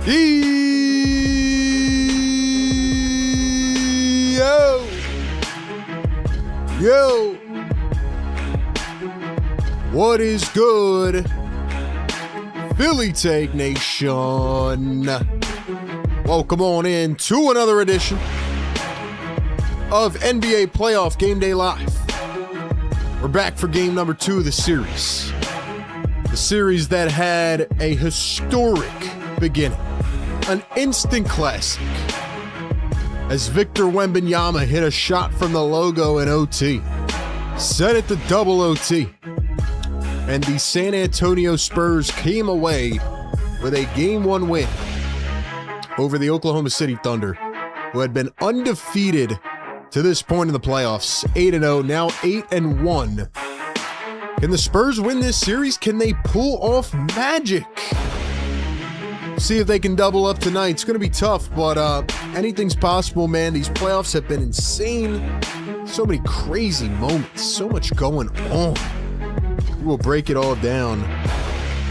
Yo! Yo! What is good, Philly Take Nation? Welcome on in to another edition of NBA Playoff Game Day Live. We're back for game number 2 of the series. The series that had a historic beginning. An instant classic as Victor Wembanyama hit a shot from the logo in OT. Set it to double OT. And the San Antonio Spurs came away with a Game 1 win over the Oklahoma City Thunder, who had been undefeated to this point in the playoffs. 8-0, now 8-1. Can the Spurs win this series? Can they pull off magic? See if they can double up tonight. It's going to be tough, but anything's possible, man. These playoffs have been insane. So many crazy moments. So much going on. We will break it all down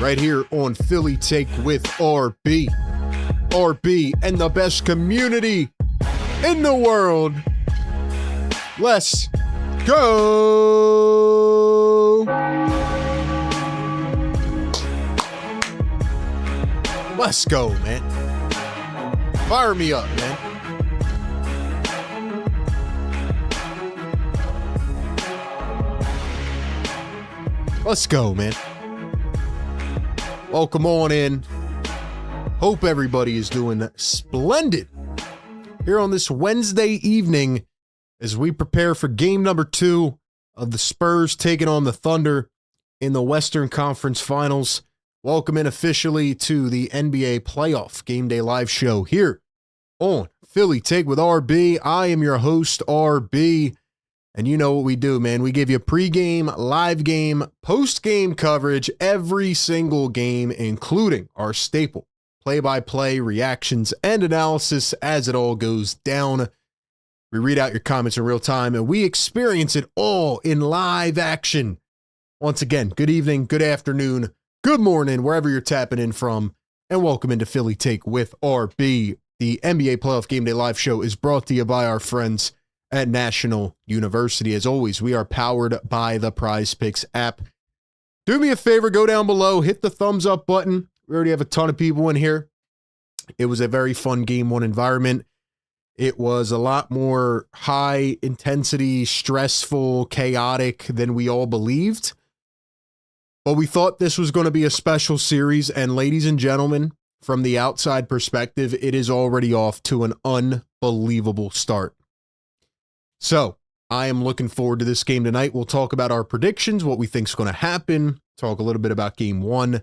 right here on Philly Take with RB. RB and the best community in the world. Let's go. Let's go, man. Fire me up, man. Let's go, man. Welcome on in. Hope everybody is doing splendid here on this Wednesday evening as we prepare for game number 2 of the Spurs taking on the Thunder in the Western Conference Finals. Welcome in officially to the NBA Playoff Game Day Live show here on Philly Take with RB. I am your host, RB, and you know what we do, man. We give you pregame, live game, post-game coverage every single game, including our staple play-by-play reactions and analysis as it all goes down. We read out your comments in real time, and we experience it all in live action. Once again, good evening, good afternoon, good morning, wherever you're tapping in from, and welcome into Philly Take with RB. The NBA Playoff Game Day Live show is brought to you by our friends at National University. As always, we are powered by the Prize Picks app. Do me a favor, go down below, hit the thumbs up button. We already have a ton of people in here. It was a very fun Game 1 environment. It was a lot more high intensity, stressful, chaotic than we all believed. But we thought this was going to be a special series, and ladies and gentlemen, from the outside perspective, it is already off to an unbelievable start. So, I am looking forward to this game tonight. We'll talk about our predictions, what we think is going to happen, talk a little bit about Game 1,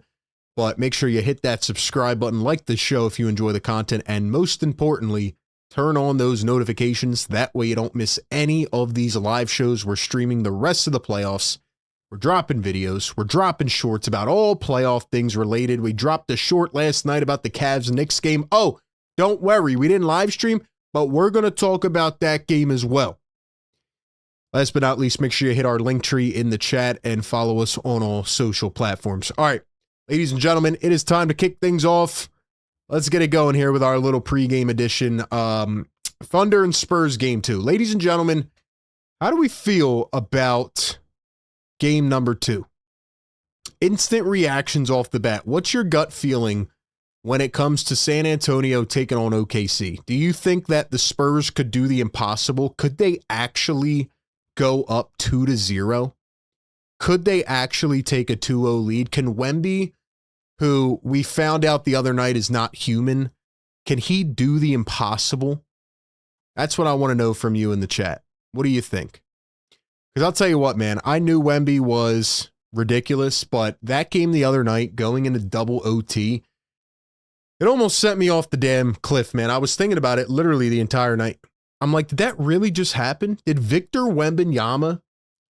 but make sure you hit that subscribe button, like the show if you enjoy the content, and most importantly, turn on those notifications. That way you don't miss any of these live shows. We're streaming the rest of the playoffs. We're dropping videos. We're dropping shorts about all playoff things related. We dropped a short last night about the Cavs-Knicks game. Oh, don't worry. We didn't live stream, but we're going to talk about that game as well. Last but not least, make sure you hit our link tree in the chat and follow us on all social platforms. All right, ladies and gentlemen, it is time to kick things off. Let's get it going here with our little pregame edition. Thunder and Spurs game 2. Ladies and gentlemen, how do we feel about game number 2? Instant reactions off the bat. What's your gut feeling when it comes to San Antonio taking on OKC? Do you think that the Spurs could do the impossible? Could they actually go up 2-0? Could they actually take a 2-0 lead? Can Wemby, who we found out the other night is not human, can he do the impossible? That's what I want to know from you in the chat. What do you think? Because I'll tell you what, man, I knew Wemby was ridiculous, but that game the other night, going into double OT, it almost sent me off the damn cliff, man. I was thinking about it literally the entire night. I'm like, did that really just happen? Did Victor Wembanyama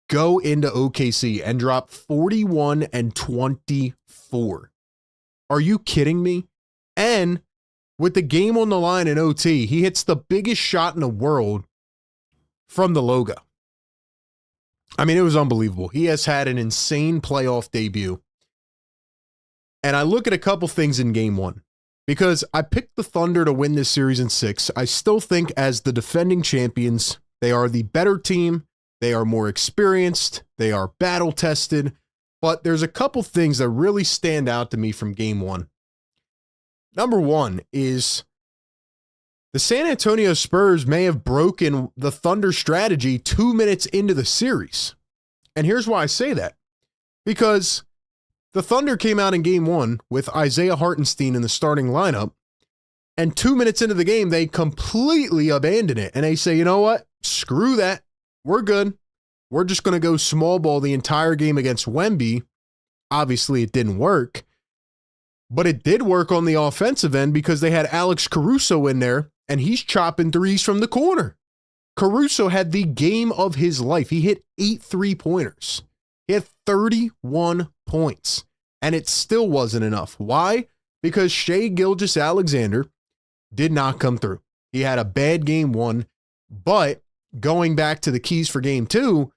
go into OKC and drop 41 and 24? Are you kidding me? And with the game on the line in OT, he hits the biggest shot in the world from the logo. I mean, it was unbelievable. He has had an insane playoff debut. And I look at a couple things in game one. because I picked the Thunder to win this series in 6. I still think as the defending champions, they are the better team. They are more experienced. They are battle tested. But there's a couple things that really stand out to me from game 1. Number 1 is the San Antonio Spurs may have broken the Thunder strategy 2 minutes into the series. And here's why I say that. Because the Thunder came out in game 1 with Isaiah Hartenstein in the starting lineup, and 2 minutes into the game, they completely abandon it. And they say, you know what? Screw that. We're good. We're just going to go small ball the entire game against Wemby. Obviously, it didn't work. But it did work on the offensive end because they had Alex Caruso in there, and he's chopping threes from the corner. Caruso had the game of his life. He hit 8 3-pointers. He had 31 points, and it still wasn't enough. Why? Because Shai Gilgeous-Alexander did not come through. He had a bad game 1, but going back to the keys for game 2,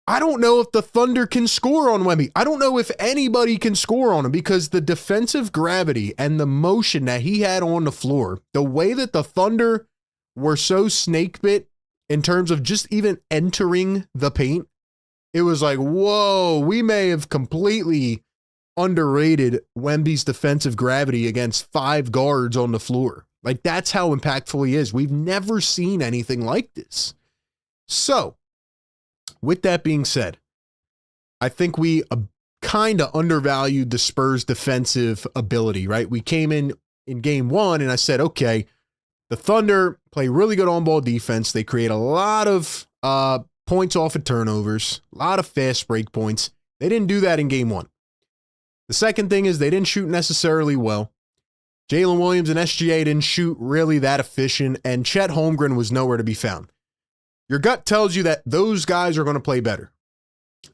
I don't know if the Thunder can score on Wemby. I don't know if anybody can score on him because the defensive gravity and the motion that he had on the floor, the way that the Thunder were so snake bit in terms of just even entering the paint, it was like, whoa, we may have completely underrated Wemby's defensive gravity against 5 guards on the floor. Like, that's how impactful he is. We've never seen anything like this. So, with that being said, I think we kind of undervalued the Spurs' defensive ability, right? We came in game 1 and I said, okay, the Thunder play really good on-ball defense. They create a lot of points off of turnovers, a lot of fast break points. They didn't do that in game 1. The second thing is they didn't shoot necessarily well. Jalen Williams and SGA didn't shoot really that efficient, and Chet Holmgren was nowhere to be found. Your gut tells you that those guys are going to play better.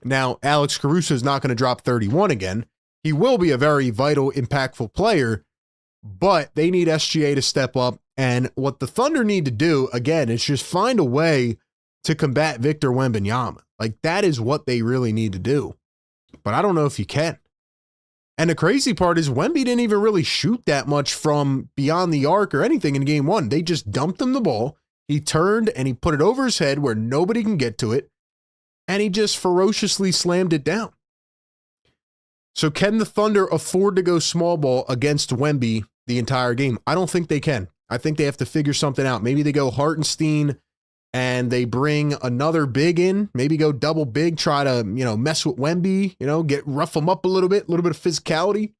Now, Alex Caruso is not going to drop 31 again. He will be a very vital, impactful player, but they need SGA to step up. And what the Thunder need to do, again, is just find a way to combat Victor Wembanyama. Like, that is what they really need to do. But I don't know if you can. And the crazy part is Wemby didn't even really shoot that much from beyond the arc or anything in game 1. They just dumped him the ball. He turned and he put it over his head where nobody can get to it. And he just ferociously slammed it down. So can the Thunder afford to go small ball against Wemby the entire game? I don't think they can. I think they have to figure something out. Maybe they go Hartenstein and they bring another big in, maybe go double big, try to, mess with Wemby, rough him up a little bit of physicality.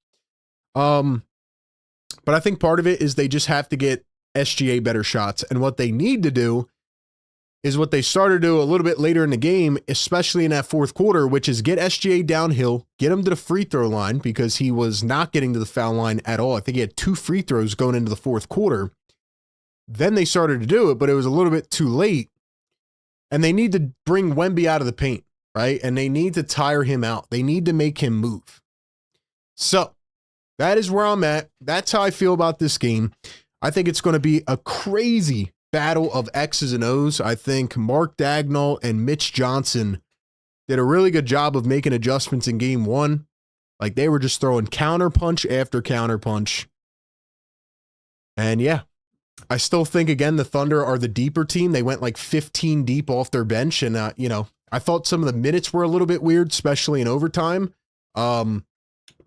But I think part of it is they just have to get SGA better shots. And what they need to do is what they started to do a little bit later in the game, especially in that fourth quarter, which is get SGA downhill, get him to the free throw line because he was not getting to the foul line at all. I think he had 2 free throws going into the fourth quarter. Then they started to do it, but it was a little bit too late. And they need to bring Wemby out of the paint, right? And they need to tire him out. They need to make him move. So that is where I'm at. That's how I feel about this game. I think it's going to be a crazy battle of X's and O's. I think Mark Dagnall and Mitch Johnson did a really good job of making adjustments in game 1. Like, they were just throwing counterpunch after counterpunch. And yeah, I still think, again, the Thunder are the deeper team. They went like 15 deep off their bench. And, I thought some of the minutes were a little bit weird, especially in overtime.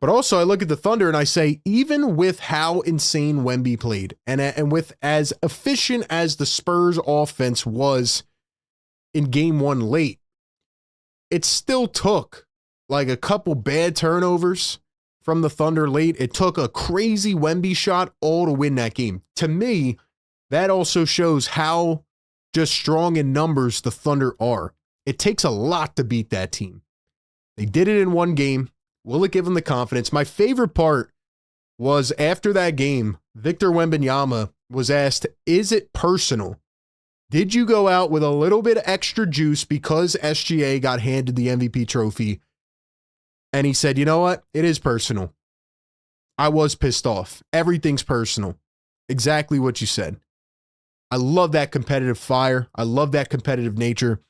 But also I look at the Thunder and I say, even with how insane Wemby played and with as efficient as the Spurs offense was in game 1 late, it still took like a couple bad turnovers from the Thunder late. It took a crazy Wemby shot all to win that game. To me, that also shows how just strong in numbers the Thunder are. It takes a lot to beat that team. They did it in one game. Will it give them the confidence? My favorite part was after that game, Victor Wembanyama was asked, is it personal? Did you go out with a little bit of extra juice because SGA got handed the MVP trophy? And he said, you know what? It is personal. I was pissed off. Everything's personal. Exactly what you said. I love that competitive fire. I love that competitive nature.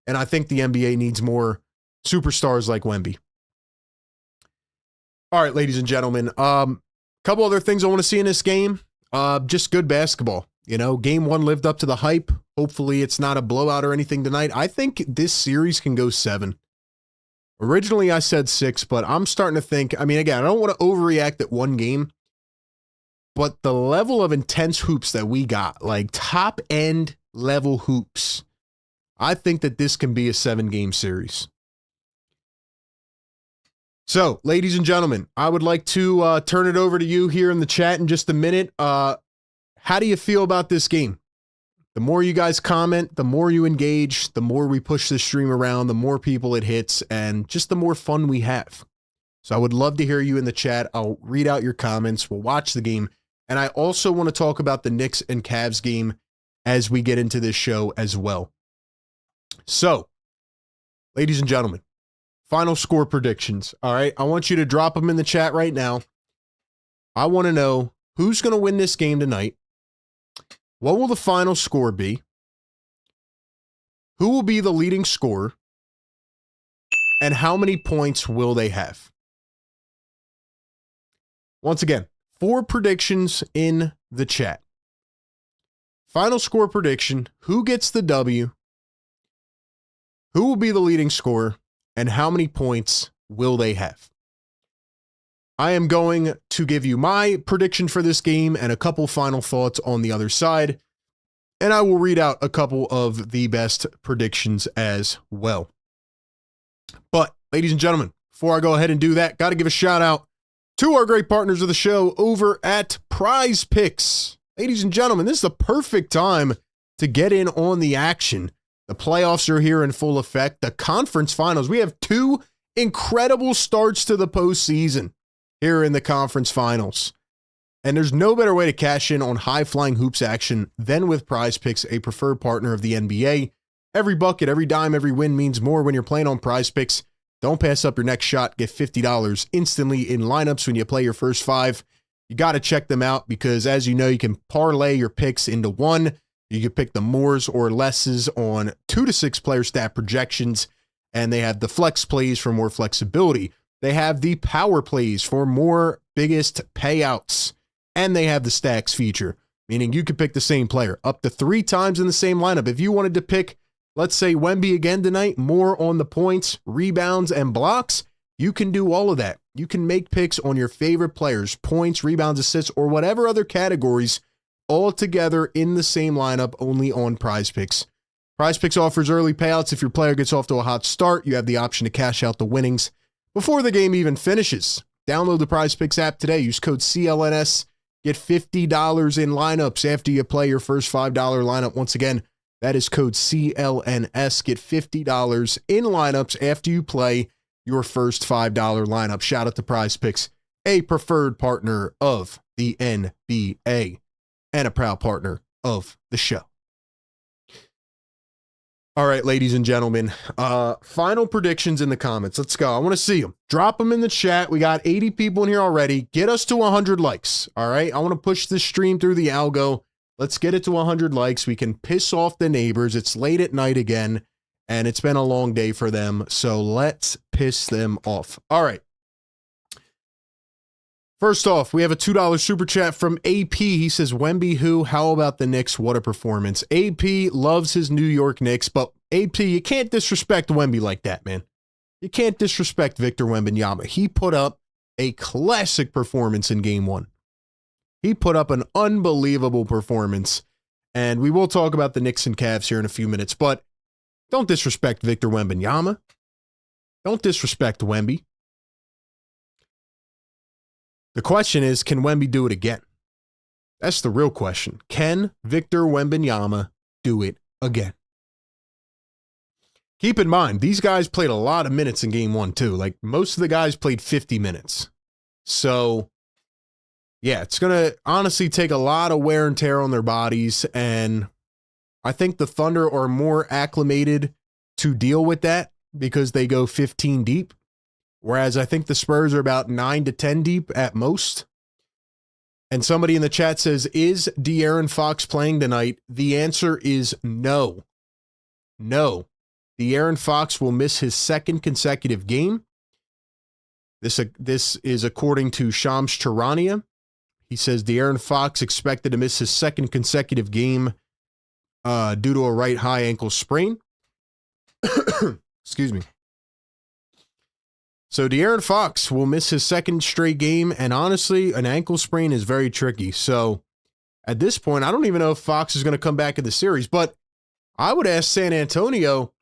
And I think the NBA needs more superstars like Wemby. All right, ladies and gentlemen, Couple other things I want to see in this game. Just good basketball. You know, game one lived up to the hype. Hopefully it's not a blowout or anything tonight. I think this series can go 7. Originally I said 6, but I'm starting to think, I mean, again, I don't want to overreact at one game, but the level of intense hoops that we got, like top end level hoops, I think that this can be a 7-game series. So, ladies and gentlemen, I would like to turn it over to you here in the chat in just a minute. How do you feel about this game? The more you guys comment, the more you engage, the more we push this stream around, the more people it hits, and just the more fun we have. So I would love to hear you in the chat. I'll read out your comments. We'll watch the game. And I also want to talk about the Knicks and Cavs game as we get into this show as well. So, ladies and gentlemen, final score predictions. All right, I want you to drop them in the chat right now. I want to know who's going to win this game tonight. What will the final score be? Who will be the leading scorer? And how many points will they have? Once again, 4 predictions in the chat. Final score prediction, who gets the W? Who will be the leading scorer? And how many points will they have? I am going to give you my prediction for this game and a couple final thoughts on the other side. And I will read out a couple of the best predictions as well. But, ladies and gentlemen, before I go ahead and do that, got to give a shout out to our great partners of the show over at Prize Picks. Ladies and gentlemen, this is the perfect time to get in on the action. The playoffs are here in full effect. The conference finals. We have 2 incredible starts to the postseason here in the conference finals. And there's no better way to cash in on high-flying hoops action than with Prize Picks, a preferred partner of the NBA. Every bucket, every dime, every win means more when you're playing on Prize Picks. Don't pass up your next shot. Get $50 instantly in lineups when you play your first 5. You got to check them out because, as you know, you can parlay your picks into 1. You can pick the mores or lesses on 2 to 6 player stat projections, and they have the flex plays for more flexibility. They have the power plays for more biggest payouts, and they have the stacks feature, meaning you could pick the same player up to 3 times in the same lineup. If you wanted to pick, let's say, Wemby again tonight, more on the points, rebounds, and blocks, you can do all of that. You can make picks on your favorite players, points, rebounds, assists, or whatever other categories, all together in the same lineup, only on Prize Picks. Prize Picks offers early payouts. If your player gets off to a hot start, you have the option to cash out the winnings before the game even finishes. Download the Prize Picks app today. Use code CLNS. Get $50 in lineups after you play your first $5 lineup. Once again, that is code CLNS. Get $50 in lineups after you play your first $5 lineup. Shout out to Prize Picks, a preferred partner of the NBA and a proud partner of the show. All right, ladies and gentlemen, final predictions in the comments. Let's go. I want to see them. Drop them in the chat. We got 80 people in here already. Get us to 100 likes. All right. I want to push this stream through the algo. Let's get it to 100 likes. We can piss off the neighbors. It's late at night again, and it's been a long day for them. So let's piss them off. All right. First off, we have a $2 super chat from AP. He says, Wemby who? How about the Knicks? What a performance. AP loves his New York Knicks, but AP, you can't disrespect Wemby like that, man. You can't disrespect Victor Wembanyama. He put up a classic performance in game 1. He put up an unbelievable performance, and we will talk about the Knicks and Cavs here in a few minutes, but don't disrespect Victor Wembanyama. Don't disrespect Wemby. The question is, can Wemby do it again? That's the real question. Can Victor Wembanyama do it again? Keep in mind, these guys played a lot of minutes in game 1 too. Like, most of the guys played 50 minutes. So, yeah, it's going to honestly take a lot of wear and tear on their bodies, and I think the Thunder are more acclimated to deal with that because they go 15 deep. Whereas I think the Spurs are about 9 to 10 deep at most. And somebody in the chat says, is De'Aaron Fox playing tonight? The answer is no. No. De'Aaron Fox will miss his 2nd consecutive game. This is according to Shams Charania. He says De'Aaron Fox expected to miss his second consecutive game due to a right high ankle sprain. Excuse me. So De'Aaron Fox will miss his second straight game, and honestly, an ankle sprain is very tricky. So at this point, I don't even know if Fox is going to come back in the series, but I would ask San Antonio,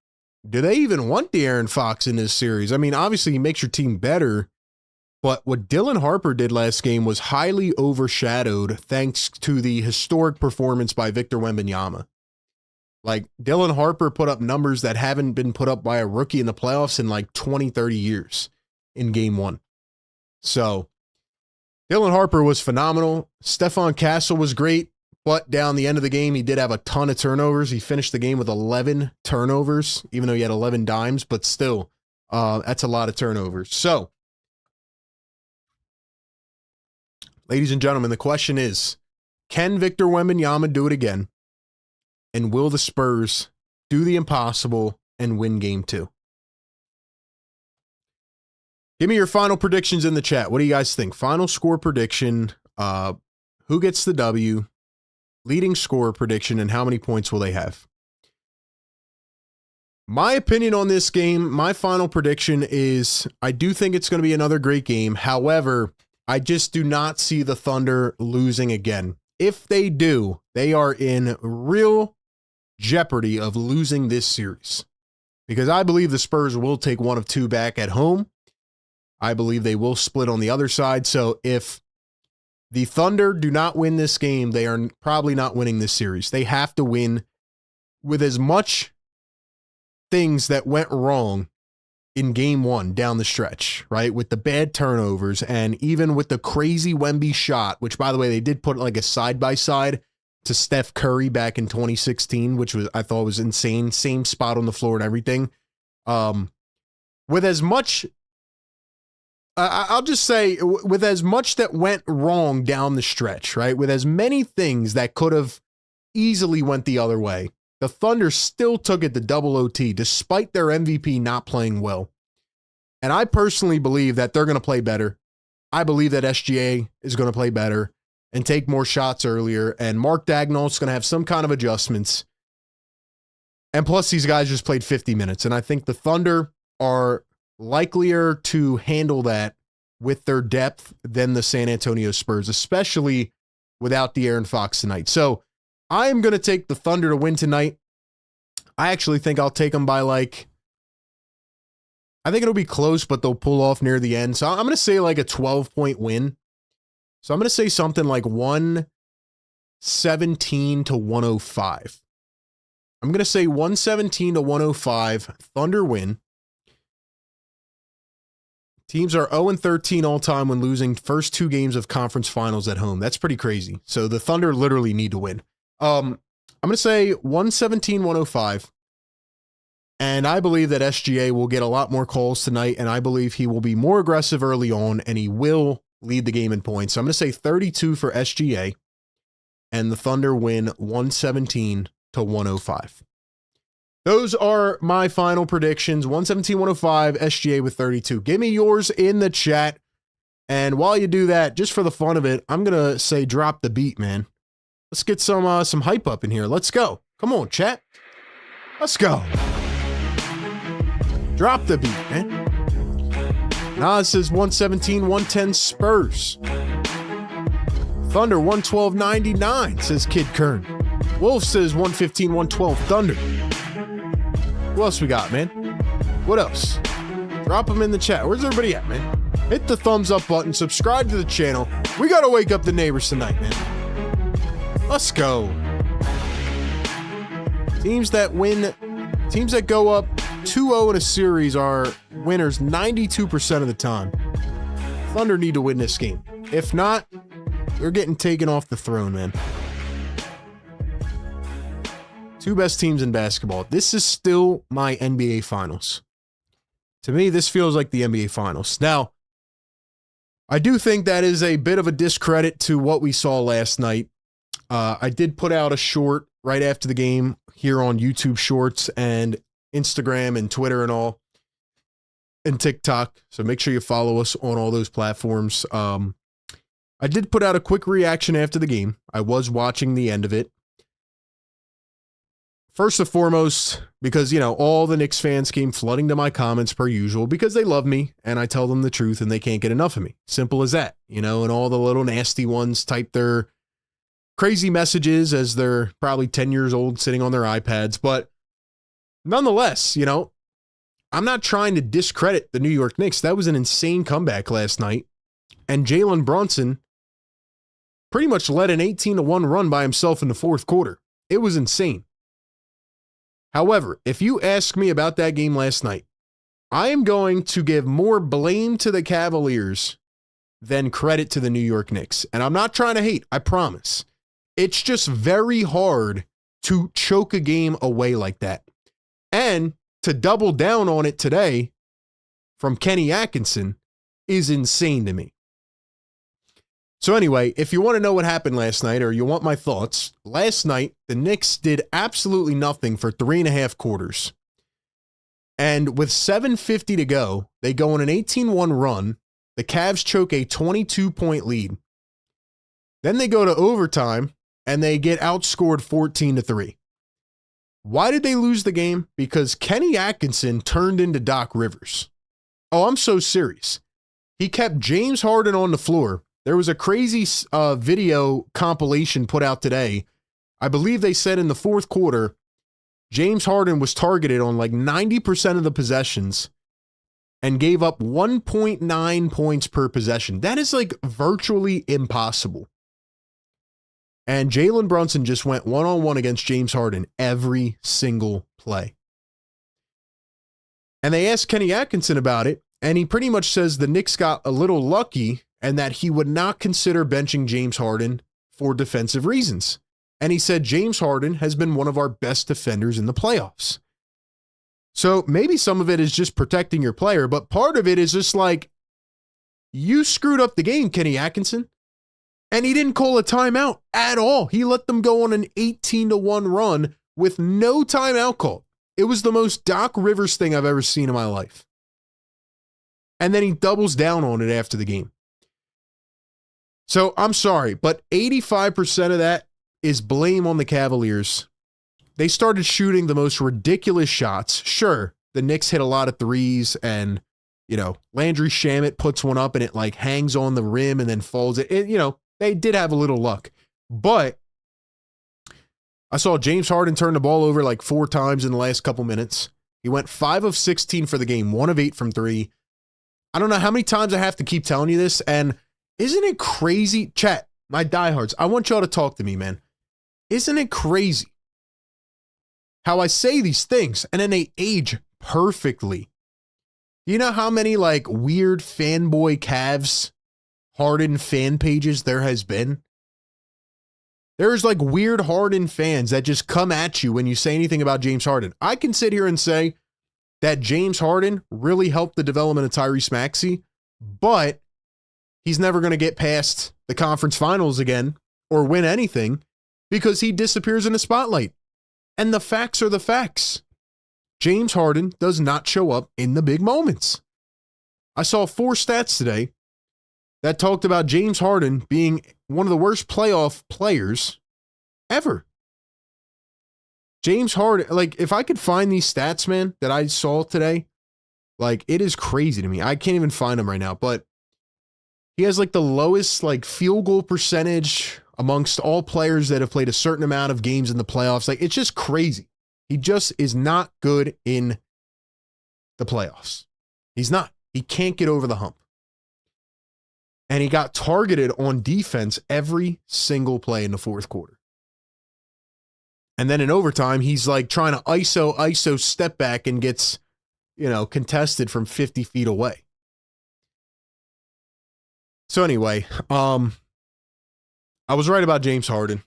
do they even want De'Aaron Fox in this series? I mean, obviously he makes your team better, but what Dylan Harper did last game was highly overshadowed thanks to the historic performance by Victor Wembanyama. Like, Dylan Harper put up numbers that haven't been put up by a rookie in the playoffs in like 20, 30 years in game one. So Dylan Harper was phenomenal. Stephon Castle was great, but down the end of the game, he did have a ton of turnovers. He finished the game with 11 turnovers, even though he had 11 dimes, but still, that's a lot of turnovers. So, ladies and gentlemen, the question is, can Victor Wembanyama do it again? And will the Spurs do the impossible and win game 2? Give me your final predictions in the chat. What do you guys think? Final score prediction, who gets the W, leading score prediction, and how many points will they have? My opinion on this game, my final prediction is I do think it's going to be another great game. However, I just do not see the Thunder losing again. If they do, they are in real jeopardy of losing this series, because I believe the Spurs will take one of two back at home. I believe they will split on the other side. So if the Thunder do not win this game, they are probably not winning this series. They have to win with as much things that went wrong in game one down the stretch, right? With the bad turnovers and even with the crazy Wemby shot, which, by the way, they did put like a side-by-side to Steph Curry back in 2016, which was, I thought, was insane. Same spot on the floor and everything. With as much, I'll just say, with as much that went wrong down the stretch, right? With as many things that could have easily went the other way, the Thunder still took it to double OT despite their MVP not playing well. And I personally believe that they're going to play better. I believe that SGA is going to play better and take more shots earlier, and Mark Daigneault's going to have some kind of adjustments. And plus, these guys just played 50 minutes, and I think the Thunder are likelier to handle that with their depth than the San Antonio Spurs, especially without De'Aaron Fox tonight. So I am going to take the Thunder to win tonight. I actually think I'll take them by I think it'll be close, but they'll pull off near the end. So I'm going to say like a 12-point win. So I'm going to say something like 117 to 105. I'm going to say 117 to 105, Thunder win. Teams are 0-13 all time when losing first two games of conference finals at home. That's pretty crazy. So the Thunder literally need to win. I'm going to say 117-105. And I believe that SGA will get a lot more calls tonight, and I believe he will be more aggressive early on, and he will lead the game in points. So I'm going to say 32 for SGA, and the Thunder win 117 to 105. Those are my final predictions. 117-105, SGA with 32. Give me yours in the chat. And while you do that, just for the fun of it, I'm going to say drop the beat, man. Let's get some hype up in here. Let's go. Come on, chat. Let's go. Drop the beat, man. Nas says 117-110 Spurs. Thunder 112.99 says Kid Kern. Wolf says 115-112 Thunder. Who else we got, man? What else? Drop them in the chat. Where's everybody at, man? Hit the thumbs up button. Subscribe to the channel. We got to wake up the neighbors tonight, man. Let's go. Teams that go up 2-0 in a series are winners 92% of the time. Thunder need to win this game. If not, they're getting taken off the throne, man. Two best teams in basketball. This is still my NBA Finals. To me, this feels like the NBA Finals. Now, I do think that is a bit of a discredit to what we saw last night. I did put out a short right after the game here on YouTube Shorts and Instagram and Twitter and all, and TikTok. So make sure you follow us on all those platforms. I did put out a quick reaction after the game. I was watching the end of it. First and foremost, because, all the Knicks fans came flooding to my comments per usual because they love me and I tell them the truth and they can't get enough of me. Simple as that, and all the little nasty ones type their crazy messages as they're probably 10 years old sitting on their iPads. But nonetheless, I'm not trying to discredit the New York Knicks. That was an insane comeback last night. And Jalen Brunson pretty much led an 18-1 run by himself in the fourth quarter. It was insane. However, if you ask me about that game last night, I am going to give more blame to the Cavaliers than credit to the New York Knicks. And I'm not trying to hate, I promise. It's just very hard to choke a game away like that. And to double down on it today from Kenny Atkinson is insane to me. So anyway, if you want to know what happened last night or you want my thoughts, last night the Knicks did absolutely nothing for 3.5 quarters. And with 7:50 to go, they go on an 18-1 run. The Cavs choke a 22-point lead. Then they go to overtime and they get outscored 14-3. Why did they lose the game? Because Kenny Atkinson turned into Doc Rivers. Oh, I'm so serious. He kept James Harden on the floor. There was a crazy video compilation put out today. I believe they said in the fourth quarter, James Harden was targeted on like 90% of the possessions and gave up 1.9 points per possession. That is like virtually impossible. And Jalen Brunson just went one-on-one against James Harden every single play. And they asked Kenny Atkinson about it, and he pretty much says the Knicks got a little lucky and that he would not consider benching James Harden for defensive reasons. And he said James Harden has been one of our best defenders in the playoffs. So maybe some of it is just protecting your player, but part of it is just like, you screwed up the game, Kenny Atkinson. And he didn't call a timeout at all. He let them go on an 18-1 run with no timeout call. It was the most Doc Rivers thing I've ever seen in my life. And then he doubles down on it after the game. So I'm sorry, but 85% of that is blame on the Cavaliers. They started shooting the most ridiculous shots. Sure, the Knicks hit a lot of threes and, Landry Shamet puts one up and it like hangs on the rim and then falls. They did have a little luck. But I saw James Harden turn the ball over like 4 times in the last couple minutes. He went 5 of 16 for the game, 1 of 8 from 3. I don't know how many times I have to keep telling you this, and isn't it crazy? Chat, my diehards, I want y'all to talk to me, man. Isn't it crazy how I say these things and then they age perfectly? You know how many like weird fanboy Cavs Harden fan pages there has been? There's like weird Harden fans that just come at you when you say anything about James Harden. I can sit here and say that James Harden really helped the development of Tyrese Maxey, but he's never going to get past the conference finals again or win anything because he disappears in the spotlight. And the facts are the facts. James Harden does not show up in the big moments. I saw 4 stats today that talked about James Harden being one of the worst playoff players ever. James Harden, like if I could find these stats, man, that I saw today, like it is crazy to me. I can't even find them right now, but he has like the lowest like field goal percentage amongst all players that have played a certain amount of games in the playoffs. Like it's just crazy. He just is not good in the playoffs. He's not. He can't get over the hump. And he got targeted on defense every single play in the fourth quarter. And then in overtime, he's like trying to ISO step back and gets, contested from 50 feet away. So anyway, I was right about James Harden.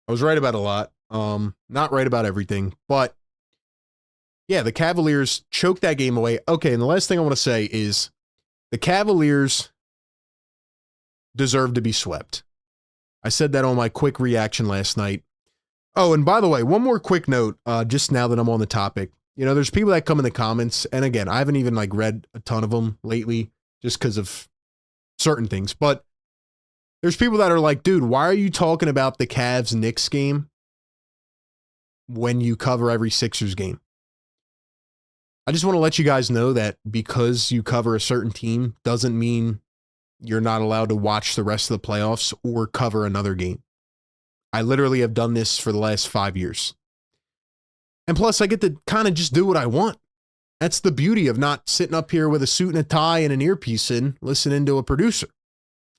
I was right about a lot. Not right about everything, but yeah, the Cavaliers choked that game away. Okay, and the last thing I want to say is the Cavaliers deserve to be swept. I said that on my quick reaction last night. Oh, and by the way, one more quick note, just now that I'm on the topic. There's people that come in the comments, and again, I haven't even read a ton of them lately just because of certain things, but There's people that are like, dude, why are you talking about the Cavs-Knicks game when you cover every Sixers game? I just want to let you guys know that because you cover a certain team doesn't mean you're not allowed to watch the rest of the playoffs or cover another game. I literally have done this for the last 5 years. And plus, I get to kind of just do what I want. That's the beauty of not sitting up here with a suit and a tie and an earpiece in, listening to a producer.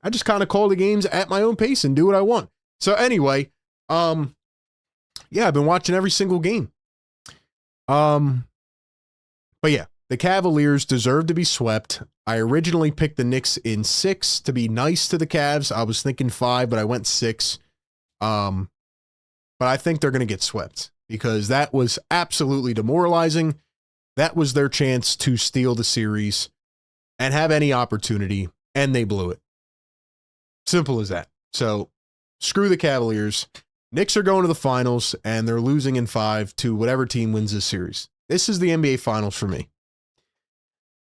I just kind of call the games at my own pace and do what I want. So anyway, yeah, I've been watching every single game. But yeah, the Cavaliers deserve to be swept. I originally picked the Knicks in 6 to be nice to the Cavs. I was thinking 5, but I went 6. But I think they're going to get swept because that was absolutely demoralizing. That was their chance to steal the series and have any opportunity, and they blew it. Simple as that. So screw the Cavaliers. Knicks are going to the finals, and they're losing in 5 to whatever team wins this series. This is the NBA Finals for me.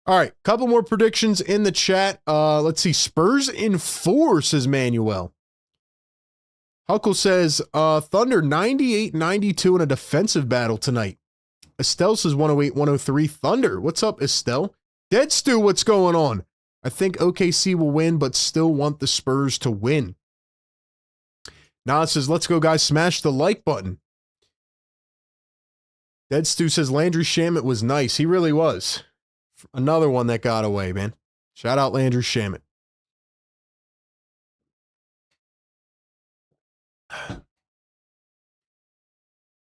All right, couple more predictions in the chat. Let's see. Spurs in 4, says Manuel. Huckle says, Thunder 98-92 in a defensive battle tonight. Estelle says 108-103. Thunder, what's up, Estelle? Dead Stew, what's going on? I think OKC will win, but still want the Spurs to win. Nas says, let's go, guys. Smash the like button. Dead Stew says, Landry Shamet was nice. He really was. Another one that got away, man. Shout out Landry Shamet.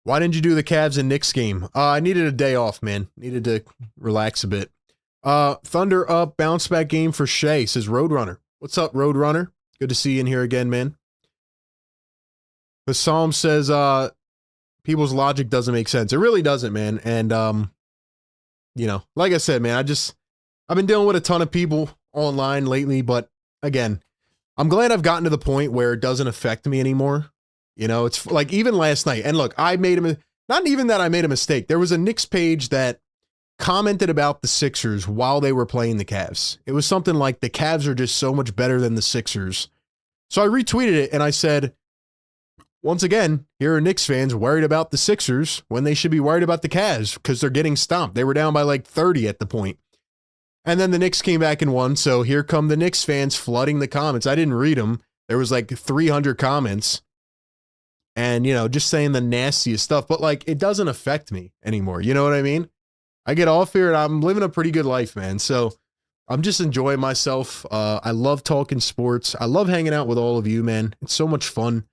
Why didn't you do the Cavs and Knicks game? I needed a day off, man. Needed to relax a bit. Thunder up, bounce back game for Shea, says Roadrunner. What's up, Roadrunner? Good to see you in here again, man. The Psalm says, people's logic doesn't make sense. It really doesn't, man. And, you know, like I said, man, I've been dealing with a ton of people online lately, but again, I'm glad I've gotten to the point where it doesn't affect me anymore. You know, it's like even last night. And look, I made not even that I made a mistake. There was a Knicks page that commented about the Sixers while they were playing the Cavs. It was something like the Cavs are just so much better than the Sixers. So I retweeted it and I said, once again, here are Knicks fans worried about the Sixers when they should be worried about the Cavs because they're getting stomped. They were down by like 30 at the point. And then the Knicks came back and won. So here come the Knicks fans flooding the comments. I didn't read them. There was like 300 comments. And, you know, just saying the nastiest stuff, but like, it doesn't affect me anymore. You know what I mean? I get off here and I'm living a pretty good life, man. So I'm just enjoying myself. I love talking sports. I love hanging out with all of you, man. It's so much fun.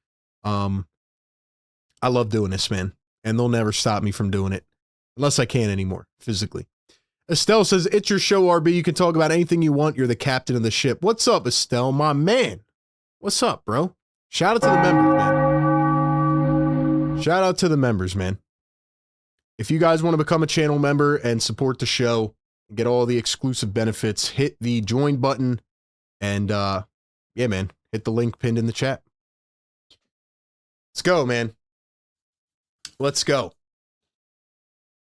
I love doing this, man. And they'll never stop me from doing it unless I can anymore physically. Estelle says, it's your show, RB. You can talk about anything you want. You're the captain of the ship. What's up, Estelle? My man. What's up, bro? Shout out to the members, man. Shout out to the members, man. If you guys want to become a channel member and support the show and get all the exclusive benefits, hit the join button and, yeah, man, hit the link pinned in the chat. Let's go, man. Let's go.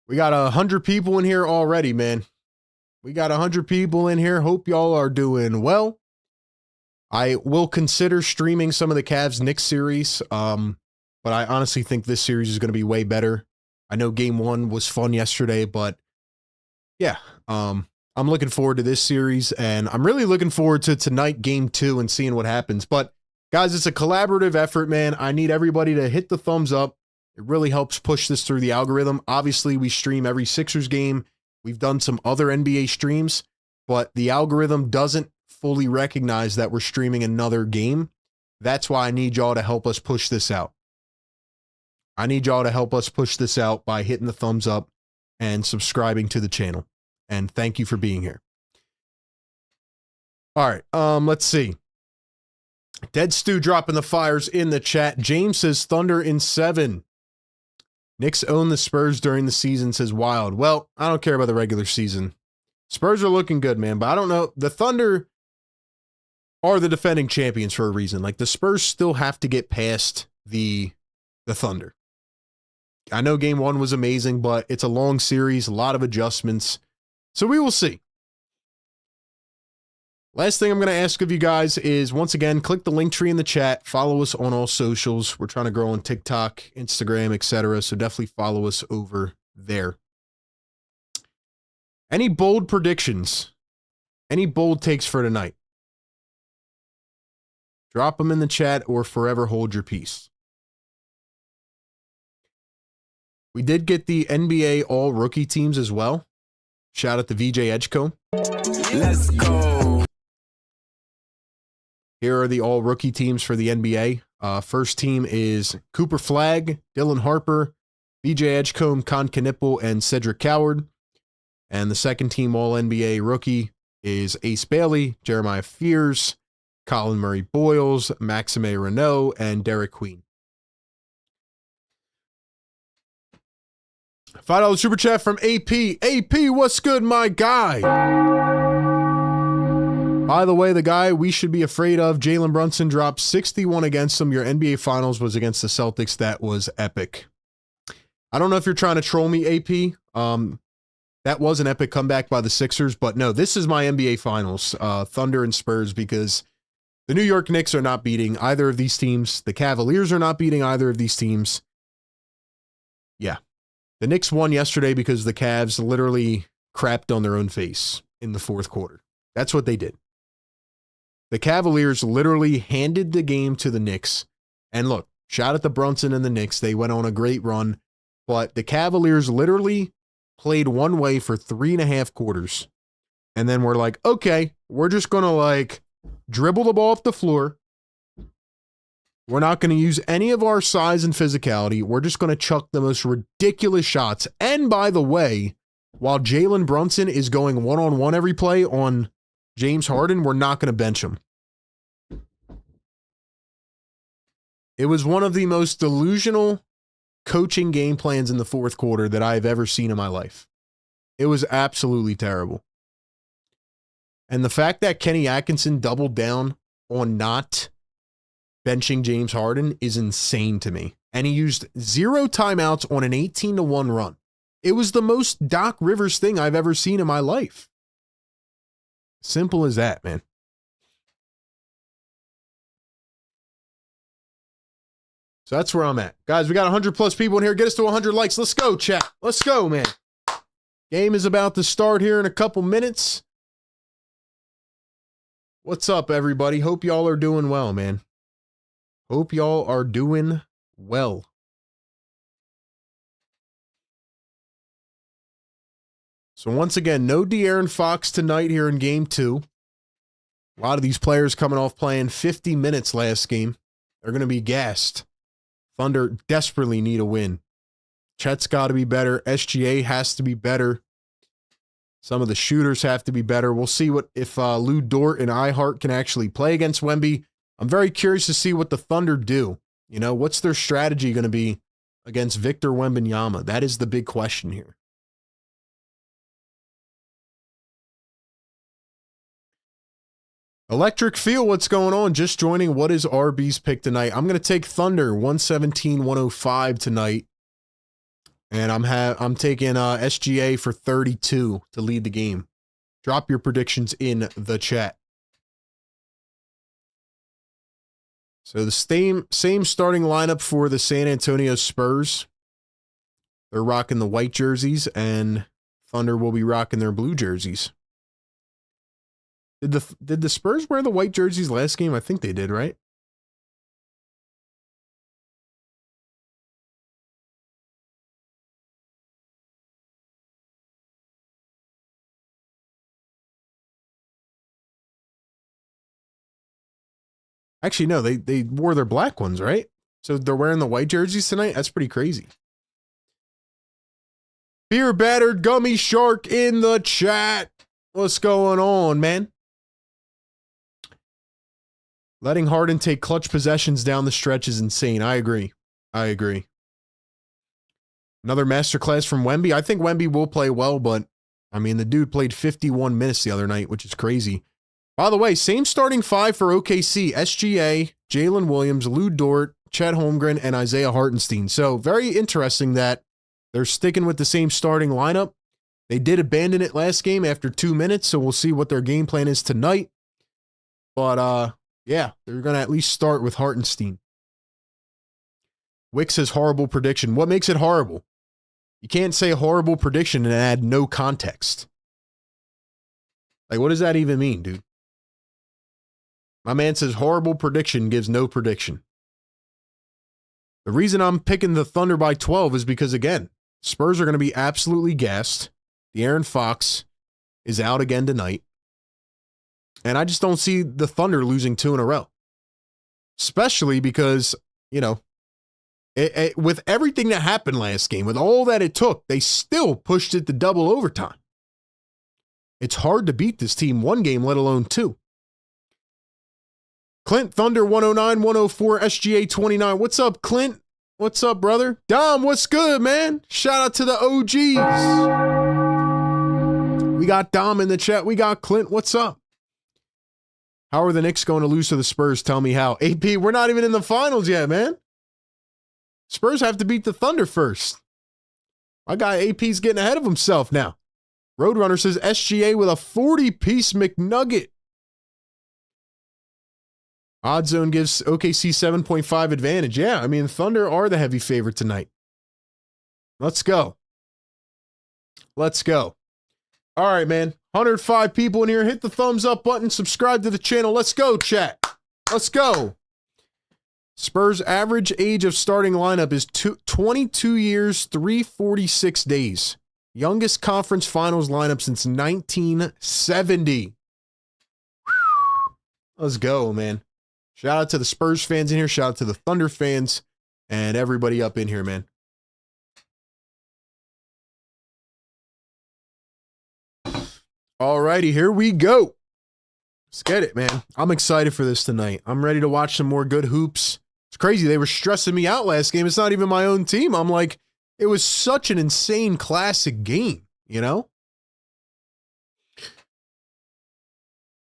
We got 100 people in here already, man. We got 100 people in here. Hope y'all are doing well. I will consider streaming some of the Cavs-Knicks series, but I honestly think this series is going to be way better. I know game 1 was fun yesterday, but yeah, I'm looking forward to this series, and I'm really looking forward to tonight, game 2, and seeing what happens. But guys, it's a collaborative effort, man. I need everybody to hit the thumbs up. It really helps push this through the algorithm. Obviously, we stream every Sixers game. We've done some other NBA streams, but the algorithm doesn't fully recognize that we're streaming another game. That's why I need y'all to help us push this out. I need y'all to help us push this out by hitting the thumbs up and subscribing to the channel. And thank you for being here. All right, let's see. Dead Stew dropping the fires in the chat. James says Thunder in 7. Knicks own the Spurs during the season, says Wild. Well, I don't care about the regular season. Spurs are looking good, man, but I don't know. The Thunder are the defending champions for a reason. Like, the Spurs still have to get past the Thunder. I know game 1 was amazing, but it's a long series, a lot of adjustments. So we will see. Last thing I'm going to ask of you guys is, once again, click the link tree in the chat. Follow us on all socials. We're trying to grow on TikTok, Instagram, etc. So definitely follow us over there. Any bold predictions? Any bold takes for tonight? Drop them in the chat or forever hold your peace. We did get the NBA all rookie teams as well. Shout out to VJ Edgecombe. Let's go. Here are the all rookie teams for the NBA. First team is Cooper Flagg, Dylan Harper, VJ Edgecombe, Con Knipple, and Cedric Coward. And the second team all NBA rookie is Ace Bailey, Jeremiah Fears, Colin Murray Boyles, Maxime Renault, and Derek Queen. $5 super chat from AP. AP, what's good, my guy? By the way, the guy we should be afraid of, Jalen Brunson, dropped 61 against him. Your NBA Finals was against the Celtics. That was epic. I don't know if you're trying to troll me, AP. That was an epic comeback by the Sixers, but no, this is my NBA Finals, Thunder and Spurs, because the New York Knicks are not beating either of these teams. The Cavaliers are not beating either of these teams. Yeah. The Knicks won yesterday because the Cavs literally crapped on their own face in the fourth quarter. That's what they did. The Cavaliers literally handed the game to the Knicks. And look, shout out to Brunson and the Knicks. They went on a great run. But the Cavaliers literally played one way for 3.5 quarters. And then we're like, okay, we're just going to dribble the ball off the floor. We're not going to use any of our size and physicality. We're just going to chuck the most ridiculous shots. And by the way, while Jalen Brunson is going one-on-one every play on James Harden, we're not going to bench him. It was one of the most delusional coaching game plans in the fourth quarter that I've ever seen in my life. It was absolutely terrible. And the fact that Kenny Atkinson doubled down on not benching James Harden is insane to me. And he used 0 timeouts on an 18-1 run. It was the most Doc Rivers thing I've ever seen in my life. Simple as that, man. So that's where I'm at. Guys, we got 100 plus people in here. Get us to 100 likes. Let's go, chat. Let's go, man. Game is about to start here in a couple minutes. What's up, everybody? Hope y'all are doing well, man. Hope y'all are doing well. So once again, no De'Aaron Fox tonight here in game 2. A lot of these players coming off playing 50 minutes last game. They're going to be gassed. Thunder desperately need a win. Chet's got to be better. SGA has to be better. Some of the shooters have to be better. We'll see what if Lou Dort and iHeart can actually play against Wemby. I'm very curious to see what the Thunder do. You know, what's their strategy going to be against Victor Wembanyama? That is the big question here. Electric Feel, what's going on? Just joining. What is RB's pick tonight? I'm going to take Thunder 117-105 tonight. And I'm taking SGA for 32 to lead the game. Drop your predictions in the chat. So the same starting lineup for the San Antonio Spurs. They're rocking the white jerseys, and Thunder will be rocking their blue jerseys. Did the Spurs wear the white jerseys last game? I think they did, right? Actually, no, they wore their black ones, right? So they're wearing the white jerseys tonight? That's pretty crazy. Beer Battered Gummy Shark in the chat. What's going on, man? Letting Harden take clutch possessions down the stretch is insane. I agree. Another masterclass from Wemby. I think Wemby will play well, but, I mean, the dude played 51 minutes the other night, which is crazy. By the way, same starting 5 for OKC. SGA, Jalen Williams, Lou Dort, Chet Holmgren, and Isaiah Hartenstein. So, very interesting that they're sticking with the same starting lineup. They did abandon it last game after 2 minutes, so we'll see what their game plan is tonight. But, yeah, they're going to at least start with Hartenstein. Wick says horrible prediction. What makes it horrible? You can't say horrible prediction and add no context. Like, what does that even mean, dude? My man says horrible prediction gives no prediction. The reason I'm picking the Thunder by 12 is because, again, Spurs are going to be absolutely gassed. De'Aaron Fox is out again tonight. And I just don't see the Thunder losing 2 in a row. Especially because, you know, with everything that happened last game, with all that it took, they still pushed it to double overtime. It's hard to beat this team 1 game, let alone 2. Clint Thunder 109, 104, SGA 29. What's up, Clint? What's up, brother? Dom, what's good, man? Shout out to the OGs. We got Dom in the chat. We got Clint. What's up? How are the Knicks going to lose to the Spurs? Tell me how. AP, we're not even in the finals yet, man. Spurs have to beat the Thunder first. My guy AP's getting ahead of himself now. Roadrunner says SGA with a 40-piece McNugget. Odd Zone gives OKC 7.5 advantage. Yeah, I mean, Thunder are the heavy favorite tonight. Let's go. Let's go. All right, man. 105 people in here. Hit the thumbs up button. Subscribe to the channel. Let's go, chat. Let's go. Spurs' average age of starting lineup is 22 years, 346 days. Youngest conference finals lineup since 1970. Let's go, man. Shout out to the Spurs fans in here. Shout out to the Thunder fans and everybody up in here, man. All righty, here we go. Let's get it, man. I'm excited for this tonight. I'm ready to watch some more good hoops. It's crazy. They were stressing me out last game. It's not even my own team. I'm like, it was such an insane classic game, you know?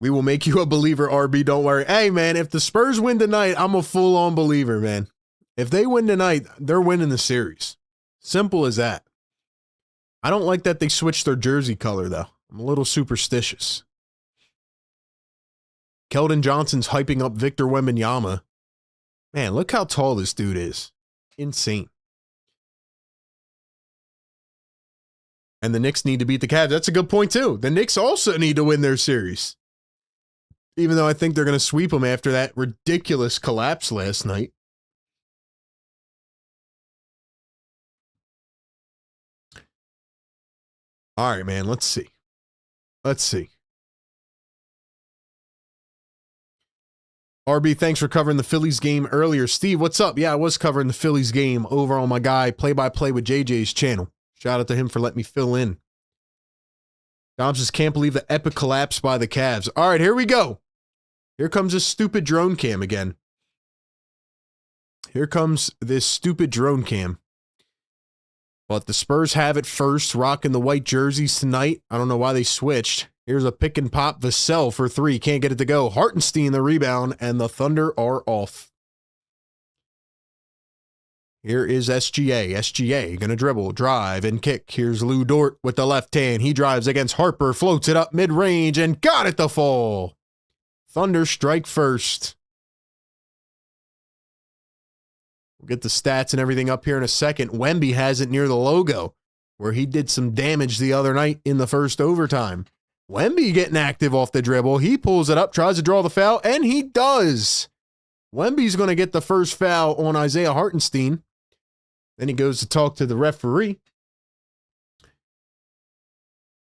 We will make you a believer, RB. Don't worry. Hey, man, if the Spurs win tonight, I'm a full-on believer, man. If they win tonight, they're winning the series. Simple as that. I don't like that they switched their jersey color, though. I'm a little superstitious. Keldon Johnson's hyping up Victor Wembanyama. Man, look how tall this dude is. Insane. And the Knicks need to beat the Cavs. That's a good point, too. The Knicks also need to win their series. Even though I think they're going to sweep them after that ridiculous collapse last night. All right, man, let's see. Let's see. RB, thanks for covering the Phillies game earlier. Steve, what's up? Yeah, I was covering the Phillies game over on my guy, Play-by-Play with JJ's channel. Shout out to him for letting me fill in. Dobbs just can't believe the epic collapse by the Cavs. All right, here we go. Here comes this stupid drone cam again. Here comes this stupid drone cam. But the Spurs have it first, rocking the white jerseys tonight. I don't know why they switched. Here's a pick and pop Vassell for 3. Can't get it to go. Hartenstein the rebound, and the Thunder are off. Here is SGA. SGA going to dribble, drive, and kick. Here's Lou Dort with the left hand. He drives against Harper, floats it up mid-range, and got it to fall. Thunder strike first. We'll get the stats and everything up here in a second. Wemby has it near the logo, where he did some damage the other night in the first overtime. Wemby getting active off the dribble. He pulls it up, tries to draw the foul, and he does. Wemby's going to get the first foul on Isaiah Hartenstein. Then he goes to talk to the referee.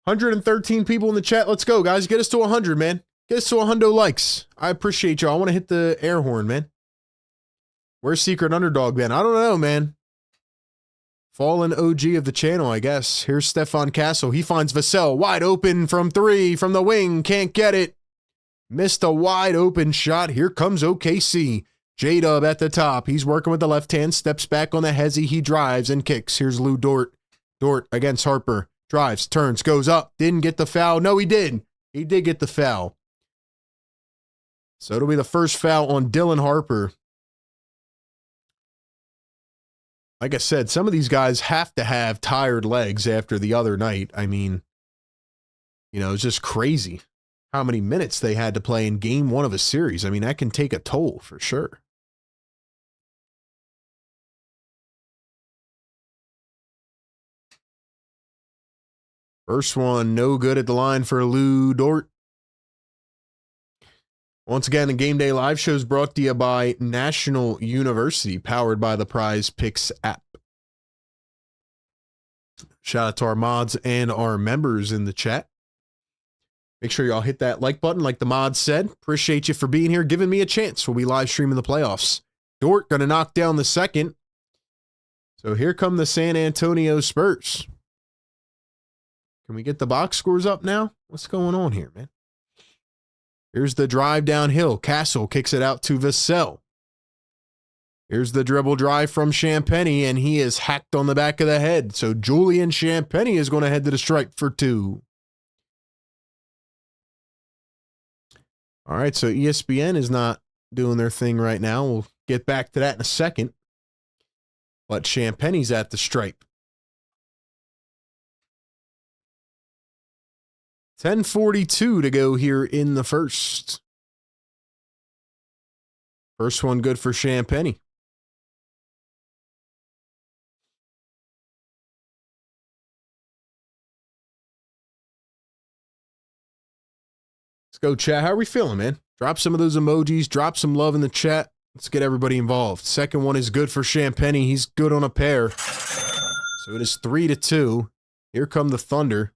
113 people in the chat. Let's go, guys. Get us to 100, man. Get us to 100 likes. I appreciate y'all. I want to hit the air horn, man. Where's Secret Underdog, then? I don't know, man. Fallen OG of the channel, I guess. Here's Stefan Castle. He finds Vassell wide open from 3 from the wing. Can't get it. Missed a wide open shot. Here comes OKC. J-Dub at the top. He's working with the left hand. Steps back on the hezzy. He drives and kicks. Here's Lou Dort. Dort against Harper. Drives, turns, goes up. Didn't get the foul. No, he did. He did get the foul. So it'll be the first foul on Dylan Harper. Like I said, some of these guys have to have tired legs after the other night. I mean, you know, it's just crazy. how many minutes they had to play in game one of a series. I mean, that can take a toll for sure. First one, no good at the line for Lou Dort. Once again, the Game Day Live show is brought to you by National University, powered by the Prize Picks app. Shout out to our mods and our members in the chat. Make sure y'all hit that like button like the mods said. Appreciate you for being here, giving me a chance. We'll be live streaming the playoffs. Dort going to knock down the second. So here come the San Antonio Spurs. Can we get the box scores up now? What's going on here, man? Here's the drive downhill. Castle kicks it out to Vassell. Here's the dribble drive from Champagny, and he is hacked on the back of the head. So Julian Champagny is going to head to the stripe for two. All right, so ESPN is not doing their thing right now. We'll get back to that in a second. But Champagny's at the stripe. 10:42 to go here in the first. First one good for Champagny. Let's go, chat. How are we feeling, man? Drop some of those emojis. Drop some love in the chat. Let's get everybody involved. Second one is good for Champagny. He's good on a pair. So it is 3-2. Here come the Thunder.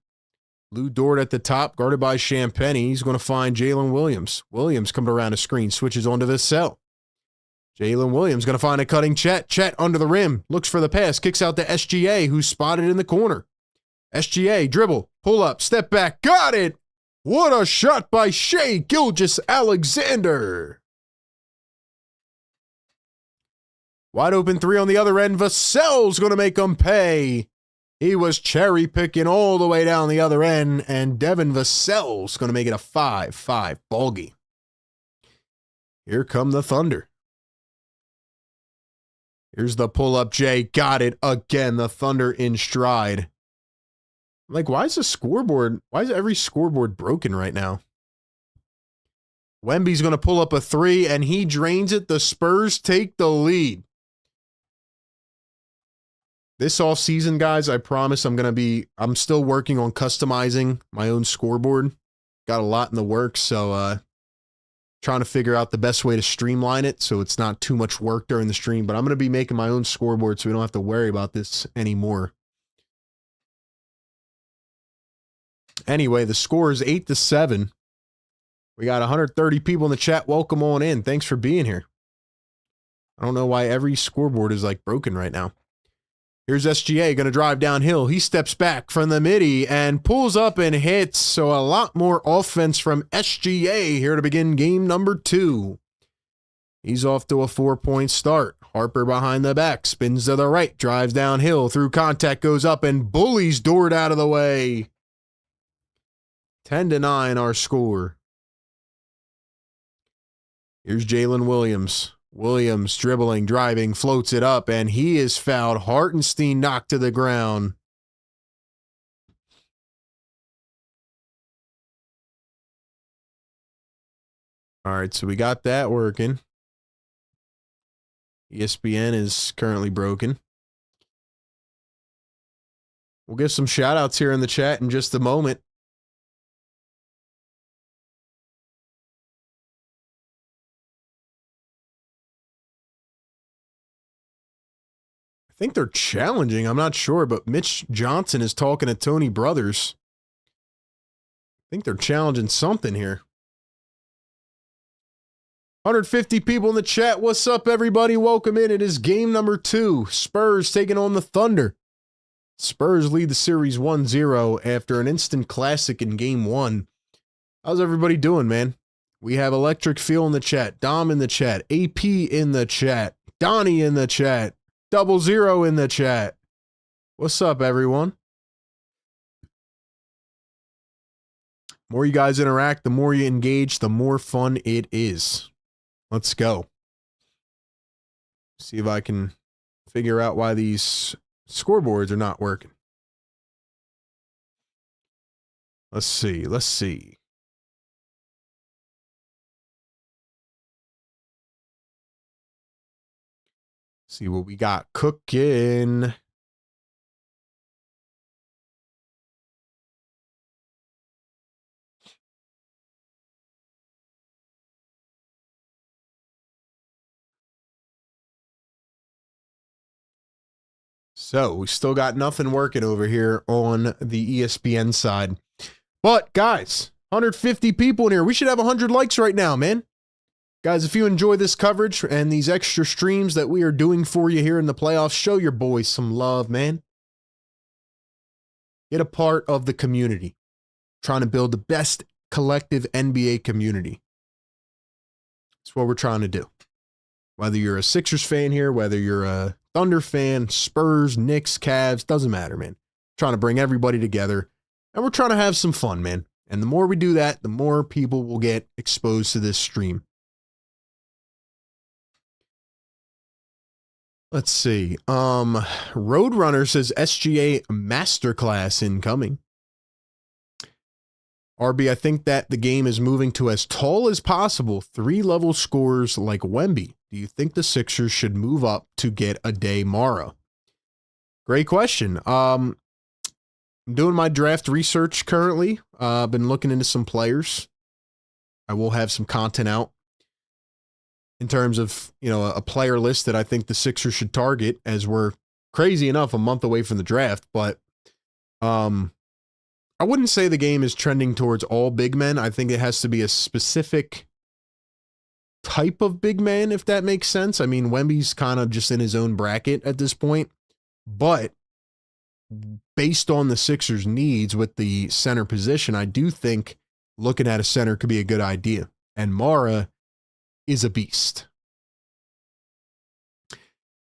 Lou Dort at the top, guarded by Champagny. He's going to find Jalen Williams. Williams coming around the screen, switches onto Vassell. Jalen Williams going to find a cutting Chet. Chet under the rim, looks for the pass, kicks out to SGA, who's spotted in the corner. SGA, dribble, pull up, step back, got it! What a shot by gilgeous-alexander! Wide open three on the other end. Vassell's going to make them pay. He was cherry picking all the way down the other end, and Devin Vassell's going to make it a 5-5 ball game. Here come the Thunder. Here's the pull-up J. Got it again. The Thunder in stride. Like, why is every scoreboard broken right now? Wemby's going to pull up a three, and he drains it. The Spurs take the lead. This off season, guys, I promise I'm still working on customizing my own scoreboard. Got a lot in the works, so trying to figure out the best way to streamline it so it's not too much work during the stream. But I'm going to be making my own scoreboard so we don't have to worry about this anymore. Anyway, the score is 8-7. We got 130 people in the chat. Welcome on in. Thanks for being here. I don't know why every scoreboard is like broken right now. Here's SGA going to drive downhill. He steps back from the midi and pulls up and hits. So a lot more offense from SGA here to begin game number 2. He's off to a 4-point start. Harper behind the back, spins to the right, drives downhill, through contact, goes up and bullies Dort out of the way. 10-9 our score. Here's Jalen Williams. Williams dribbling, driving, floats it up, and he is fouled. Hartenstein knocked to the ground. All right, so we got that working. ESPN is currently broken. We'll give some shout outs here in the chat in just a moment. I think they're challenging. I'm not sure, but Mitch Johnson is talking to Tony Brothers. I think they're challenging something here. 150 people in the chat. What's up, everybody? Welcome in. It is game number 2. Spurs taking on the Thunder. Spurs lead the series 1-0 after an instant classic in game 1. How's everybody doing, man? We have Electric Feel in the chat, Dom in the chat, AP in the chat, Donnie in the chat, 00 in the chat. What's up, everyone? The more you guys interact, the more you engage, the more fun it is. Let's go. See if I can figure out why these scoreboards are not working. Let's see. See what we got cooking. So we still got nothing working over here on the ESPN side. But guys, 150 people in here. We should have 100 likes right now, man. Guys, if you enjoy this coverage and these extra streams that we are doing for you here in the playoffs, show your boys some love, man. Get a part of the community. Trying to build the best collective NBA community. That's what we're trying to do. Whether you're a Sixers fan here, whether you're a Thunder fan, Spurs, Knicks, Cavs, doesn't matter, man. Trying to bring everybody together, and we're trying to have some fun, man. And the more we do that, the more people will get exposed to this stream. Let's see. Roadrunner says SGA Masterclass incoming. RB, I think that the game is moving to as tall as possible, 3-level scores like Wemby. Do you think the Sixers should move up to get a day Mara? Great question. I'm doing my draft research currently. I've been looking into some players. I will have some content out in terms of, a player list that I think the Sixers should target, as we're crazy enough a month away from the draft. But I wouldn't say the game is trending towards all big men. I think it has to be a specific type of big man, if that makes sense. I mean, Wemby's kind of just in his own bracket at this point, but based on the Sixers' needs with the center position, I do think looking at a center could be a good idea. And Mara is a beast.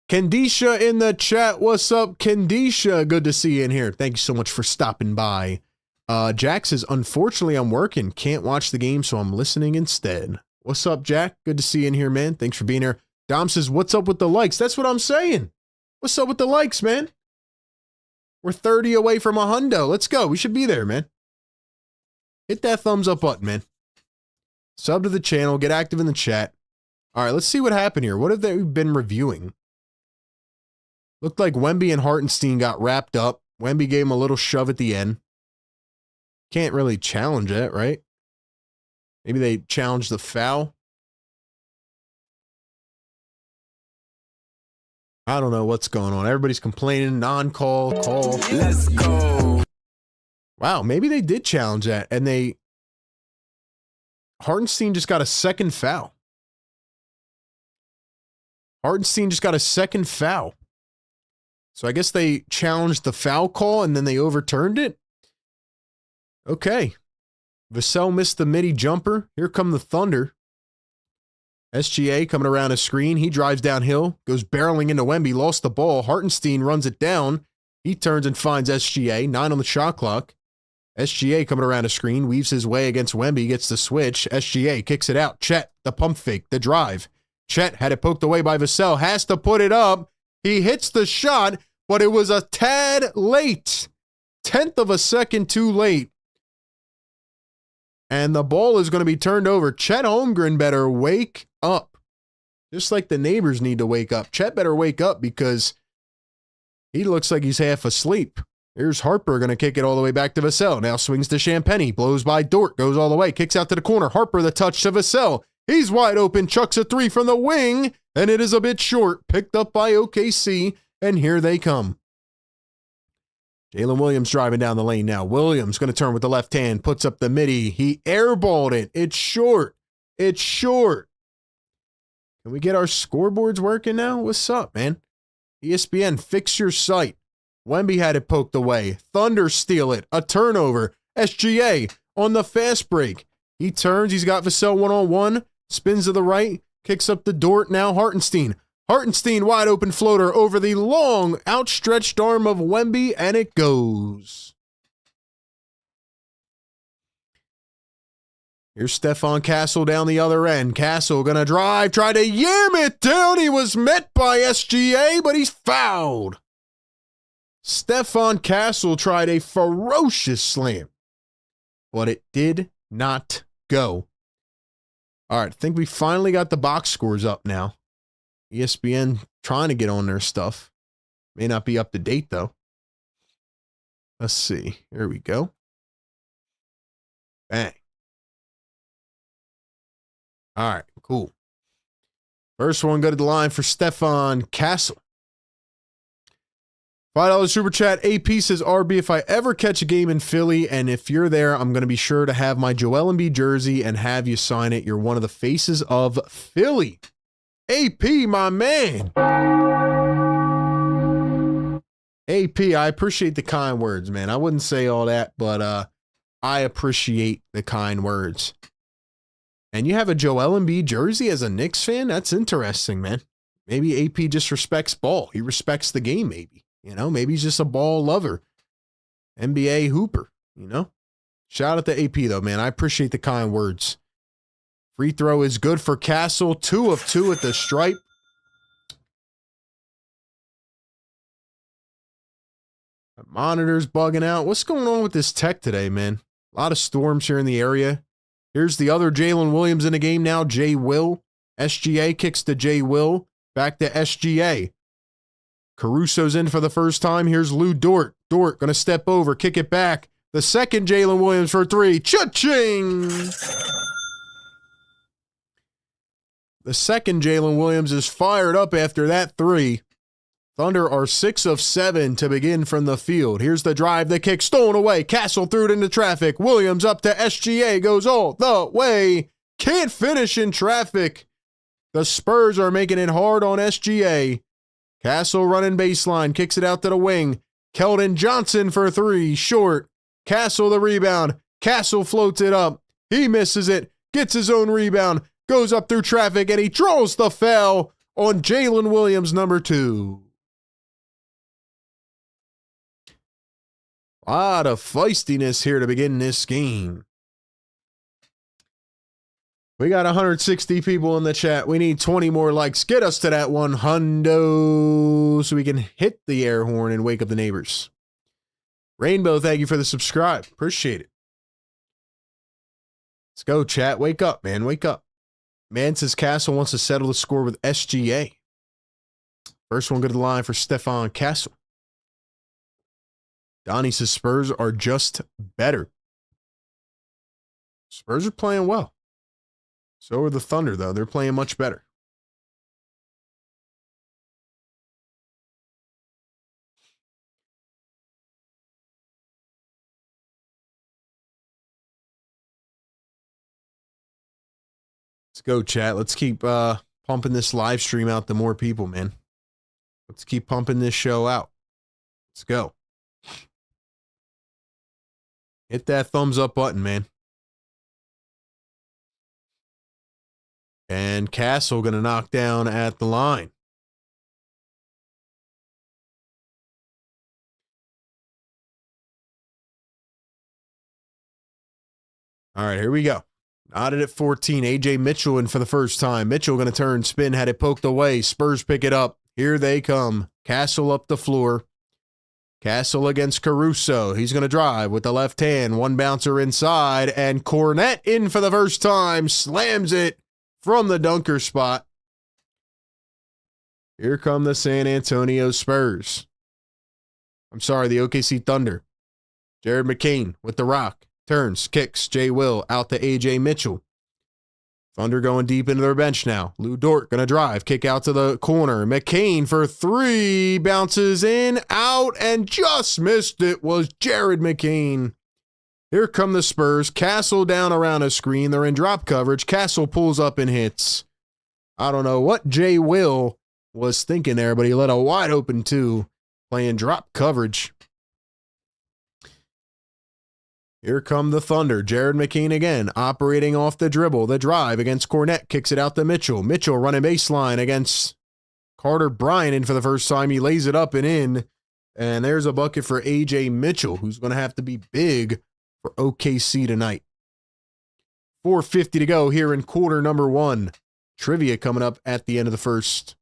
Kendisha in the chat. What's up, Kendisha? Good to see you in here. Thank you so much for stopping by. Jack says, unfortunately, I'm working. Can't watch the game, so I'm listening instead. What's up, Jack? Good to see you in here, man. Thanks for being here. Dom says, what's up with the likes? That's what I'm saying. What's up with the likes, man? We're 30 away from a hundo. Let's go. We should be there, man. Hit that thumbs up button, man. Sub to the channel. Get active in the chat. All right, let's see what happened here. What have they been reviewing? Looked like Wemby and Hartenstein got wrapped up. Wemby gave him a little shove at the end. Can't really challenge it, right? Maybe they challenged the foul. I don't know what's going on. Everybody's complaining. Non-call, call. Let's go. Wow, maybe they did challenge that, and Hartenstein just got a second foul. Hartenstein just got a second foul. So I guess they challenged the foul call, and then they overturned it. Okay. Vassell missed the midi jumper. Here come the Thunder. SGA coming around a screen. He drives downhill, goes barreling into Wemby, lost the ball. Hartenstein runs it down. He turns and finds SGA. 9 on the shot clock. SGA coming around a screen, weaves his way against Wemby, gets the switch. SGA kicks it out. Chet, the pump fake, the drive. Chet had it poked away by Vassell, has to put it up. He hits the shot, but it was a tad late. 10th of a second too late. And the ball is going to be turned over. Chet Holmgren better wake up. Just like the neighbors need to wake up. Chet better wake up because he looks like he's half asleep. Here's Harper going to kick it all the way back to Vassell. Now swings to Champagny. Blows by Dort. Goes all the way. Kicks out to the corner. Harper the touch to Vassell. He's wide open. Chucks a three from the wing. And it is a bit short. Picked up by OKC. And here they come. Jalen Williams driving down the lane now. Williams going to turn with the left hand. Puts up the midi. He airballed it. It's short. It's short. Can we get our scoreboards working now? What's up, man? ESPN, fix your site. Wemby had it poked away. Thunder steal it. A turnover. SGA on the fast break. He turns. He's got Vassell one-on-one. Spins to the right. Kicks up the Dort. Now Hartenstein. Hartenstein wide open floater over the long outstretched arm of Wemby, and it goes. Here's Stephon Castle down the other end. Castle gonna drive, try to yam it down. He was met by SGA, but he's fouled. Stephon Castle tried a ferocious slam, but it did not go. All right, I think we finally got the box scores up now. ESPN trying to get on their stuff. May not be up to date, though. Let's see. Here we go. Bang. All right, cool. First one, go to the line for Stefan Castle. $5 super chat. AP says, RB, if I ever catch a game in Philly, and if you're there, I'm going to be sure to have my Joel Embiid jersey and have you sign it. You're one of the faces of Philly. AP, my man. AP, I appreciate the kind words, man. I wouldn't say all that, but I appreciate the kind words. And you have a Joel Embiid jersey as a Knicks fan? That's interesting, man. Maybe AP just respects ball. He respects the game, maybe. You know, maybe he's just a ball lover. NBA hooper, you know? Shout out to AP, though, man. I appreciate the kind words. Free throw is good for Castle. 2 of 2 at the stripe. My monitor's bugging out. What's going on with this tech today, man? A lot of storms here in the area. Here's the other Jalen Williams in the game now, J. Will. SGA kicks to J. Will. Back to SGA. Caruso's in for the first time. Here's Lou Dort. Dort going to step over, kick it back. The second Jalen Williams for 3. Cha-ching! The second Jalen Williams is fired up after that 3. Thunder are 6 of 7 to begin from the field. Here's the drive, the kick, stolen away. Castle threw it into traffic. Williams up to SGA, goes all the way. Can't finish in traffic. The Spurs are making it hard on SGA. Castle running baseline, kicks it out to the wing. Keldon Johnson for 3, short. Castle the rebound. Castle floats it up. He misses it, gets his own rebound, goes up through traffic, and he draws the foul on Jalen Williams, number 2. A lot of feistiness here to begin this game. We got 160 people in the chat. We need 20 more likes. Get us to that 100 so we can hit the air horn and wake up the neighbors. Rainbow, thank you for the subscribe. Appreciate it. Let's go, chat. Wake up, man. Wake up. Man says Castle wants to settle the score with SGA. First one, go to the line for Stefan Castle. Donnie says Spurs are just better. Spurs are playing well. So are the Thunder, though. They're playing much better. Let's go, chat. Let's keep pumping this live stream out to more people, man. Let's keep pumping this show out. Let's go. Hit that thumbs up button, man. And Castle going to knock down at the line. All right, here we go. Knotted at 14. AJ Mitchell in for the first time. Mitchell going to turn, spin, had it poked away. Spurs pick it up. Here they come. Castle up the floor. Castle against Caruso. He's going to drive with the left hand. One bouncer inside. And Cornette in for the first time. Slams it from the dunker spot. Here come the San Antonio Spurs. I'm sorry, the OKC Thunder. Jared McCain with the rock. Turns, kicks, J. Will out to AJ Mitchell. Thunder going deep into their bench now. Lou Dort going to drive, kick out to the corner. McCain for 3, bounces in, out, and just missed it was Jared McCain. Here come the Spurs. Castle down around a screen. They're in drop coverage. Castle pulls up and hits. I don't know what J. Will was thinking there, but he let a wide open 2 playing drop coverage. Here come the Thunder. Jared McCain again, operating off the dribble. The drive against Cornette, kicks it out to Mitchell. Mitchell running baseline against Carter Bryant in for the first time. He lays it up and in. And there's a bucket for AJ Mitchell, who's going to have to be big for OKC tonight. 4:50 to go here in quarter number 1. Trivia coming up at the end of the first.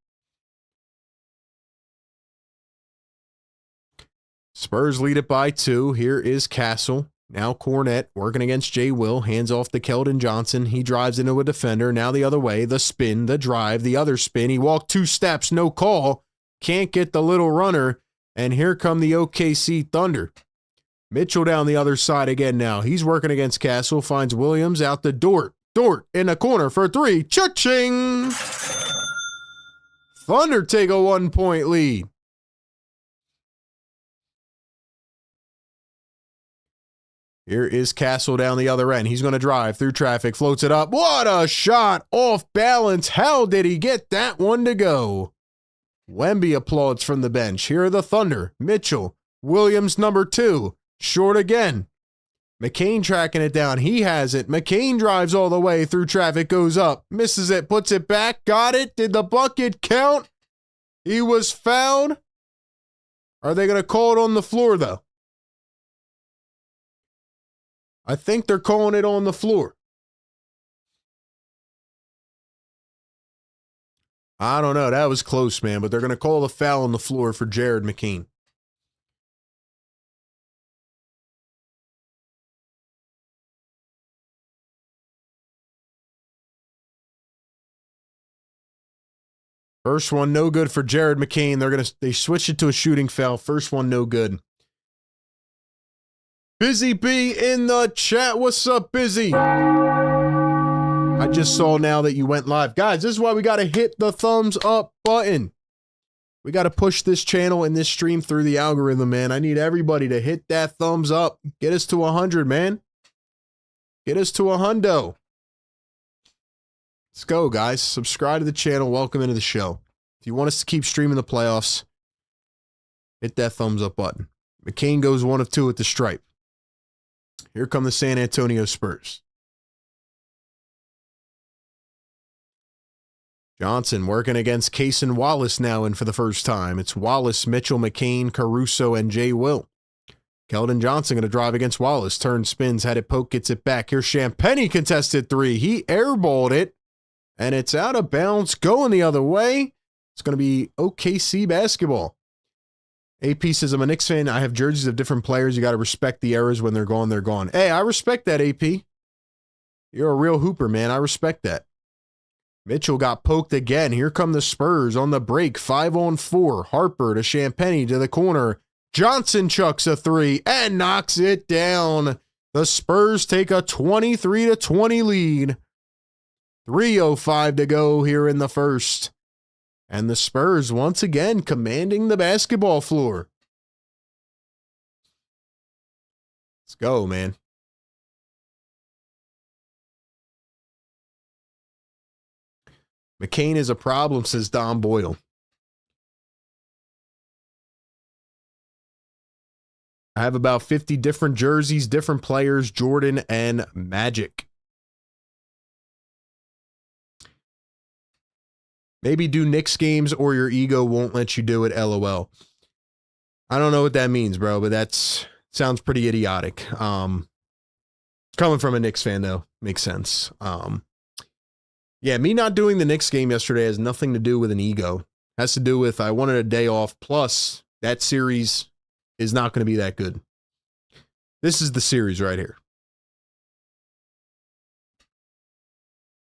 Spurs lead it by 2. Here is Castle. Now Cornette working against Jay Will. Hands off to Keldon Johnson. He drives into a defender. Now the other way. The spin, the drive, the other spin. He walked 2 steps, no call. Can't get the little runner. And here come the OKC Thunder. Mitchell down the other side again now. He's working against Castle. Finds Williams out to Dort. Dort in the corner for 3. Cha-ching! Thunder take a 1-point lead. Here is Castle down the other end. He's going to drive through traffic, floats it up. What a shot! Off balance. How did he get that one to go? Wemby applauds from the bench. Here are the Thunder. Mitchell. Williams, number 2. Short again. McCain tracking it down. He has it. McCain drives all the way through traffic, goes up, misses it, puts it back, got it. Did the bucket count? He was fouled. Are they going to call it on the floor, though? I think they're calling it on the floor. I don't know. That was close, man, but they're going to call the foul on the floor for Jared McCain. First one, no good for Jared McCain. They switch it to a shooting foul. First one, no good. Busy B in the chat. What's up, Busy? I just saw now that you went live. Guys, this is why we got to hit the thumbs up button. We got to push this channel and this stream through the algorithm, man. I need everybody to hit that thumbs up. Get us to 100, man. Get us to 100. Let's go, guys. Subscribe to the channel. Welcome into the show. If you want us to keep streaming the playoffs, hit that thumbs up button. McCain goes 1 of 2 at the stripe. Here come the San Antonio Spurs. Johnson working against Cason Wallace now in for the first time. It's Wallace, Mitchell, McCain, Caruso, and Jay Will. Keldon Johnson going to drive against Wallace. Turns, spins, had it poke, gets it back. Here's Champagnie contested 3. He airballed it, and it's out of bounds, going the other way. It's going to be OKC basketball. AP says, I'm a Knicks fan. I have jerseys of different players. You got to respect the errors when they're gone, they're gone. Hey, I respect that, AP. You're a real hooper, man. I respect that. Mitchell got poked again. Here come the Spurs on the break. 5-on-4. Harper to Champagnie to the corner. Johnson chucks a 3 and knocks it down. The Spurs take a 23-20 lead. 3:05 to go here in the first. And the Spurs once again commanding the basketball floor. Let's go, man. McCain is a problem, says Don Boyle. I have about 50 different jerseys, different players, Jordan and Magic. Maybe do Knicks games or your ego won't let you do it, LOL. I don't know what that means, bro, but that sounds pretty idiotic. Coming from a Knicks fan, though, makes sense. Yeah, me not doing the Knicks game yesterday has nothing to do with an ego. It has to do with I wanted a day off, plus that series is not going to be that good. This is the series right here.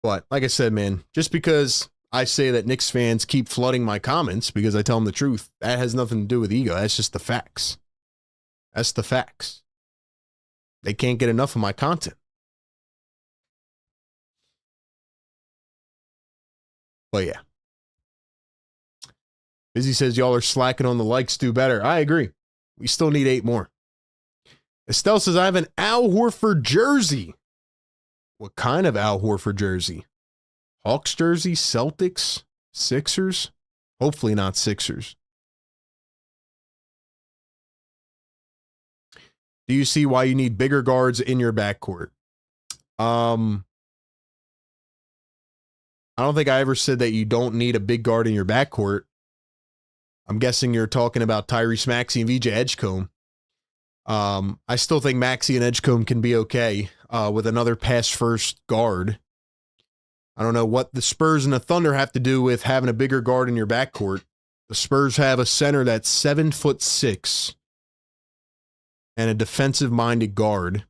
But like I said, man, just because I say that Knicks fans keep flooding my comments because I tell them the truth, that has nothing to do with ego. That's just the facts. That's the facts. They can't get enough of my content. But yeah. Busy says y'all are slacking on the likes, do better. I agree. We still need 8 more. Estelle says I have an Al Horford jersey. What kind of Al Horford jersey? Hawks jersey, Celtics, Sixers? Hopefully not Sixers. Do you see why you need bigger guards in your backcourt? I don't think I ever said that you don't need a big guard in your backcourt. I'm guessing you're talking about Tyrese Maxey and VJ Edgecombe. I still think Maxey and Edgecombe can be okay with another pass-first guard. I don't know what the Spurs and the Thunder have to do with having a bigger guard in your backcourt. The Spurs have a center that's 7'6" and a defensive-minded guard.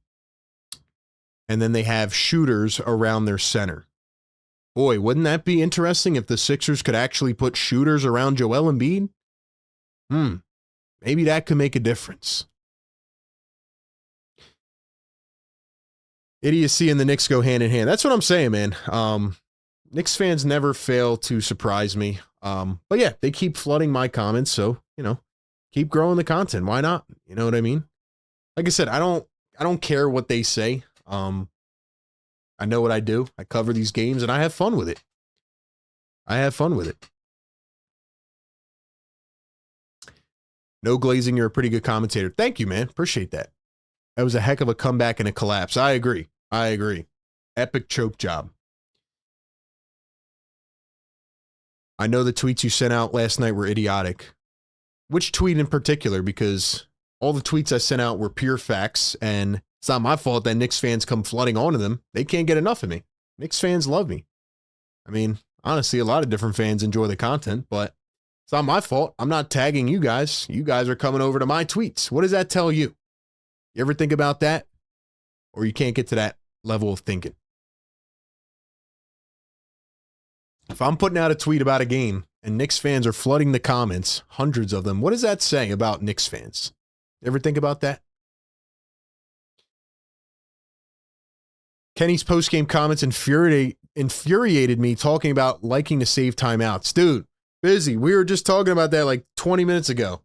and then they have shooters around their center. Boy, wouldn't that be interesting if the Sixers could actually put shooters around Joel Embiid? Maybe that could make a difference. Idiocy and the Knicks go hand in hand. That's what I'm saying, man. Knicks fans never fail to surprise me. But yeah, they keep flooding my comments, so, keep growing the content. Why not? You know what I mean? Like I said, I don't care what they say. I know what I do. I cover these games and I have fun with it. No glazing, you're a pretty good commentator. Thank you, man. Appreciate that. That was a heck of a comeback and a collapse. I agree. Epic choke job. I know the tweets you sent out last night were idiotic. Which tweet in particular? Because all the tweets I sent out were pure facts, and it's not my fault that Knicks fans come flooding onto them. They can't get enough of me. Knicks fans love me. I mean, honestly, a lot of different fans enjoy the content, but it's not my fault. I'm not tagging you guys. You guys are coming over to my tweets. What does that tell you? You ever think about that? Or you can't get to that level of thinking? If I'm putting out a tweet about a game and Knicks fans are flooding the comments, hundreds of them, what does that say about Knicks fans? Ever think about that? Kenny's postgame comments infuriated me, talking about liking to save timeouts. Dude, busy. We were just talking about that like 20 minutes ago.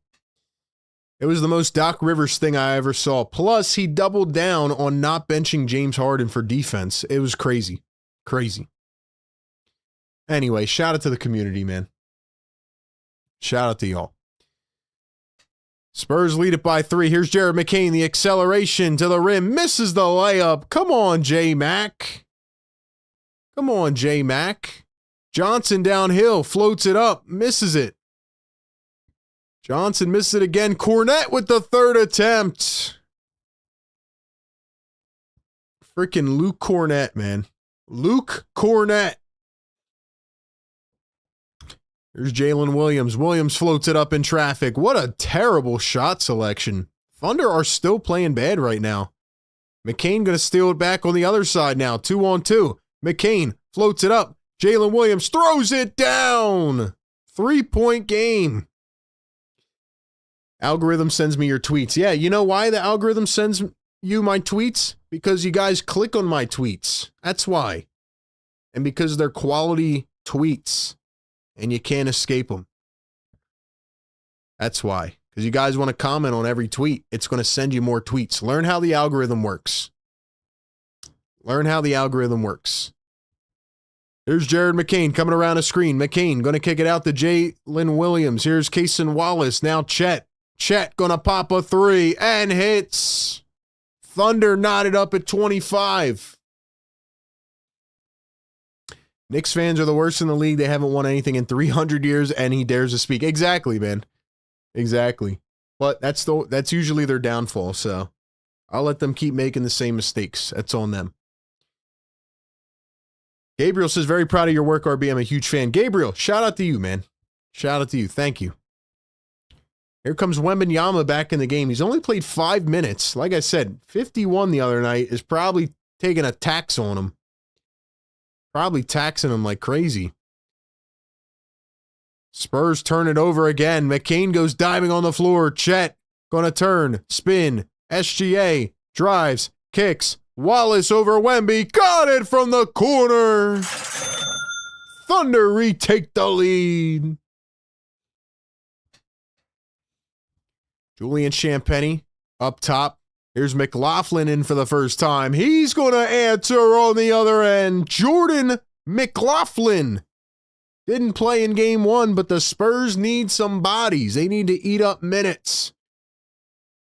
It was the most Doc Rivers thing I ever saw. Plus, he doubled down on not benching James Harden for defense. It was crazy. Crazy. Anyway, shout out to the community, man. Shout out to y'all. Spurs lead it by 3. Here's Jared McCain. The acceleration to the rim. Misses the layup. Come on, J-Mac. Johnson downhill. Floats it up. Misses it. Johnson misses it again. Cornette with the third attempt. Freaking Luke Cornette, man. Luke Cornette. Here's Jalen Williams. Williams floats it up in traffic. What a terrible shot selection. Thunder are still playing bad right now. McCain going to steal it back on the other side now. 2-on-2. McCain floats it up. Jalen Williams throws it down. 3-point game. Algorithm sends me your tweets. Yeah, you know why the algorithm sends you my tweets? Because you guys click on my tweets. That's why. And because they're quality tweets. And you can't escape them. That's why. Because you guys want to comment on every tweet. It's going to send you more tweets. Learn how the algorithm works. Here's Jared McCain coming around a screen. McCain going to kick it out to Jalen Williams. Here's Cason Wallace. Now Chet. Chet going to pop a 3 and hits. Thunder knotted up at 25. Knicks fans are the worst in the league. They haven't won anything in 300 years, and he dares to speak. Exactly, man. Exactly. But that's usually their downfall, so I'll let them keep making the same mistakes. That's on them. Gabriel says, very proud of your work, RB. I'm a huge fan. Gabriel, shout out to you, man. Shout out to you. Thank you. Here comes Wembanyama back in the game. He's only played 5 minutes. Like I said, 51 the other night is probably taking a tax on him. Probably taxing him like crazy. Spurs turn it over again. McCain goes diving on the floor. Chet gonna turn, spin. SGA drives, kicks. Wallace over Wemby. Got it from the corner. Thunder retake the lead. Julian Champagnie up top. Here's McLaughlin in for the first time. He's going to answer on the other end. Jordan McLaughlin didn't play in game 1, but the Spurs need some bodies. They need to eat up minutes.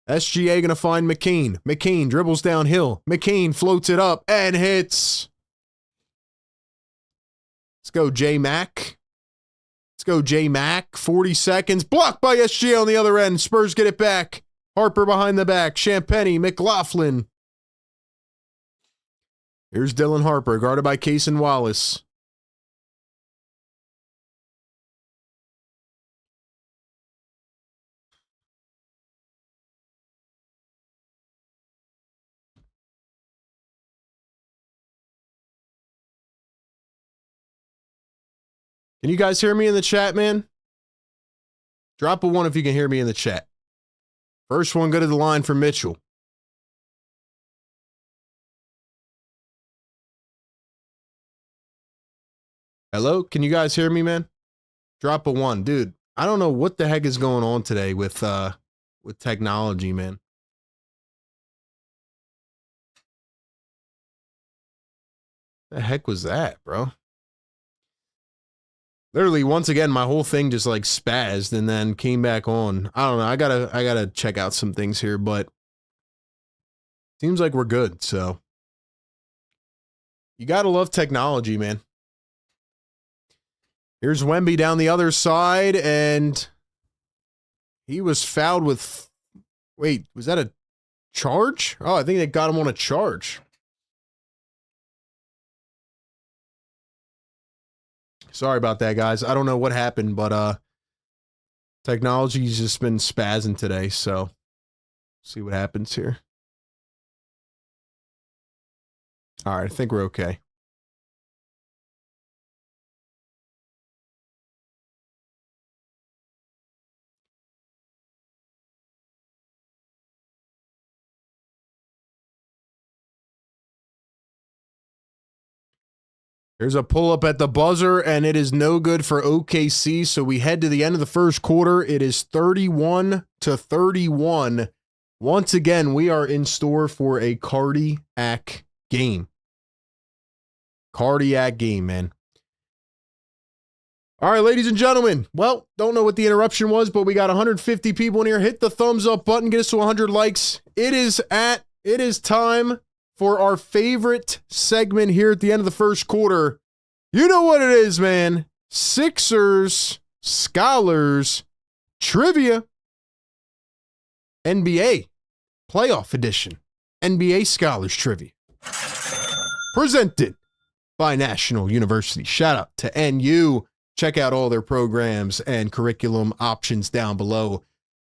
SGA going to find McCain. McCain dribbles downhill. McCain floats it up and hits. Let's go, J-Mac. 40 seconds. Blocked by SGA on the other end. Spurs get it back. Harper behind the back. Champagnie, McLaughlin. Here's Dylan Harper, guarded by Cason Wallace. Can you guys hear me in the chat, man? Drop a 1 if you can hear me in the chat. First one, go to the line for Mitchell. Hello? Can you guys hear me, man? Drop a 1. Dude, I don't know what the heck is going on today with technology, man. The heck was that, bro? Literally, once again, my whole thing just like spazzed and then came back on. I don't know. I gotta check out some things here, but seems like we're good. So you gotta love technology, man. Here's Wemby down the other side, and he was fouled with. Wait, was that a charge? Oh, I think they got him on a charge. Sorry about that, guys. I don't know what happened, but technology's just been spazzing today, so see what happens here. All right, I think we're okay. There's a pull-up at the buzzer, and it is no good for OKC, so we head to the end of the first quarter. It is 31-31. Once again, we are in store for a cardiac game. Cardiac game, man. All right, ladies and gentlemen. Well, don't know what the interruption was, but we got 150 people in here. Hit the thumbs up button. Get us to 100 likes. It is time for our favorite segment here at the end of the first quarter. You know what it is, man. Sixers, Scholars, Trivia, NBA, Playoff Edition, NBA Scholars Trivia. Presented by National University. Shout out to NU. Check out all their programs and curriculum options down below.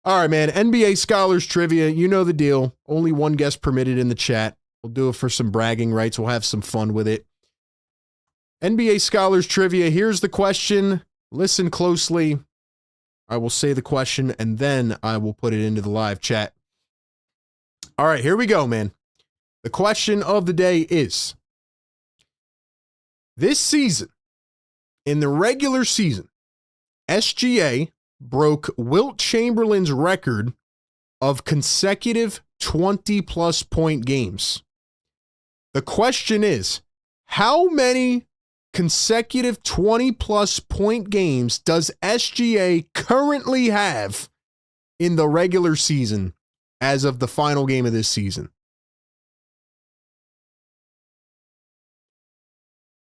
All right, man. NBA Scholars Trivia. You know the deal. Only one guest permitted in the chat. We'll do it for some bragging rights. We'll have some fun with it. NBA Scholars Trivia. Here's the question. Listen closely. I will say the question, and then I will put it into the live chat. All right, here we go, man. The question of the day is, this season, in the regular season, SGA broke Wilt Chamberlain's record of consecutive 20-plus point games. The question is, how many consecutive 20-plus point games does SGA currently have in the regular season as of the final game of this season?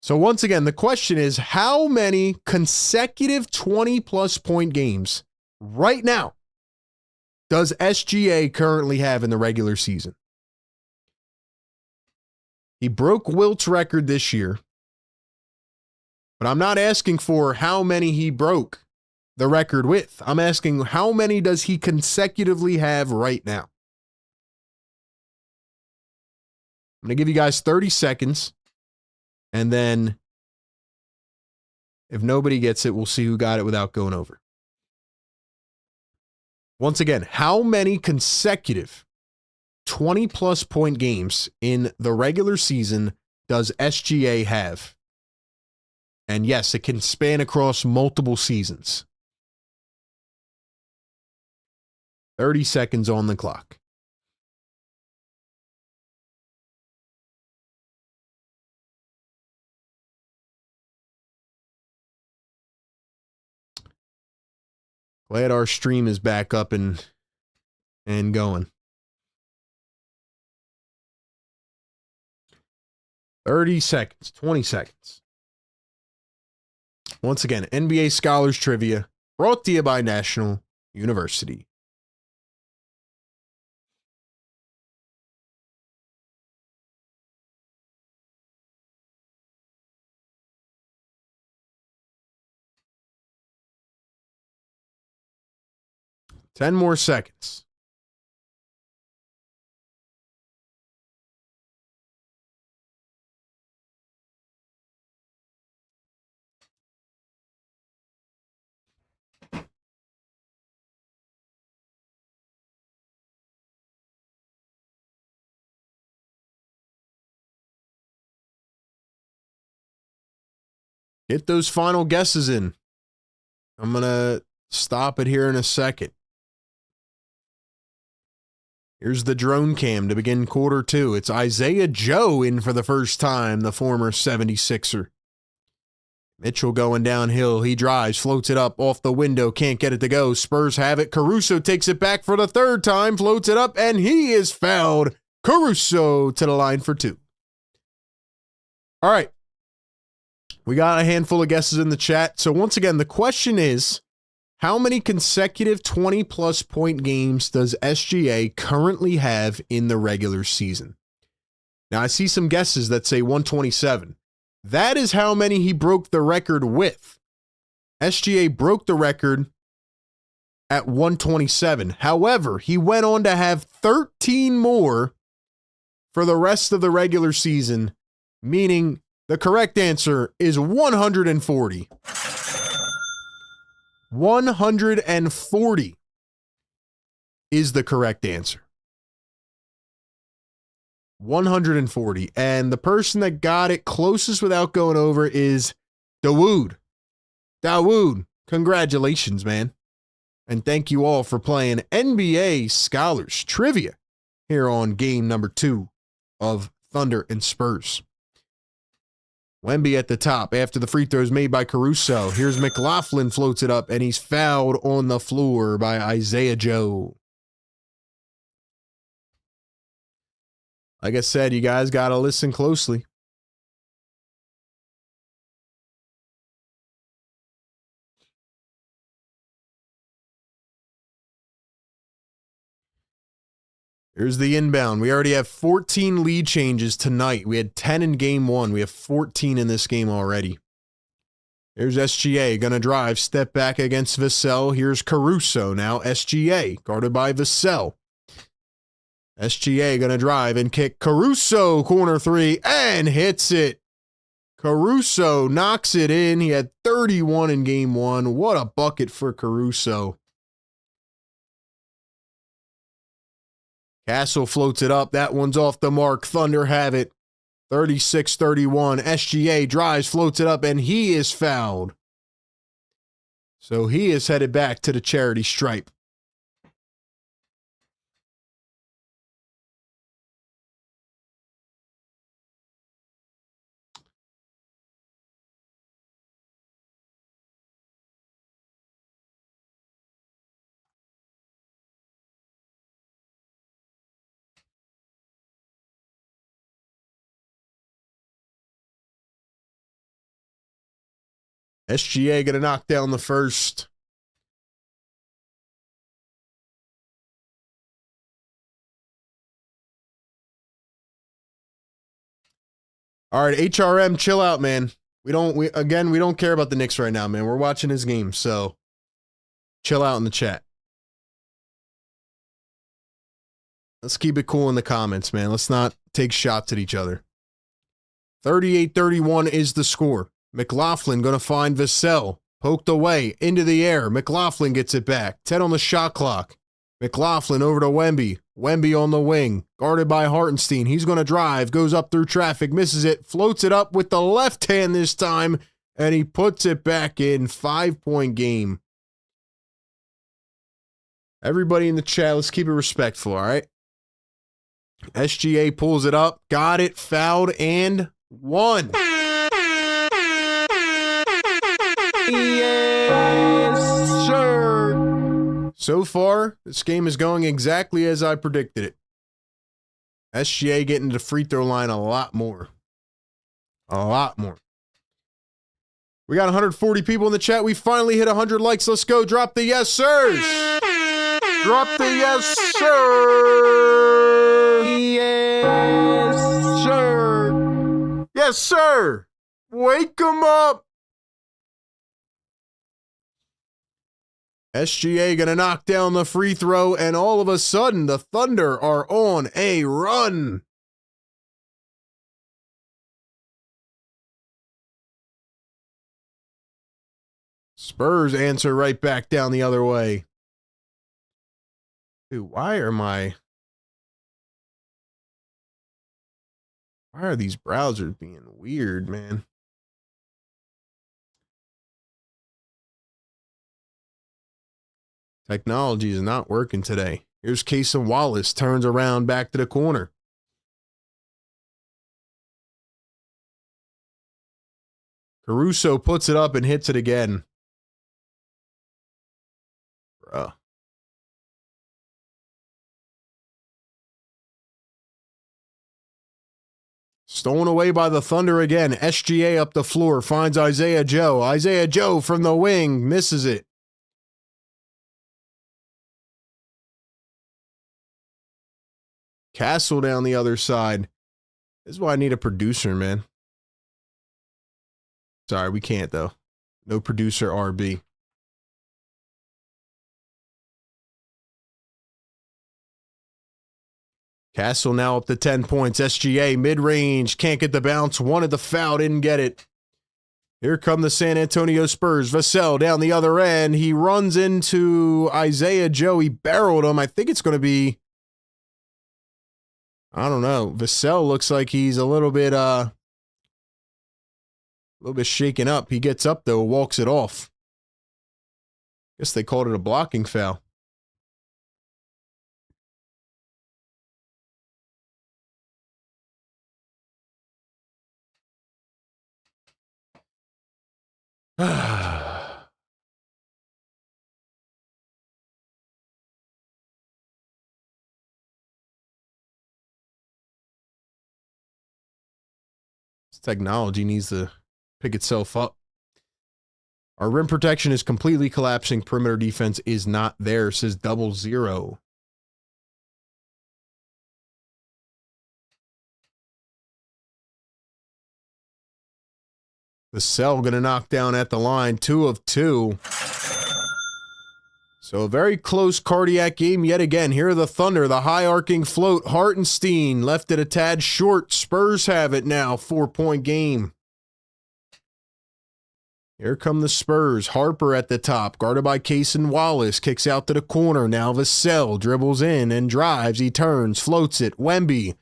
So once again, the question is, how many consecutive 20-plus point games right now does SGA currently have in the regular season? He broke Wilt's record this year, but I'm not asking for how many he broke the record with. I'm asking how many does he consecutively have right now? I'm going to give you guys 30 seconds, and then if nobody gets it, we'll see who got it without going over. Once again, how many consecutive 20-plus point games in the regular season does SGA have? And yes, it can span across multiple seasons. 30 seconds on the clock. Glad our stream is back up and going. 30 seconds, 20 seconds. Once again, NBA Scholars Trivia, brought to you by National University. Ten more seconds. Get those final guesses in. I'm going to stop it here in a second. Here's the drone cam to begin quarter two. It's Isaiah Joe in for the first time, the former 76er. Mitchell going downhill. He drives, floats it up off the window, can't get it to go. Spurs have it. Caruso takes it back for the third time, floats it up, and he is fouled. Caruso to the line for two. All right. We got a handful of guesses in the chat. So once again, the question is, how many consecutive 20-plus point games does SGA currently have in the regular season? Now, I see some guesses that say 127. That is how many he broke the record with. SGA broke the record at 127. However, he went on to have 13 more for the rest of the regular season, meaning the correct answer is 140. 140 is the correct answer. 140. And the person that got it closest without going over is Dawood. Dawood, congratulations, man. And thank you all for playing NBA Scholars Trivia here on game number 2 of Thunder and Spurs. Wemby at the top after the free throws made by Caruso. Here's McLaughlin, floats it up, and he's fouled on the floor by Isaiah Joe. Like I said, you guys got to listen closely. Here's the inbound. We already have 14 lead changes tonight. We had 10 in game 1. We have 14 in this game already. Here's SGA, going to drive, step back against Vassell. Here's Caruso, now SGA, guarded by Vassell. SGA going to drive and kick. Caruso, corner three, and hits it. Caruso knocks it in. He had 31 in game 1. What a bucket for Caruso. Castle floats it up. That one's off the mark. Thunder have it. 36-31. SGA drives, floats it up, and he is fouled. So he is headed back to the charity stripe. SGA going to knock down the first. All right, HRM, chill out, man. We don't care about the Knicks right now, man. We're watching his game, so chill out in the chat. Let's keep it cool in the comments, man. Let's not take shots at each other. 38-31 is the score. McLaughlin going to find Vassell. Poked away, into the air. McLaughlin gets it back. 10 on the shot clock. McLaughlin over to Wemby. Wemby on the wing. Guarded by Hartenstein. He's going to drive. Goes up through traffic. Misses it. Floats it up with the left hand this time. And he puts it back in. 5-point game. Everybody in the chat, let's keep it respectful, all right? SGA pulls it up. Got it. Fouled and won. Yes, sir. So far, this game is going exactly as I predicted it. SGA getting to the free throw line a lot more. A lot more. We got 140 people in the chat. We finally hit 100 likes. Let's go. Drop the yes, sirs. Drop the yes, sir. Yes, sir. Yes, sir. Wake 'em up. SGA going to knock down the free throw, and all of a sudden, the Thunder are on a run. Spurs answer right back down the other way. Dude, why are these browsers being weird, man? Technology is not working today. Here's Case and Wallace, turns around back to the corner. Caruso puts it up and hits it again. Bruh. Stolen away by the Thunder again. SGA up the floor, finds Isaiah Joe. Isaiah Joe from the wing, misses it. Castle down the other side. This is why I need a producer, man. Sorry, we can't, though. No producer RB. Castle now up to 10 points. SGA mid-range. Can't get the bounce. Wanted the foul. Didn't get it. Here come the San Antonio Spurs. Vassell down the other end. He runs into Isaiah Joe. He barreled him. I think it's going to be... I don't know. Vassell looks like he's a little bit shaken up. He gets up, though. Walks it off. Guess they called it a blocking foul. This technology needs to pick itself up. Our rim protection is completely collapsing. Perimeter defense is not there, says 00. Vassell going to knock down at the line. 2 of 2. So a very close cardiac game yet again. Here are the Thunder, the high arcing float. Hartenstein left it a tad short. Spurs have it now. 4-point game. Here come the Spurs. Harper at the top, guarded by Case and Wallace. Kicks out to the corner. Now Vassell dribbles in and drives. He turns, floats it. Wemby.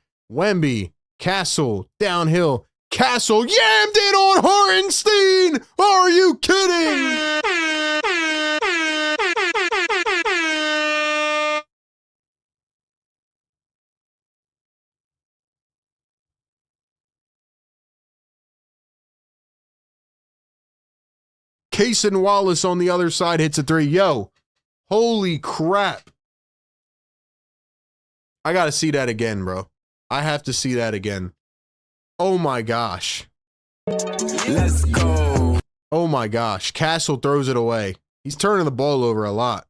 Castle, downhill. Castle yammed it on Hartenstein! Are you kidding? Case and Wallace on the other side hits a 3. Yo, holy crap. I got to see that again, bro. I have to see that again. Oh my gosh. Let's go. Oh my gosh. Castle throws it away. He's turning the ball over a lot.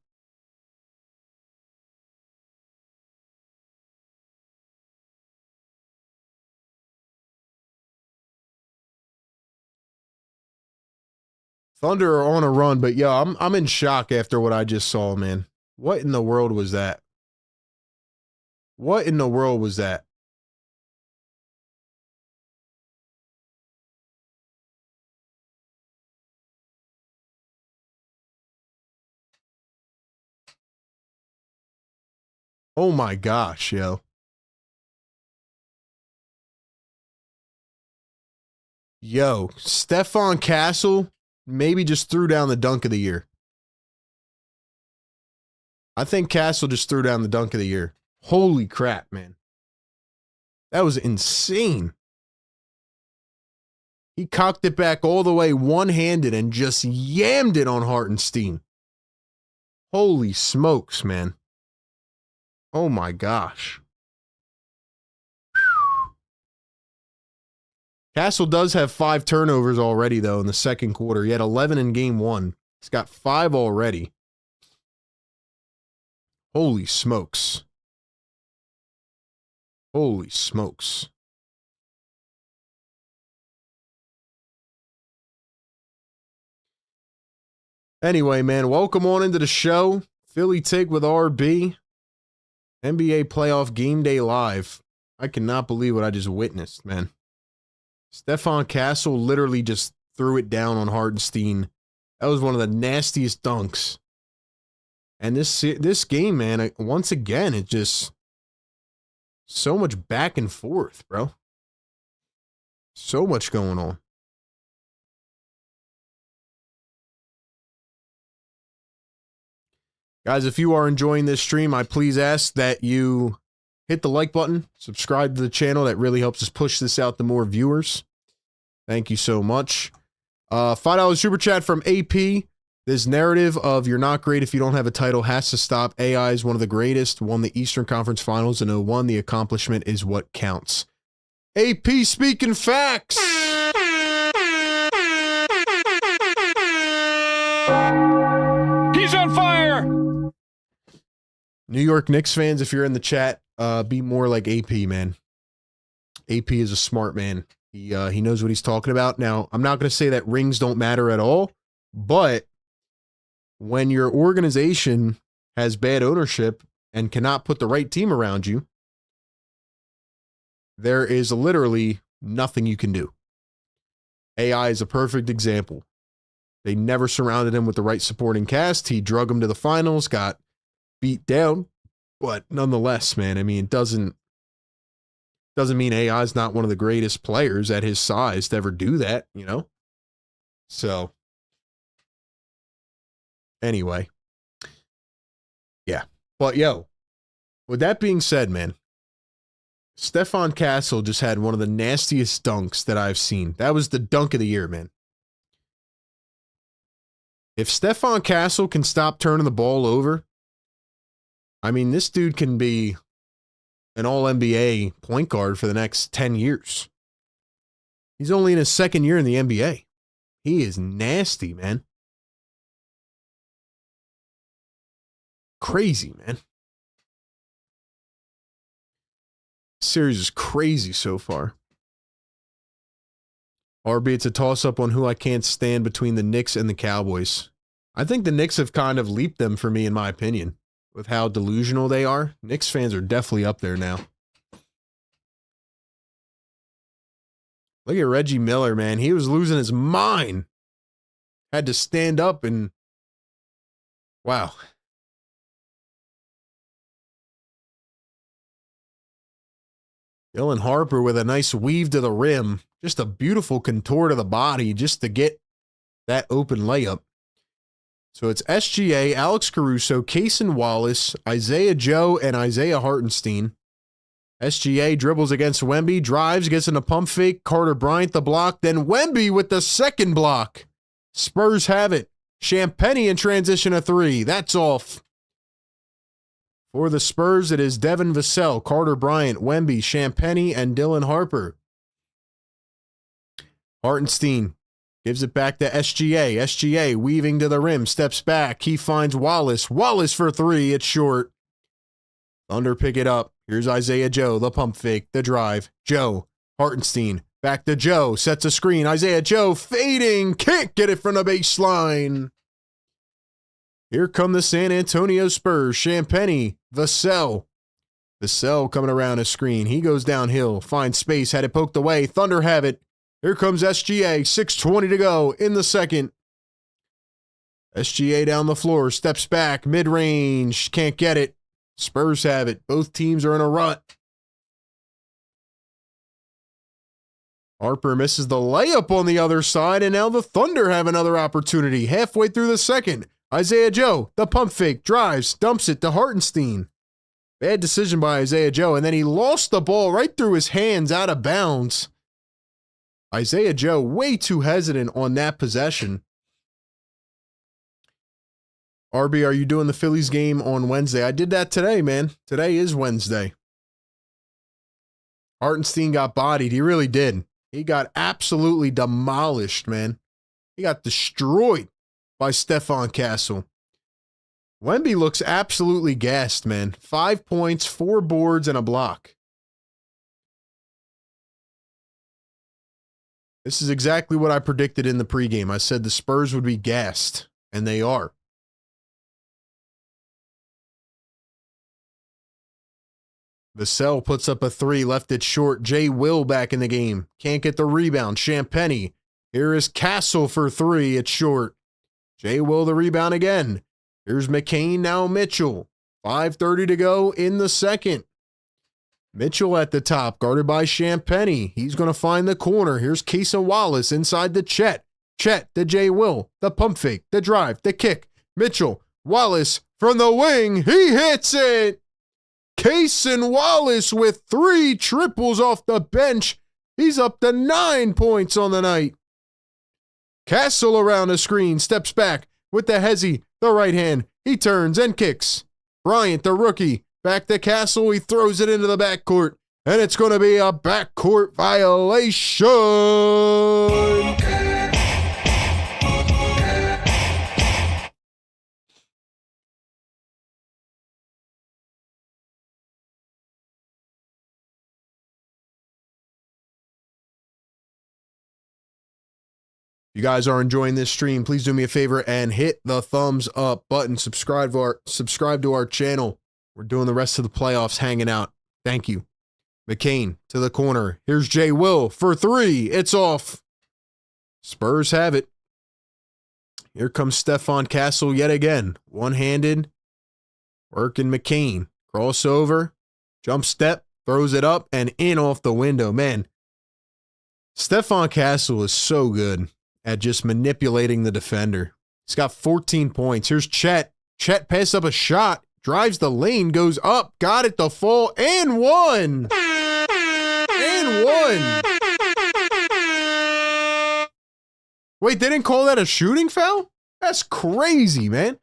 Thunder are on a run, but yo, I'm in shock after what I just saw, man. What in the world was that? What in the world was that? Oh my gosh, yo. Yo, Stephon Castle maybe just threw down the dunk of the year. I think Castle just threw down the dunk of the year. Holy crap, man. That was insane. He cocked it back all the way one-handed and just yammed it on Hartenstein. Holy smokes, man. Oh my gosh. Castle does have 5 turnovers already, though, in the second quarter. He had 11 in game 1. He's got 5 already. Holy smokes. Holy smokes. Anyway, man, welcome on into the show. Philly Take with RB. NBA Playoff Game Day Live. I cannot believe what I just witnessed, man. Stephon Castle literally just threw it down on Hartenstein. That was one of the nastiest dunks. And this game, man, once again, it just so much back and forth, bro. So much going on. Guys, if you are enjoying this stream, I please ask that you hit the like button, subscribe to the channel. That really helps us push this out to more viewers. Thank you so much. $5 super chat from AP. This narrative of you're not great if you don't have a title has to stop. AI is one of the greatest, won the Eastern Conference Finals in 01. The accomplishment is what counts. AP speaking facts. He's on fire! New York Knicks fans, if you're in the chat, be more like AP, man. AP is a smart man. He knows what he's talking about. Now, I'm not going to say that rings don't matter at all, but when your organization has bad ownership and cannot put the right team around you, there is literally nothing you can do. AI is a perfect example. They never surrounded him with the right supporting cast. He drug him to the finals, got beat down, but nonetheless, man, I mean, it doesn't mean AI is not one of the greatest players at his size to ever do that, you know? So, anyway. Yeah. But, yo, with that being said, man, Stephon Castle just had one of the nastiest dunks that I've seen. That was the dunk of the year, man. If Stephon Castle can stop turning the ball over, I mean, this dude can be an all-NBA point guard for the next 10 years. He's only in his second year in the NBA. He is nasty, man. Crazy, man. Series is crazy so far. RB, it's a toss-up on who I can't stand between the Knicks and the Cowboys. I think the Knicks have kind of leaped them for me, in my opinion, with how delusional they are. Knicks fans are definitely up there now. Look at Reggie Miller, man. He was losing his mind. Had to stand up and... Wow. Dylan Harper with a nice weave to the rim. Just a beautiful contour to the body just to get that open layup. So it's SGA, Alex Caruso, Cason Wallace, Isaiah Joe, and Isaiah Hartenstein. SGA dribbles against Wemby, drives, gets in a pump fake. Carter Bryant the block, then Wemby with the second block. Spurs have it. Champagnie in transition of three. That's off. For the Spurs, it is Devin Vassell, Carter Bryant, Wemby, Champagnie, and Dylan Harper. Hartenstein gives it back to SGA. SGA weaving to the rim, steps back. He finds Wallace. Wallace for three. It's short. Thunder pick it up. Here's Isaiah Joe, the pump fake, the drive. Joe, Hartenstein, back to Joe, sets a screen. Isaiah Joe fading, can't get it from the baseline. Here come the San Antonio Spurs. Champagnie, Vassell. Vassell coming around a screen. He goes downhill, finds space, had it poked away. Thunder have it. Here comes SGA, 6:20 to go in the second. SGA down the floor, steps back, mid-range, can't get it. Spurs have it. Both teams are in a rut. Harper misses the layup on the other side, and now the Thunder have another opportunity. Halfway through the second, Isaiah Joe, the pump fake, drives, dumps it to Hartenstein. Bad decision by Isaiah Joe, and then he lost the ball right through his hands out of bounds. Isaiah Joe way too hesitant on that possession. RB, are you doing the Phillies game on Wednesday? I did that today, man. Today is Wednesday. Hartenstein got bodied. He really did. He got absolutely demolished, man. He got destroyed by Stephon Castle. Wemby looks absolutely gassed, man. 5 points, 4 boards, and a block. This is exactly what I predicted in the pregame. I said the Spurs would be gassed, and they are. Vassell puts up a three, left it short. Jay Will back in the game. Can't get the rebound. Champagnie. Here is Castle for three. It's short. Jay Will the rebound again. Here's McCain, now Mitchell. 5:30 to go in the second. Mitchell at the top, guarded by Champagnie. He's going to find the corner. Here's Cason Wallace inside the Chet. Chet to Jay Will. The pump fake, the drive, the kick. Mitchell, Wallace from the wing. He hits it. Cason Wallace with 3 triples off the bench. He's up to 9 points on the night. Castle around the screen, steps back with the hezzy, the right hand. He turns and kicks. Bryant, the rookie, back to Castle. He throws it into the backcourt, and it's going to be a backcourt violation. If you guys are enjoying this stream, please do me a favor and hit the thumbs up button. Subscribe to our channel. We're doing the rest of the playoffs hanging out. Thank you. McCain to the corner. Here's Jay Will for 3. It's off. Spurs have it. Here comes Stephon Castle yet again. One-handed. Working McCain. Crossover. Jump step. Throws it up and in off the window. Man, Stephon Castle is so good at just manipulating the defender. He's got 14 points. Here's Chet. Chet passes up a shot, drives the lane, goes up, got it to fall, and one. And one. Wait, they didn't call that a shooting foul? That's crazy, man.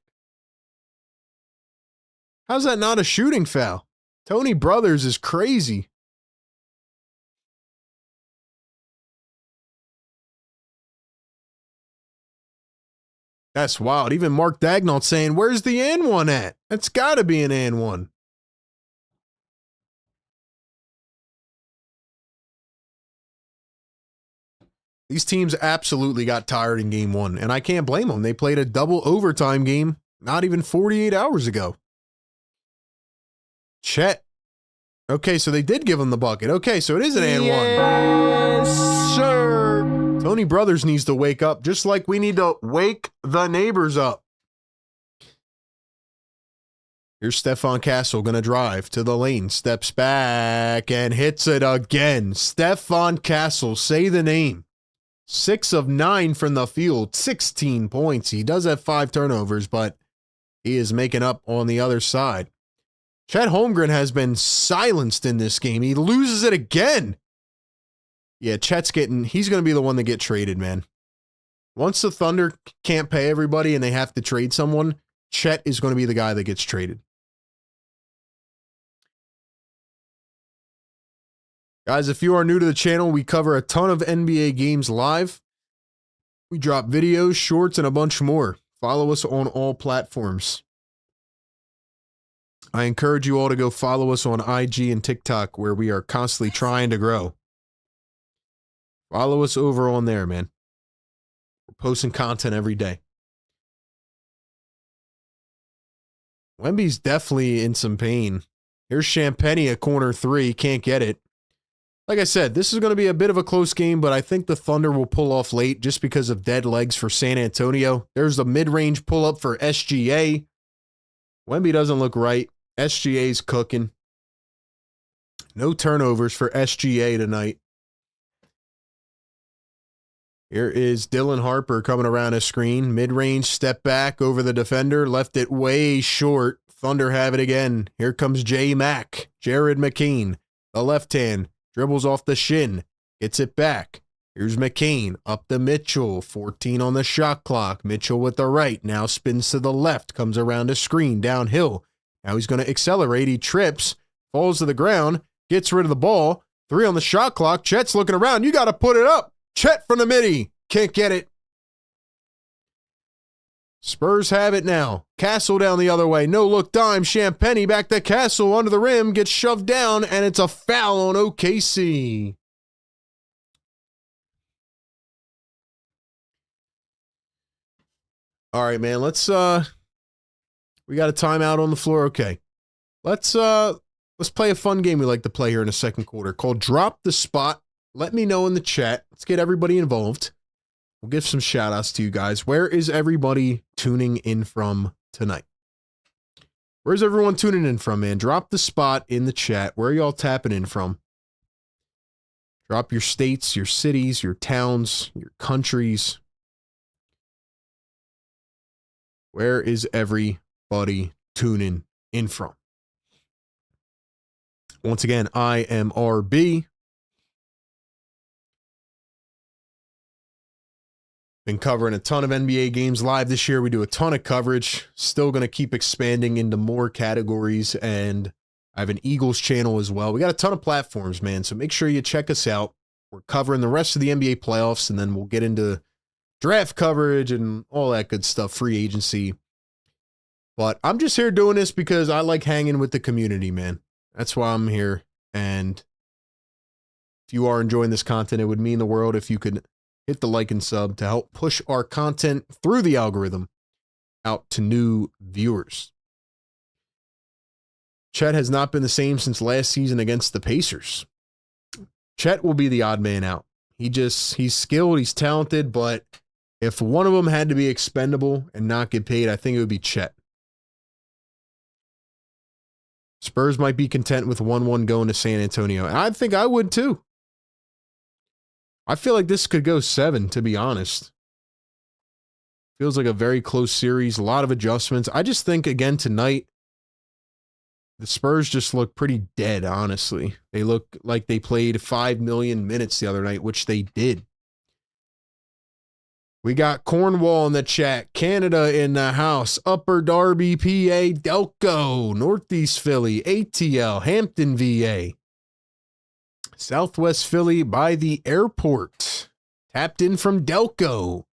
How's that not a shooting foul? Tony Brothers is crazy. That's wild. Even Mark Dagnall saying, where's the and one at? That's got to be an and one. These teams absolutely got tired in game 1, and I can't blame them. They played a double overtime game not even 48 hours ago. Chet. Okay, so they did give him the bucket. Okay, so it is an and one. Yes, sir. Tony Brothers needs to wake up, just like we need to wake the neighbors up. Here's Stephon Castle going to drive to the lane, steps back, and hits it again. Stephon Castle, say the name. 6 of 9 from the field, 16 points. He does have 5 turnovers, but he is making up on the other side. Chet Holmgren has been silenced in this game. He loses it again. Yeah, he's going to be the one to get traded, man. Once the Thunder can't pay everybody and they have to trade someone, Chet is going to be the guy that gets traded. Guys, if you are new to the channel, we cover a ton of NBA games live. We drop videos, shorts, and a bunch more. Follow us on all platforms. I encourage you all to go follow us on IG and TikTok, where we are constantly trying to grow. Follow us over on there, man. We're posting content every day. Wemby's definitely in some pain. Here's Champagny at corner 3. Can't get it. Like I said, this is going to be a bit of a close game, but I think the Thunder will pull off late just because of dead legs for San Antonio. There's the mid-range pull-up for SGA. Wemby doesn't look right. SGA's cooking. No turnovers for SGA tonight. Here is Dylan Harper coming around a screen. Mid-range step back over the defender. Left it way short. Thunder have it again. Here comes J-Mac. Jared McCain. The left hand. Dribbles off the shin. Gets it back. Here's McCain. Up to Mitchell. 14 on the shot clock. Mitchell with the right. Now spins to the left. Comes around a screen. Downhill. Now he's going to accelerate. He trips. Falls to the ground. Gets rid of the ball. 3 on the shot clock. Chet's looking around. You got to put it up. Chet from the midi. Can't get it. Spurs have it now. Castle down the other way. No look dime. Champagny back to Castle under the rim. Gets shoved down, and it's a foul on OKC. All right, man. Let's we got a timeout on the floor. Okay. Let's play a fun game we like to play here in the second quarter called Drop the Spot. Let me know in the chat. Let's get everybody involved. We'll give some shout outs to you guys. Where is everybody tuning in from tonight? Where's everyone tuning in from, man? Drop the spot in the chat. Where are y'all tapping in from? Drop your states, your cities, your towns, your countries. Where is everybody tuning in from. Once again, I am RB. Been covering a ton of NBA games live this year. We do a ton of coverage. Still going to keep expanding into more categories, and I have an Eagles channel as well. We got a ton of platforms, man, so make sure you check us out. We're covering the rest of the NBA playoffs, and then we'll get into draft coverage and all that good stuff, free agency. But I'm just here doing this because I like hanging with the community, man. That's why I'm here. And if you are enjoying this content, it would mean the world if you could hit the like and sub to help push our content through the algorithm out to new viewers. Chet has not been the same since last season against the Pacers. Chet will be the odd man out. He's skilled, he's talented, but if one of them had to be expendable and not get paid, I think it would be Chet. Spurs might be content with 1-1 going to San Antonio, and I think I would too. I feel like this could go 7, to be honest. Feels like a very close series, a lot of adjustments. I just think, again, tonight, the Spurs just look pretty dead, honestly. They look like they played 5 million minutes the other night, which they did. We got Cornwall in the chat, Canada in the house, Upper Darby, PA, Delco, Northeast Philly, ATL, Hampton, VA. Southwest Philly by the airport. Tapped in from Delco.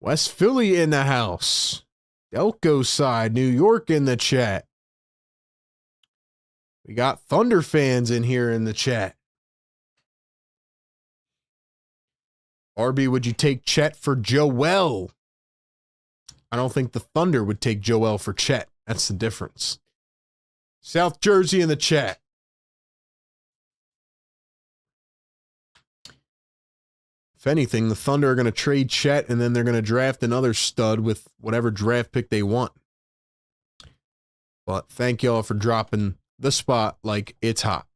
West Philly in the house. Delco side, New York in the chat. We got Thunder fans in here in the chat. RB, would you take Chet for Joel? I don't think the Thunder would take Joel for Chet. That's the difference. South Jersey in the chat. If anything, the Thunder are going to trade Chet, and then they're going to draft another stud with whatever draft pick they want. But thank y'all for dropping the spot like it's hot.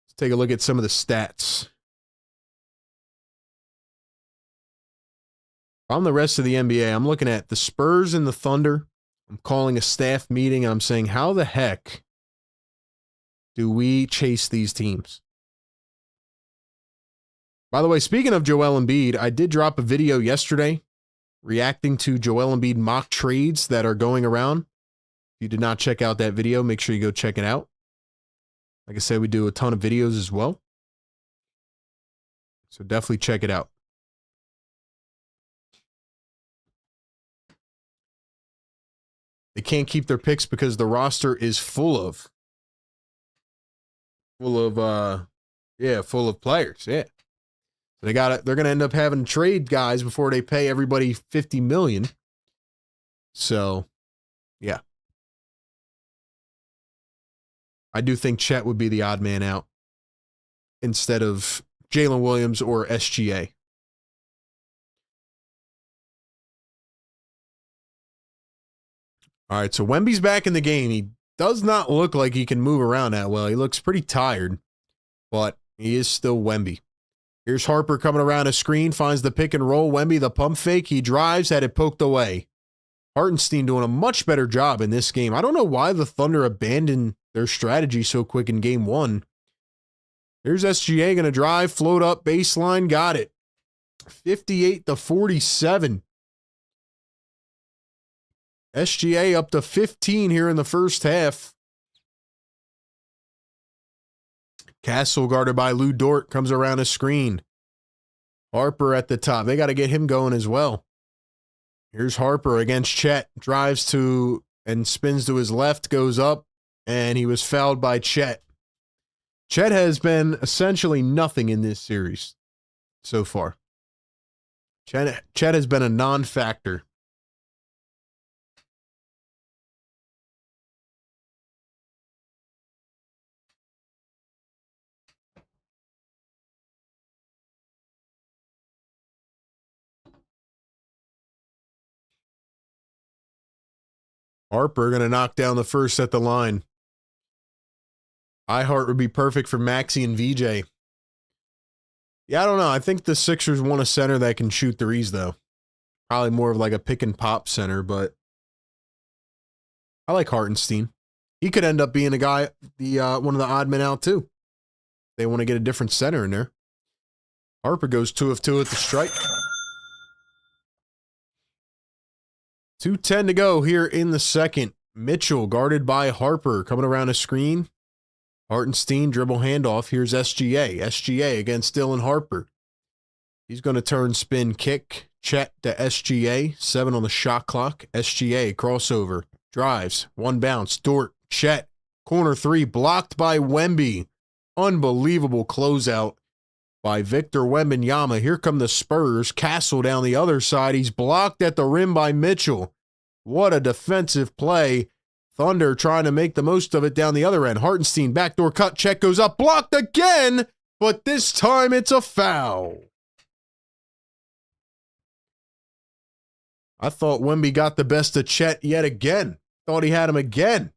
Let's take a look at some of the stats. On the rest of the NBA, I'm looking at the Spurs and the Thunder. I'm calling a staff meeting, and I'm saying, how the heck do we chase these teams? By the way, speaking of Joel Embiid, I did drop a video yesterday reacting to Joel Embiid mock trades that are going around. If you did not check out that video, make sure you go check it out. Like I said, we do a ton of videos as well. So definitely check it out. They can't keep their picks because the roster is full of players. Yeah. They're going to end up having to trade guys before they pay everybody $50 million. So, yeah. I do think Chet would be the odd man out instead of Jalen Williams or SGA. All right, so Wemby's back in the game. He does not look like he can move around that well. He looks pretty tired, but he is still Wemby. Here's Harper coming around a screen, finds the pick and roll. Wemby, the pump fake. He drives, had it poked away. Hartenstein doing a much better job in this game. I don't know why the Thunder abandoned their strategy so quick in game 1. Here's SGA going to drive, float up, baseline, got it. 58-47. SGA up to 15 here in the first half. Castle guarded by Lou Dort comes around a screen. Harper at the top. They got to get him going as well. Here's Harper against Chet. Drives to and spins to his left, goes up, and he was fouled by Chet. Chet has been essentially nothing in this series so far. Chet has been a non-factor. Harper going to knock down the first at the line. iHeart would be perfect for Maxey and VJ. Yeah, I don't know. I think the Sixers want a center that can shoot threes, though. Probably more of like a pick and pop center, but I like Hartenstein. He could end up being a guy, one of the odd men out too. They want to get a different center in there. Harper goes 2 of 2 at the strike. 2:10 to go here in the second. Mitchell guarded by Harper coming around a screen. Hartenstein dribble handoff. Here's SGA. SGA against Dylan Harper. He's going to turn spin kick. Chet to SGA. 7 on the shot clock. SGA crossover. Drives. 1 bounce. Dort. Chet. Corner 3 blocked by Wemby. Unbelievable closeout by Victor Wembanyama. Here come the Spurs. Castle down the other side. He's blocked at the rim by Mitchell. What a defensive play. Thunder trying to make the most of it down the other end. Hartenstein, backdoor cut. Chet goes up. Blocked again, but this time it's a foul. I thought Wemby got the best of Chet yet again. Thought he had him again.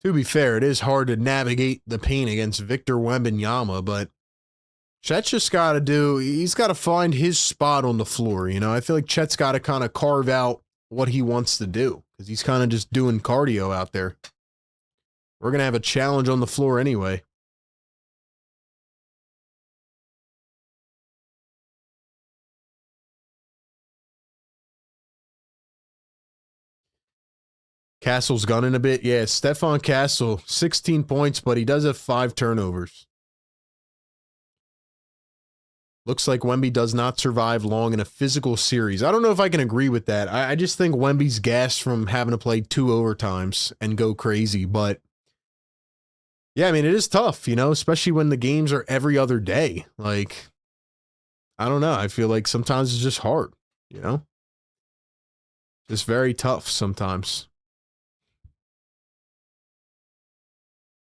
To be fair, it is hard to navigate the paint against Victor Wembanyama, but Chet's just got to he's got to find his spot on the floor. You know, I feel like Chet's got to kind of carve out what he wants to do because he's kind of just doing cardio out there. We're going to have a challenge on the floor anyway. Castle's gunning a bit. Yeah, Stephon Castle, 16 points, but he does have 5 turnovers. Looks like Wemby does not survive long in a physical series. I don't know if I can agree with that. I just think Wemby's gassed from having to play 2 overtimes and go crazy. But, yeah, I mean, it is tough, you know, especially when the games are every other day. Like, I don't know. I feel like sometimes it's just hard, you know? Just very tough sometimes.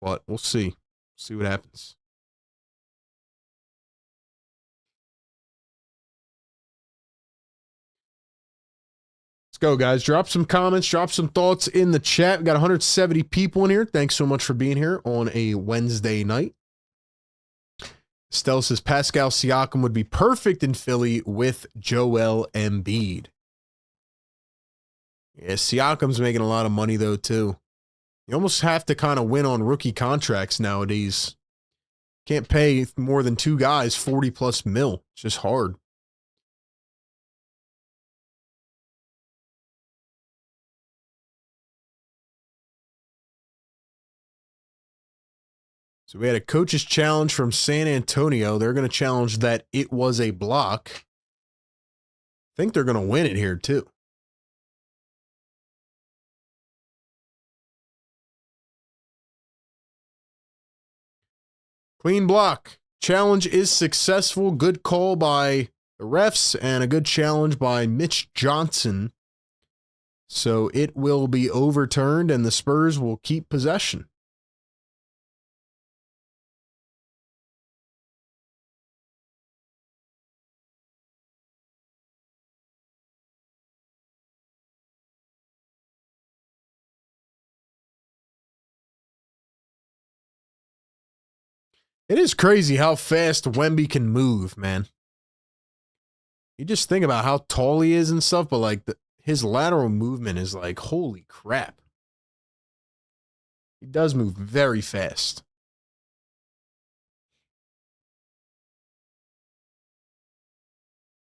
But we'll see. See what happens. Let's go, guys. Drop some comments. Drop some thoughts in the chat. We got 170 people in here. Thanks so much for being here on a Wednesday night. Stella says Pascal Siakam would be perfect in Philly with Joel Embiid. Yeah, Siakam's making a lot of money, though, too. You almost have to kind of win on rookie contracts nowadays. Can't pay more than 2 guys 40+ mil. It's just hard. So we had a coach's challenge from San Antonio. They're going to challenge that it was a block. I think they're going to win it here, too. Clean block. Challenge is successful. Good call by the refs and a good challenge by Mitch Johnson. So it will be overturned and the Spurs will keep possession. It is crazy how fast Wemby can move, man. You just think about how tall he is and stuff, but like his lateral movement is like, holy crap. He does move very fast.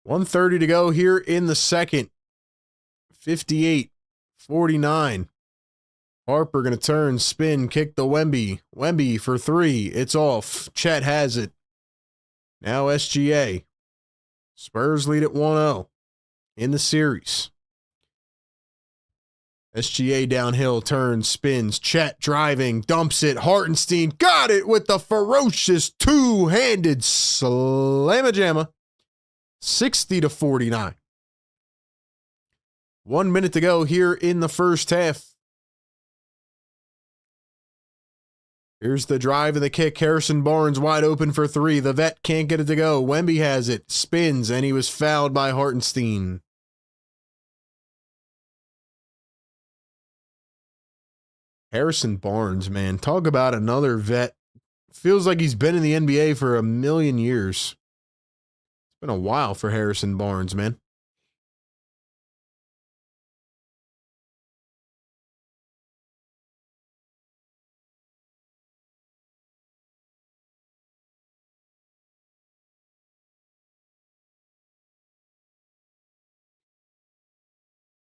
.130 to go here in the second. 58-49. Harper going to turn, spin, kick to Wemby. Wemby for 3. It's off. Chet has it. Now SGA. Spurs lead at 1-0 in the series. SGA downhill, turns, spins. Chet driving, dumps it. Hartenstein got it with the ferocious two-handed slamma-jamma. 60-49. 1 minute to go here in the first half. Here's the drive and the kick. Harrison Barnes wide open for 3. The vet can't get it to go. Wemby has it. Spins, and he was fouled by Hartenstein. Harrison Barnes, man. Talk about another vet Feels like he's been in the NBA for a million years. It's been a while for Harrison Barnes, man.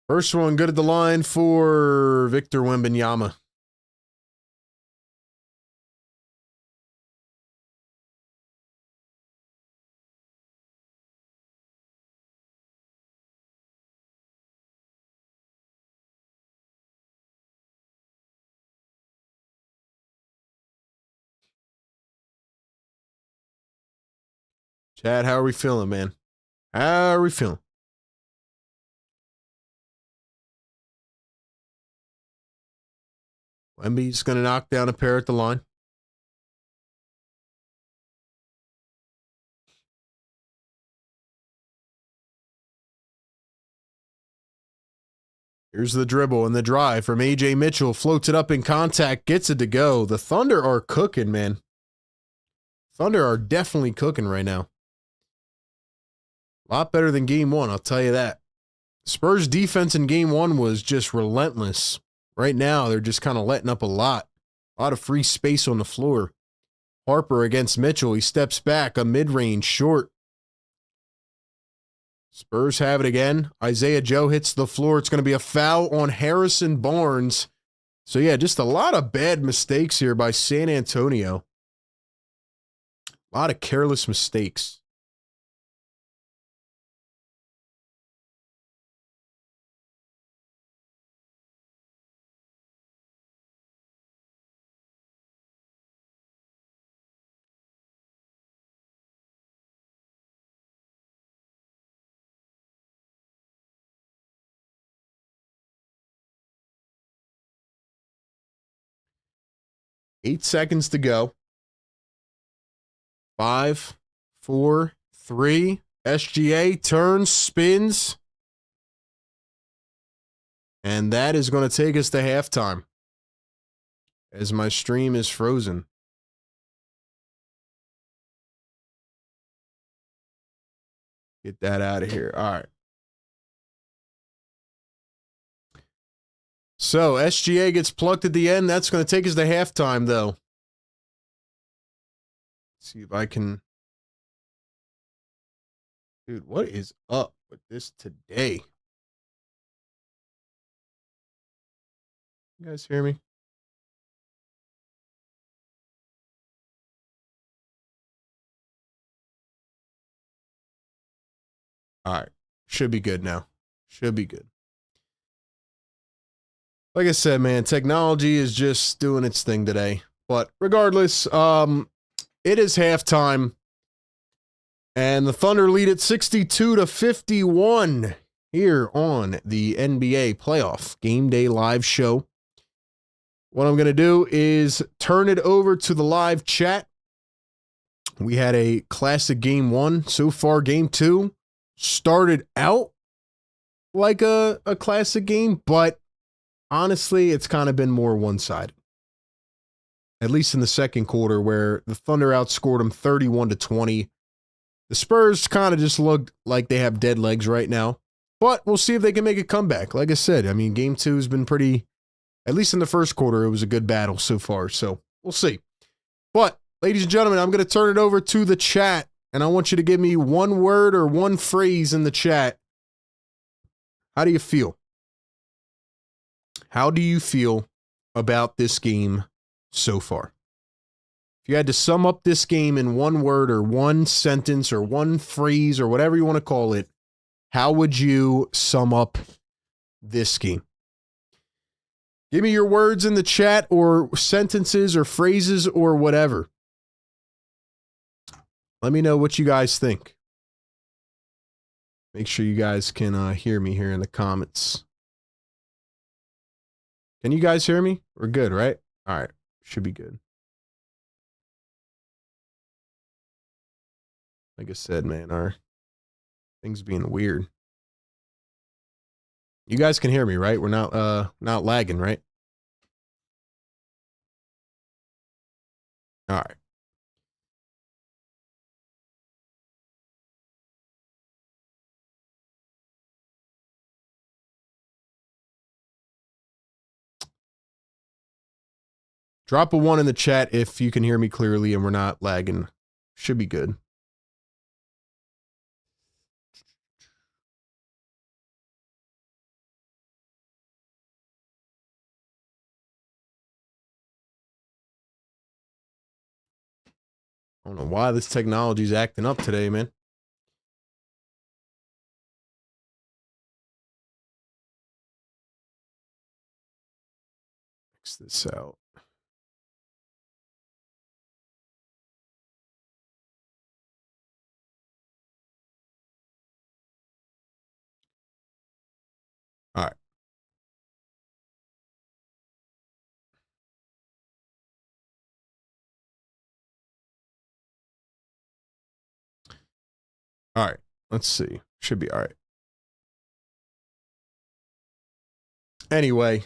First one good at the line for Victor Wembanyama. Chad, how are we feeling, man? How are we feeling? Wemby's going to knock down a pair at the line. Here's the dribble and the drive from A.J. Mitchell. Floats it up in contact, gets it to go. The Thunder are cooking, man. Thunder are definitely cooking right now. A lot better than game one, I'll tell you that. Spurs defense in game one was just relentless. Right now, they're just kind of letting up a lot. A lot of free space on the floor. Harper against Mitchell. He steps back, a mid-range short. Spurs have it again. Isaiah Joe hits the floor. It's going to be a foul on Harrison Barnes. So, yeah, just a lot of bad mistakes here by San Antonio. A lot of careless mistakes. Eight seconds to go. 5, 4, 3. SGA turns, spins. And that is going to take us to halftime. As my stream is frozen. Get that out of here. All right. So SGA gets plucked at the end. That's going to take us to halftime, though. Let's see if I can. Dude, what is up with this today? You guys hear me? All right. Should be good now. Should be good. Like I said, man, technology is just doing its thing today. But regardless, it is halftime. And the Thunder lead at 62-51 here on the NBA Playoff Game Day Live Show. What I'm going to do is turn it over to the live chat. We had a classic game one. So far, game two started out like a classic game, but honestly, it's kind of been more one-sided. At least in the second quarter, where the Thunder outscored them 31-20. The Spurs kind of just looked like they have dead legs right now. But we'll see if they can make a comeback. Like I said, I mean, game two has been pretty, at least in the first quarter, it was a good battle so far. So we'll see. But, ladies and gentlemen, I'm going to turn it over to the chat. And I want you to give me one word or one phrase in the chat. How do you feel? How do you feel about this game so far? If you had to sum up this game in one word or one sentence or one phrase or whatever you want to call it, how would you sum up this game? Give me your words in the chat or sentences or phrases or whatever. Let me know what you guys think. Make sure you guys can hear me here in the comments. Can you guys hear me? We're good, right? All right. Should be good. Like I said, man, our things being weird. You guys can hear me, right? We're not lagging, right? All right. Drop a 1 in the chat if you can hear me clearly and we're not lagging. Should be good. I don't know why this technology's acting up today, man. Fix this out. All right. All right. Let's see. Should be all right. Anyway,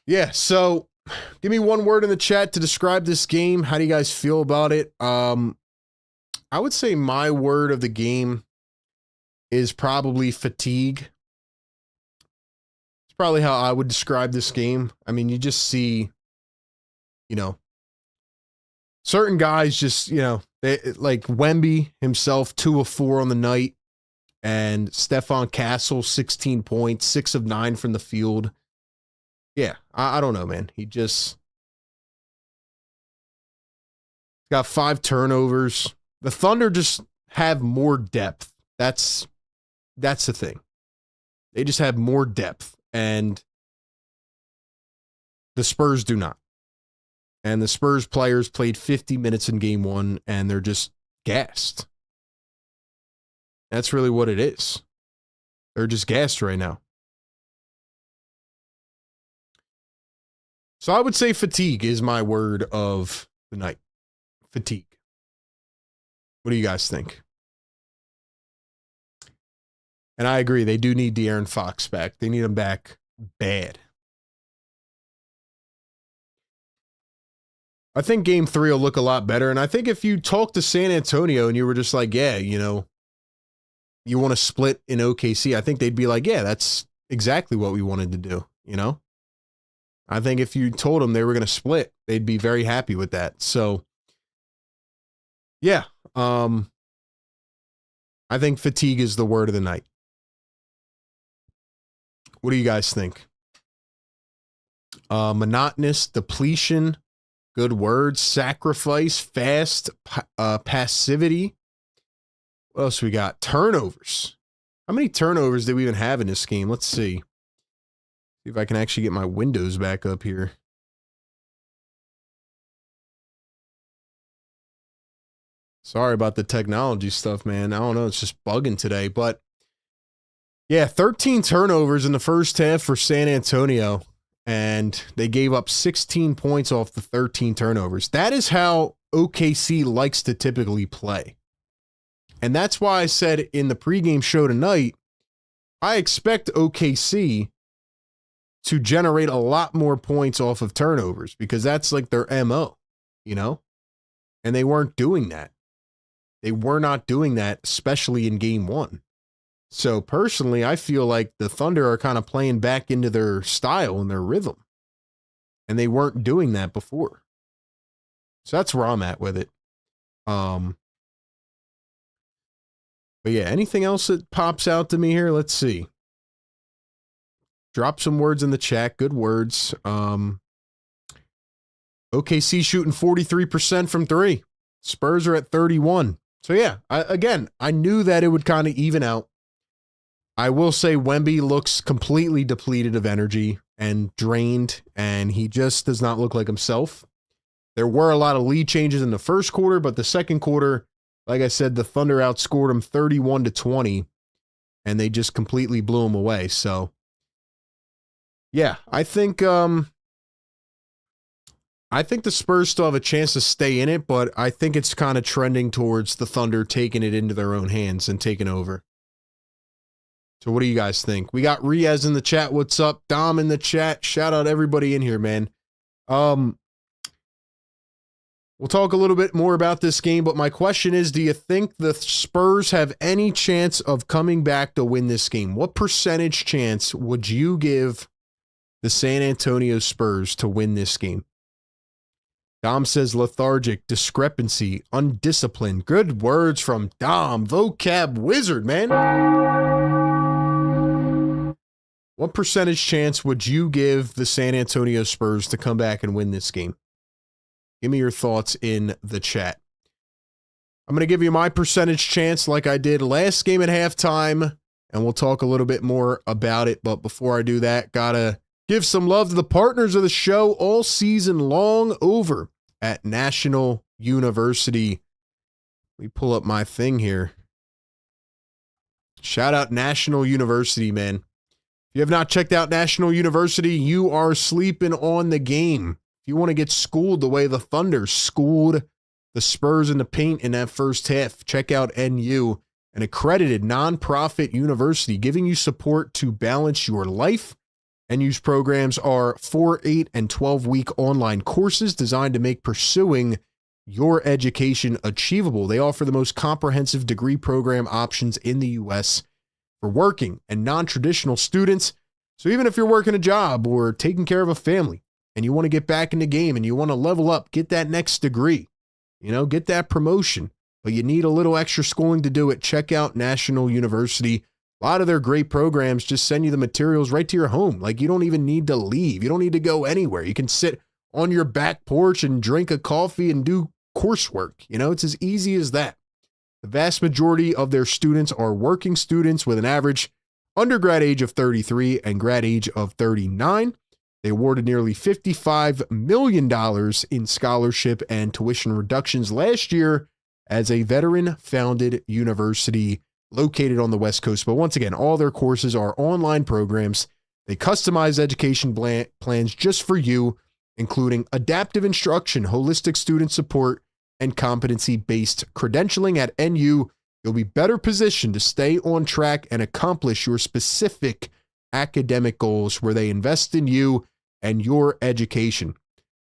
yeah, so give me one word in the chat to describe this game. How do you guys feel about it? I would say my word of the game is probably fatigue. It's probably how I would describe this game. I mean, you just see, you know, certain guys just, you know, like Wemby himself, 2 of 4 on the night, and Stephon Castle, 16 points, 6 of 9 from the field. Yeah, I don't know, man. He just got 5 turnovers. The Thunder just have more depth. That's the thing. They just have more depth, and the Spurs do not. And the Spurs players played 50 minutes in game 1, and they're just gassed. That's really what it is. They're just gassed right now. So I would say fatigue is my word of the night. Fatigue. What do you guys think? And I agree, they do need De'Aaron Fox back. They need him back bad. I think game 3 will look a lot better. And I think if you talk to San Antonio and you were just like, yeah, you know, you want to split in OKC, I think they'd be like, yeah, that's exactly what we wanted to do, you know? I think if you told them they were going to split, they'd be very happy with that. So, yeah, I think fatigue is the word of the night. What do you guys think? Monotonous, depletion, good words, sacrifice, fast, passivity. What else we got? Turnovers. How many turnovers did we even have in this game? Let's see. See if I can actually get my windows back up here. Sorry about the technology stuff, man. I don't know. It's just bugging today. But, yeah, 13 turnovers in the first half for San Antonio. And they gave up 16 points off the 13 turnovers. That is how OKC likes to typically play. And that's why I said in the pregame show tonight, I expect OKC to generate a lot more points off of turnovers because that's like their MO, you know? And they weren't doing that. They were not doing that, especially in game 1. So personally, I feel like the Thunder are kind of playing back into their style and their rhythm. And they weren't doing that before. So that's where I'm at with it. But yeah, anything else that pops out to me here? Let's see. Drop some words in the chat. Good words. OKC shooting 43% from 3. Spurs are at 31. So yeah, I knew that it would kind of even out. I will say Wemby looks completely depleted of energy and drained, and he just does not look like himself. There were a lot of lead changes in the first quarter, but the second quarter, like I said, the Thunder outscored them 31-20, and they just completely blew them away. So, yeah, I think the Spurs still have a chance to stay in it, but I think it's kind of trending towards the Thunder taking it into their own hands and taking over. So what do you guys think? We got Riaz in the chat. What's up? Dom in the chat. Shout out everybody in here, man. We'll talk a little bit more about this game, but my question is, do you think the Spurs have any chance of coming back to win this game? What percentage chance would you give the San Antonio Spurs to win this game. Dom says lethargic, discrepancy, undisciplined. Good words from Dom, vocab wizard, man. What percentage chance would you give the San Antonio Spurs to come back and win this game? Give me your thoughts in the chat. I'm going to give you my percentage chance like I did last game at halftime, and we'll talk a little bit more about it. But before I do that, gotta give some love to the partners of the show all season long over at National University. Let me pull up my thing here. Shout out National University, man. If you have not checked out National University, you are sleeping on the game. If you want to get schooled the way the Thunder schooled the Spurs in the paint in that first half, check out NU, an accredited nonprofit university giving you support to balance your life. NU's programs are 4, 8, and 12-week online courses designed to make pursuing your education achievable. They offer the most comprehensive degree program options in the U.S. for working and non-traditional students. So even if you're working a job or taking care of a family and you want to get back in the game and you want to level up, get that next degree, get that promotion, but you need a little extra schooling to do it, check out National University. A lot of their great programs just send you the materials right to your home. Like, you don't even need to leave. You don't need to go anywhere. You can sit on your back porch and drink a coffee and do coursework. It's as easy as that. The vast majority of their students are working students with an average undergrad age of 33 and grad age of 39. They awarded nearly $55 million in scholarship and tuition reductions last year as a veteran-founded university located on the West Coast. But once again, all their courses are online programs. They customize education plans just for you, including adaptive instruction, holistic student support, and competency-based credentialing. At NU, you'll be better positioned to stay on track and accomplish your specific academic goals, where they invest in you and your education.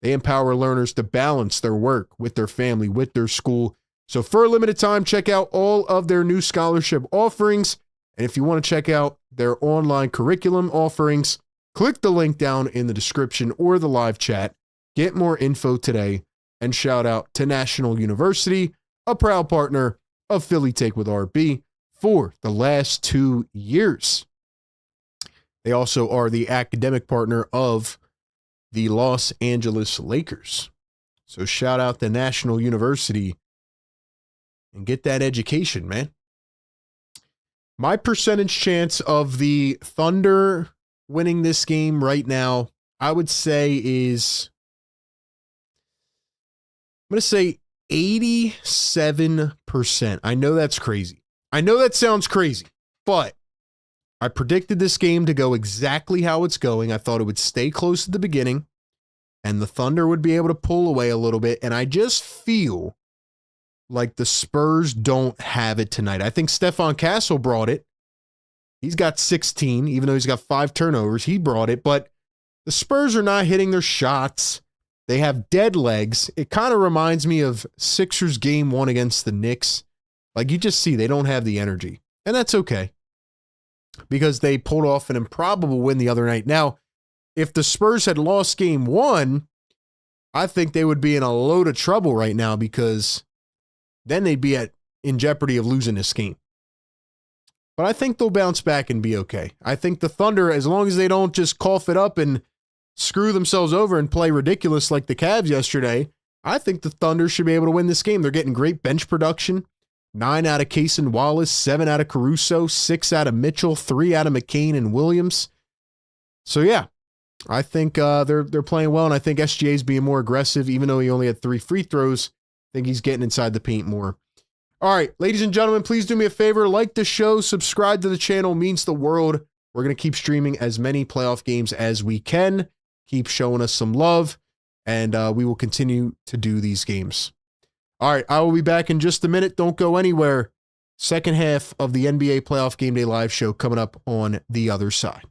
They empower learners to balance their work with their family, with their school. So for a limited time, check out all of their new scholarship offerings. And if you want to check out their online curriculum offerings, click the link down in the description or the live chat. Get more info today, and shout out to National University, a proud partner of Philly Take with RB for the last 2 years. They also are the academic partner of the Los Angeles Lakers. So shout out to National University and get that education, man. My percentage chance of the Thunder winning this game right now, I would say is, I'm going to say 87%. I know that's crazy. I know that sounds crazy, but I predicted this game to go exactly how it's going. I thought it would stay close at the beginning and the Thunder would be able to pull away a little bit. And I just feel like the Spurs don't have it tonight. I think Stephon Castle brought it. He's got 16, even though he's got 5 turnovers. He brought it, but the Spurs are not hitting their shots. They have dead legs. It kind of reminds me of Sixers game 1 against the Knicks. Like, you just see they don't have the energy. And that's okay, because they pulled off an improbable win the other night. Now, if the Spurs had lost game 1, I think they would be in a load of trouble right now, because then they'd be in jeopardy of losing this game. But I think they'll bounce back and be okay. I think the Thunder, as long as they don't just cough it up and screw themselves over and play ridiculous like the Cavs yesterday, I think the Thunder should be able to win this game. They're getting great bench production. 9 out of Case and Wallace, 7 out of Caruso, 6 out of Mitchell, 3 out of McCain and Williams. So yeah, I think they're playing well, and I think SGA is being more aggressive, even though he only had 3 free throws. I think he's getting inside the paint more. All right, ladies and gentlemen, please do me a favor. Like the show, subscribe to the channel, means the world. We're going to keep streaming as many playoff games as we can. Keep showing us some love, and we will continue to do these games. All right, I will be back in just a minute. Don't go anywhere. Second half of the NBA Playoff Game Day Live show coming up on the other side.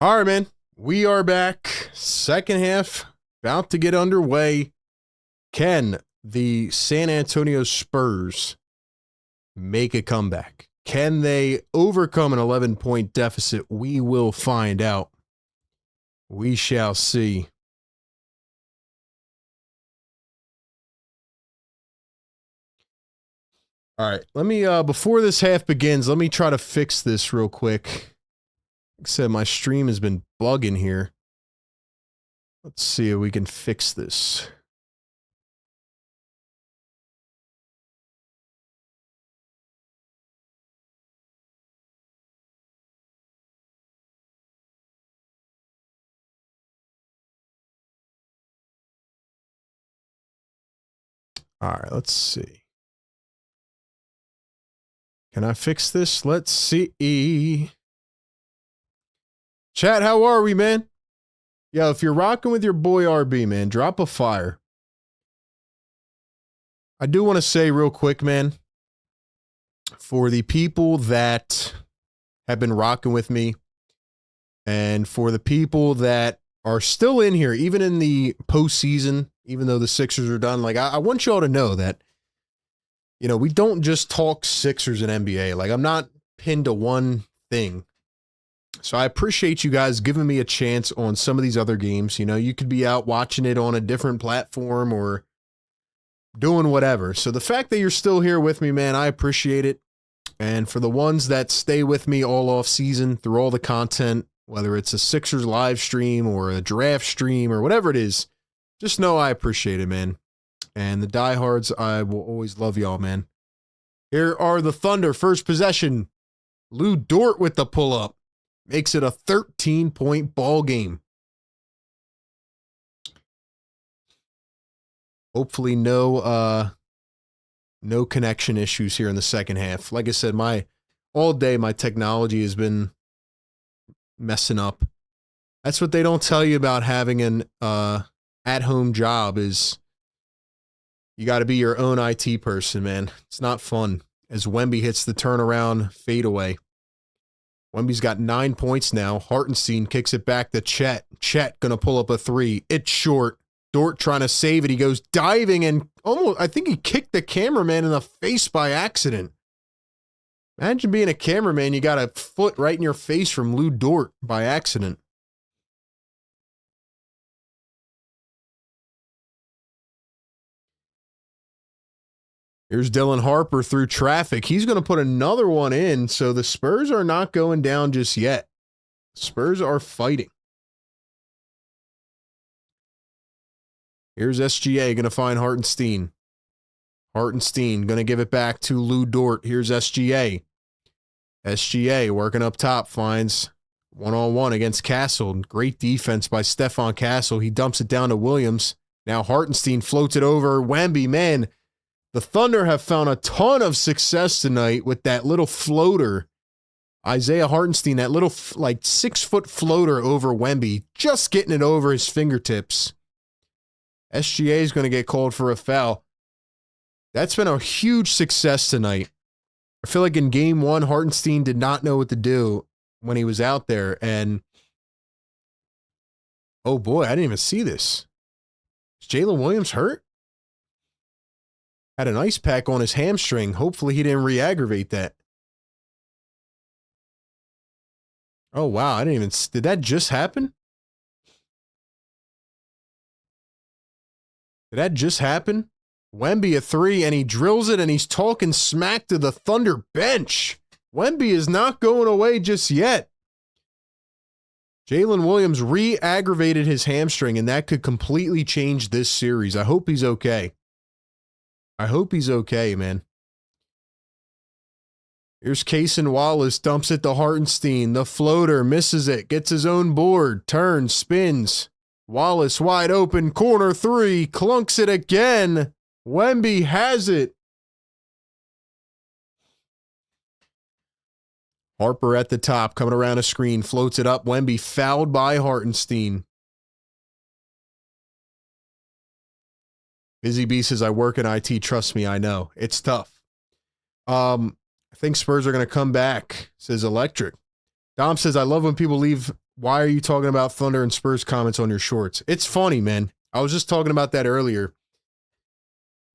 All right, man. We are back. Second half about to get underway. Can the San Antonio Spurs make a comeback? Can they overcome an 11-point deficit? We will find out. We shall see. All right, let me, before this half begins, let me try to fix this real quick. Like I said, my stream has been bugging here. Let's see if we can fix this. All right, let's see. Can I fix this? Let's see. Chat, how are we, man? Yo, if you're rocking with your boy RB, man, drop a fire. I do want to say real quick, man, for the people that have been rocking with me and for the people that are still in here, even in the postseason, even though the Sixers are done, like, I want y'all to know that, you know, we don't just talk Sixers and NBA. Like, I'm not pinned to one thing. So I appreciate you guys giving me a chance on some of these other games. You know, you could be out watching it on a different platform or doing whatever. So the fact that you're still here with me, man, I appreciate it. And for the ones that stay with me all off season through all the content, whether it's a Sixers live stream or a draft stream or whatever it is, just know I appreciate it, man. And the diehards, I will always love y'all, man. Here are the Thunder. First possession. Lou Dort with the pull-up. Makes it a 13-point ball game. Hopefully no connection issues here in the second half. Like I said, all day my technology has been messing up. That's what they don't tell you about having an at-home job is you got to be your own IT person, man. It's not fun. As Wemby hits the turnaround fadeaway. Wemby's got 9 points now. Hartenstein kicks it back to Chet. Chet gonna pull up a three. It's short. Dort trying to save it. He goes diving and almost, I think he kicked the cameraman in the face by accident. Imagine being a cameraman. You got a foot right in your face from Lou Dort by accident. Here's Dylan Harper through traffic. He's going to put another one in, so the Spurs are not going down just yet. Spurs are fighting. Here's SGA going to find Hartenstein. Hartenstein going to give it back to Lou Dort. Here's SGA. SGA working up top, finds one-on-one against Castle. Great defense by Stephon Castle. He dumps it down to Williams. Now Hartenstein floats it over. Wemby, man. The Thunder have found a ton of success tonight with that little floater. Isaiah Hartenstein, that little like 6-foot floater over Wemby, just getting it over his fingertips. SGA is going to get called for a foul. That's been a huge success tonight. I feel like in game one, Hartenstein did not know what to do when he was out there. And, oh boy, I didn't even see this. Is Jalen Williams hurt? Had an ice pack on his hamstring. Hopefully he didn't re-aggravate that. Oh, wow. I didn't even... Did that just happen? Did that just happen? Wemby a three, and he drills it, and he's talking smack to the Thunder bench. Wemby is not going away just yet. Jalen Williams re-aggravated his hamstring, and that could completely change this series. I hope he's okay. I hope he's okay, man. Here's Cason Wallace, dumps it to Hartenstein. The floater, misses it, gets his own board, turns, spins. Wallace wide open, corner three, clunks it again. Wemby has it. Harper at the top, coming around a screen, floats it up. Wemby fouled by Hartenstein. Busy Bee says, I work in IT. Trust me, I know. It's tough. I think Spurs are going to come back, says Electric. Dom says, I love when people leave why are you talking about Thunder and Spurs comments on your shorts? It's funny, man. I was just talking about that earlier.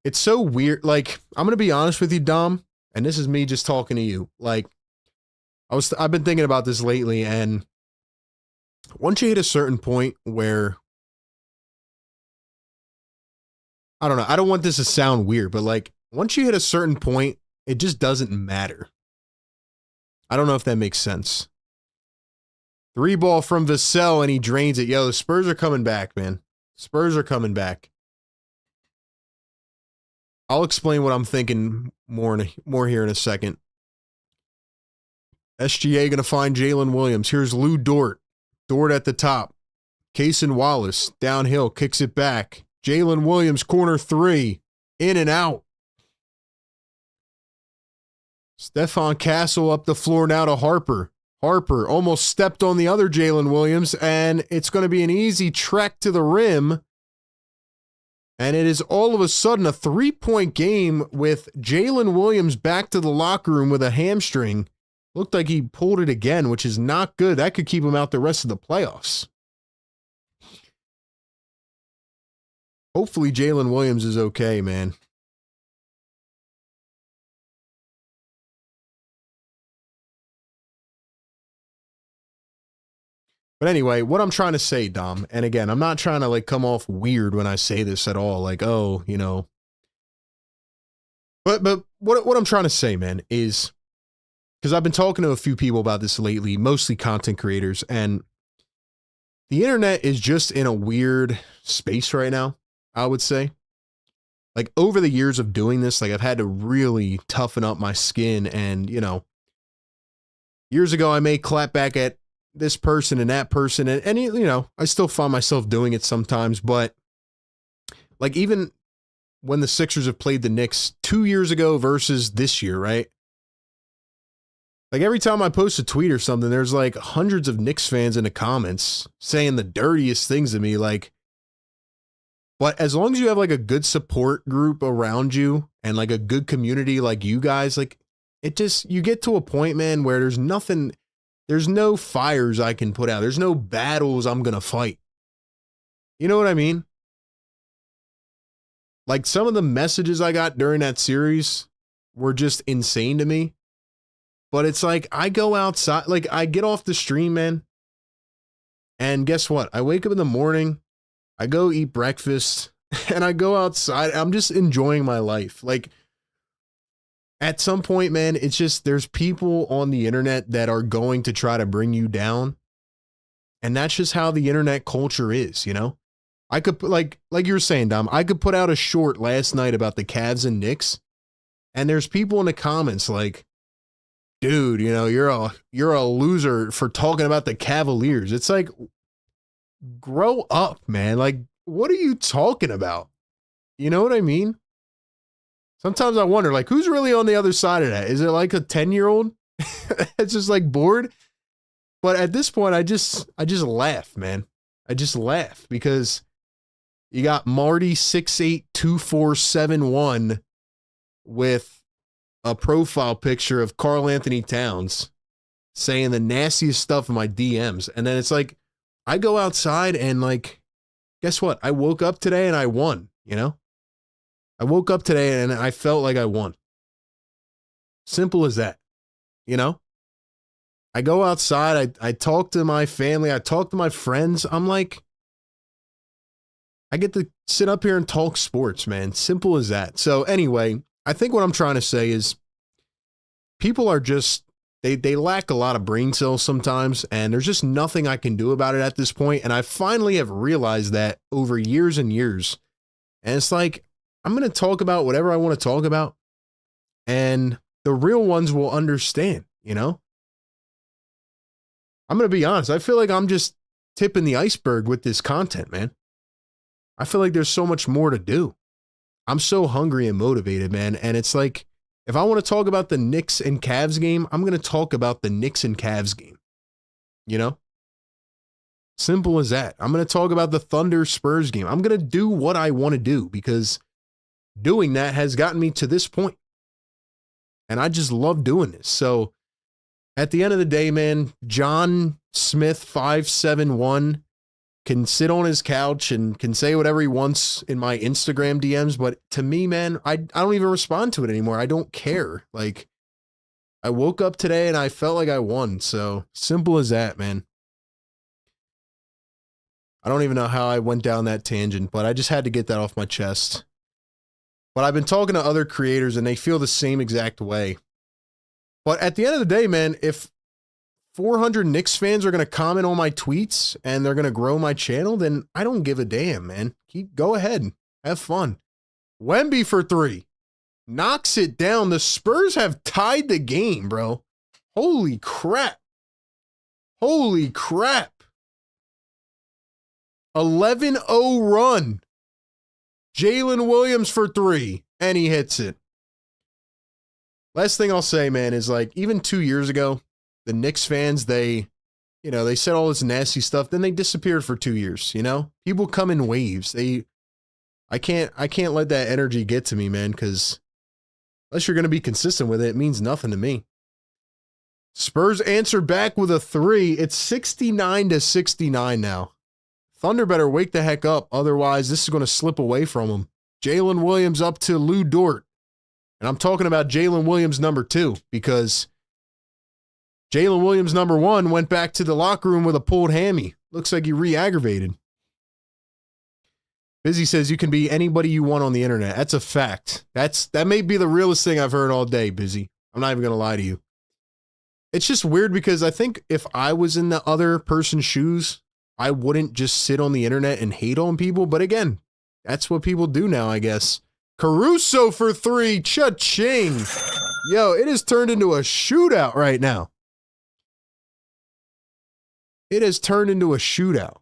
It's so weird. Like, I'm going to be honest with you, Dom, and this is me just talking to you. Like, I've been thinking about this lately, and once you hit a certain point where, I don't know, I don't want this to sound weird, but like, once you hit a certain point, it just doesn't matter. I don't know if that makes sense. 3-ball from Vassell, and he drains it. Yo, the Spurs are coming back, man. Spurs are coming back. I'll explain what I'm thinking more here in a second. SGA going to find Jalen Williams. Here's Lou Dort. Dort at the top. Cason Wallace downhill, kicks it back. Jalen Williams, corner 3. In and out. Stephon Castle up the floor now to Harper. Harper almost stepped on the other Jalen Williams, and it's going to be an easy trek to the rim. And it is all of a sudden a 3-point game with Jalen Williams back to the locker room with a hamstring. Looked like he pulled it again, which is not good. That could keep him out the rest of the playoffs. Hopefully Jalen Williams is okay, man. But anyway, what I'm trying to say, Dom, and again, I'm not trying to like come off weird when I say this at all. Like, oh, you know. But what I'm trying to say, man, is because I've been talking to a few people about this lately, mostly content creators, and the internet is just in a weird space right now, I would say. Like over the years of doing this, like I've had to really toughen up my skin, and, you know, years ago I may clap back at this person and that person, and you know, I still find myself doing it sometimes, but like even when the Sixers have played the Knicks 2 years ago versus this year, right? Like every time I post a tweet or something, there's like hundreds of Knicks fans in the comments saying the dirtiest things to me, like, but as long as you have like a good support group around you and like a good community like you guys, like it just, you get to a point, man, where there's nothing. There's no fires I can put out. There's no battles I'm going to fight. You know what I mean? Like some of the messages I got during that series were just insane to me. But it's like I go outside, like I get off the stream, man. And guess what? I wake up in the morning, I go eat breakfast, and I go outside. I'm just enjoying my life. Like, at some point, man, it's just there's people on the internet that are going to try to bring you down. And that's just how the internet culture is, you know? I could, like you were saying, Dom, I could put out a short last night about the Cavs and Knicks, and there's people in the comments like, dude, you know, you're a loser for talking about the Cavaliers. It's like, grow up, man. Like, what are you talking about? You know what I mean? Sometimes I wonder, like, who's really on the other side of that? Is it like a 10-year-old? It's just like bored. But at this point, I just laugh, man. I just laugh because you got Marty 682471 with a profile picture of Karl Anthony Towns saying the nastiest stuff in my DMs. And then it's like, I go outside and like, guess what? I woke up today and I won, you know? I woke up today and I felt like I won. Simple as that, you know? I go outside, I talk to my family, I talk to my friends. I'm like, I get to sit up here and talk sports, man. Simple as that. So anyway, I think what I'm trying to say is people are just, they lack a lot of brain cells sometimes, and there's just nothing I can do about it at this point. And I finally have realized that over years and years. And it's like, I'm going to talk about whatever I want to talk about, and the real ones will understand, you know? I'm going to be honest. I feel like I'm just tipping the iceberg with this content, man. I feel like there's so much more to do. I'm so hungry and motivated, man. And it's like, if I want to talk about the Knicks and Cavs game, I'm going to talk about the Knicks and Cavs game, you know? Simple as that. I'm going to talk about the Thunder Spurs game. I'm going to do what I want to do because doing that has gotten me to this point. And I just love doing this. So at the end of the day, man, John John-Smith571 can sit on his couch and can say whatever he wants in my Instagram DMs. But to me, man, I don't even respond to it anymore. I don't care. Like, I woke up today and I felt like I won. So simple as that, man. I don't even know how I went down that tangent, but I just had to get that off my chest. But I've been talking to other creators and they feel the same exact way. But at the end of the day, man, if 400 Knicks fans are going to comment on my tweets and they're going to grow my channel, then I don't give a damn, man. Go ahead. Have fun. Wemby for 3. Knocks it down. The Spurs have tied the game, bro. Holy crap. Holy crap. 11-0 run. Jalen Williams for 3. And he hits it. Last thing I'll say, man, is like, even 2 years ago, the Knicks fans, they said all this nasty stuff, then they disappeared for 2 years, you know? People come in waves. I can't let that energy get to me, man, because unless you're going to be consistent with it, it means nothing to me. Spurs answer back with a 3. It's 69-69 now. Thunder better wake the heck up, otherwise this is going to slip away from them. Jalen Williams up to Lou Dort. And I'm talking about Jalen Williams number 2, because Jalen Williams number 1 went back to the locker room with a pulled hammy. Looks like he re-aggravated. Busy says you can be anybody you want on the internet. That's a fact. That may be the realest thing I've heard all day, Busy. I'm not even going to lie to you. It's just weird because I think if I was in the other person's shoes, I wouldn't just sit on the internet and hate on people. But again, that's what people do now, I guess. Caruso for 3. Cha-ching. Yo, it has turned into a shootout right now. It has turned into a shootout.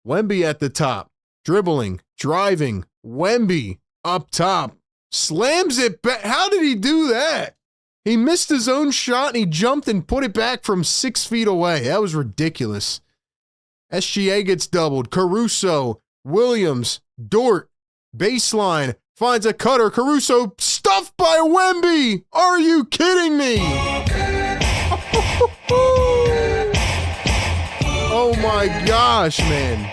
Wemby at the top. Dribbling. Driving. Wemby up top. Slams it back. How did he do that? He missed his own shot and he jumped and put it back from 6 feet away. That was ridiculous. SGA gets doubled. Caruso. Williams. Dort. Baseline, finds a cutter. Caruso stuffed by Wemby. Are you kidding me? Oh my gosh, man.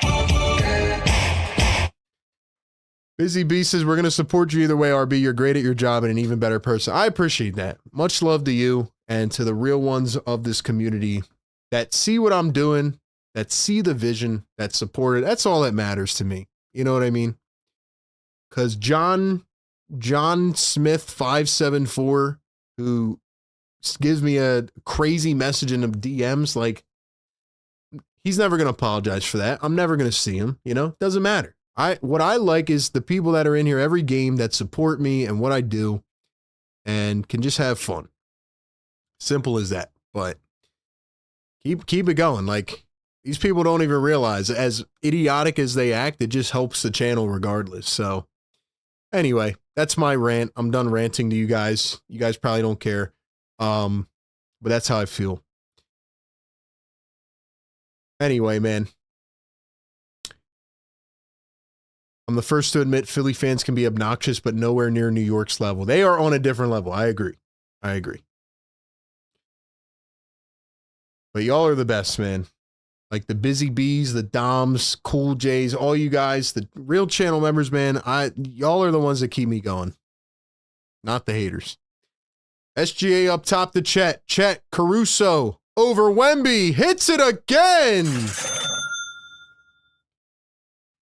Busy B says, we're going to support you either way, RB. You're great at your job and an even better person. I appreciate that. Much love to you and to the real ones of this community that see what I'm doing, that see the vision, that support it. That's all that matters to me. You know what I mean? Because John-Smith574, who gives me a crazy message in the DMs, like, he's never going to apologize for that. I'm never going to see him, you know? Doesn't matter. What I like is the people that are in here every game that support me and what I do and can just have fun. Simple as that. But keep it going. Like, these people don't even realize, as idiotic as they act, it just helps the channel regardless. So anyway, that's my rant. I'm done ranting to you guys. You guys probably don't care. But that's how I feel. Anyway, man. I'm the first to admit Philly fans can be obnoxious, but nowhere near New York's level. They are on a different level. I agree. But y'all are the best, man. Like the Busy Bees, the Doms, Cool J's, all you guys, the real channel members, man. Y'all are the ones that keep me going. Not the haters. SGA up top to Chet. Chet, Caruso, over Wemby, hits it again.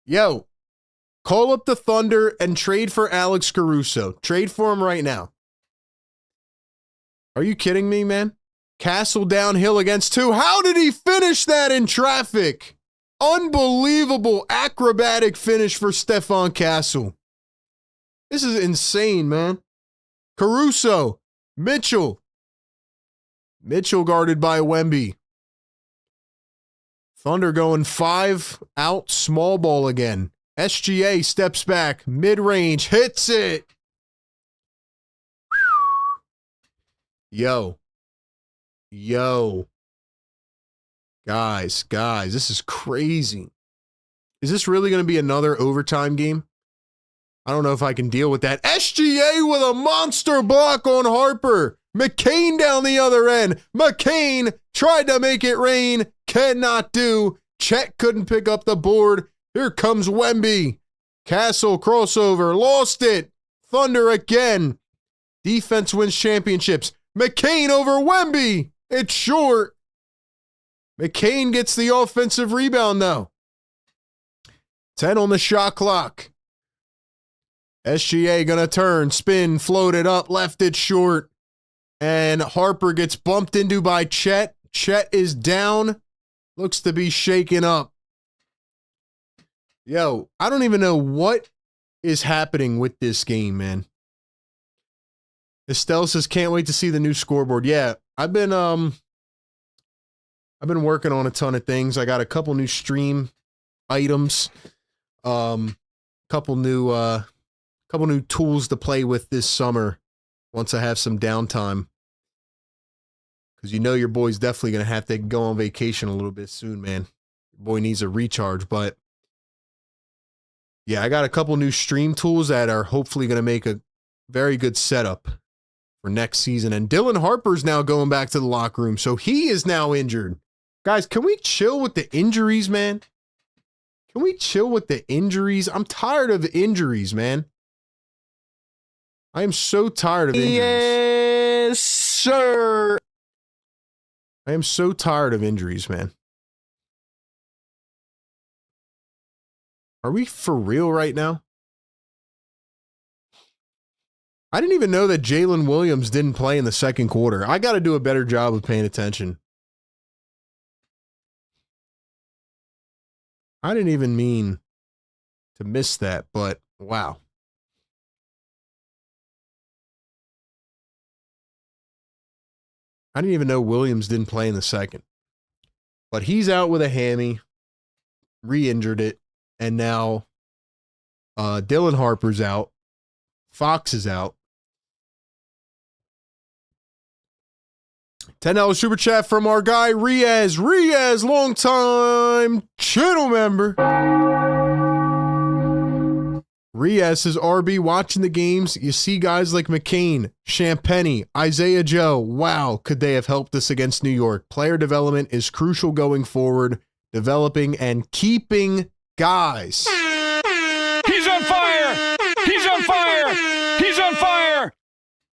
Yo, call up the Thunder and trade for Alex Caruso. Trade for him right now. Are you kidding me, man? Castle downhill against 2. How did he finish that in traffic? Unbelievable acrobatic finish for Stefan Castle. This is insane, man. Caruso. Mitchell. Mitchell guarded by Wemby. Thunder going 5 out, small ball again. SGA steps back, mid-range, hits it. Yo. Guys, this is crazy. Is this really going to be another overtime game? I don't know if I can deal with that. SGA with a monster block on Harper. McCain down the other end. McCain tried to make it rain, cannot do. Chet couldn't pick up the board. Here comes Wemby. Castle crossover, lost it. Thunder again. Defense wins championships. McCain over Wemby. It's short. McCain gets the offensive rebound though. 10 on the shot clock. SGA gonna turn, spin, float it up, left it short. And Harper gets bumped into by Chet. Chet is down. Looks to be shaken up. Yo, I don't even know what is happening with this game, man. Estelle says, can't wait to see the new scoreboard. Yeah, I've been working on a ton of things. I got a couple new stream items, couple new tools to play with this summer once I have some downtime. Because you know your boy's definitely going to have to go on vacation a little bit soon, man. Your boy needs a recharge, but yeah, I got a couple new stream tools that are hopefully going to make a very good setup for next season. And Dylan Harper's now going back to the locker room, so he is now injured. Guys, can we chill with the injuries, man? Can we chill with the injuries? I'm tired of injuries, man. I am so tired of injuries. Yes, sir. I am so tired of injuries, man. Are we for real right now? I didn't even know that Jalen Williams didn't play in the second quarter. I got to do a better job of paying attention. I didn't even mean to miss that, but wow. I didn't even know Williams didn't play in the second. But he's out with a hammy, re-injured it, and now Dylan Harper's out. Fox is out. $10 super chat from our guy, Riaz. Riaz, long-time channel member. Riaz says, RB, watching the games, you see guys like McCain, Champagnie, Isaiah Joe. Wow, could they have helped us against New York? Player development is crucial going forward, developing and keeping guys. He's on fire! He's on fire! He's on fire!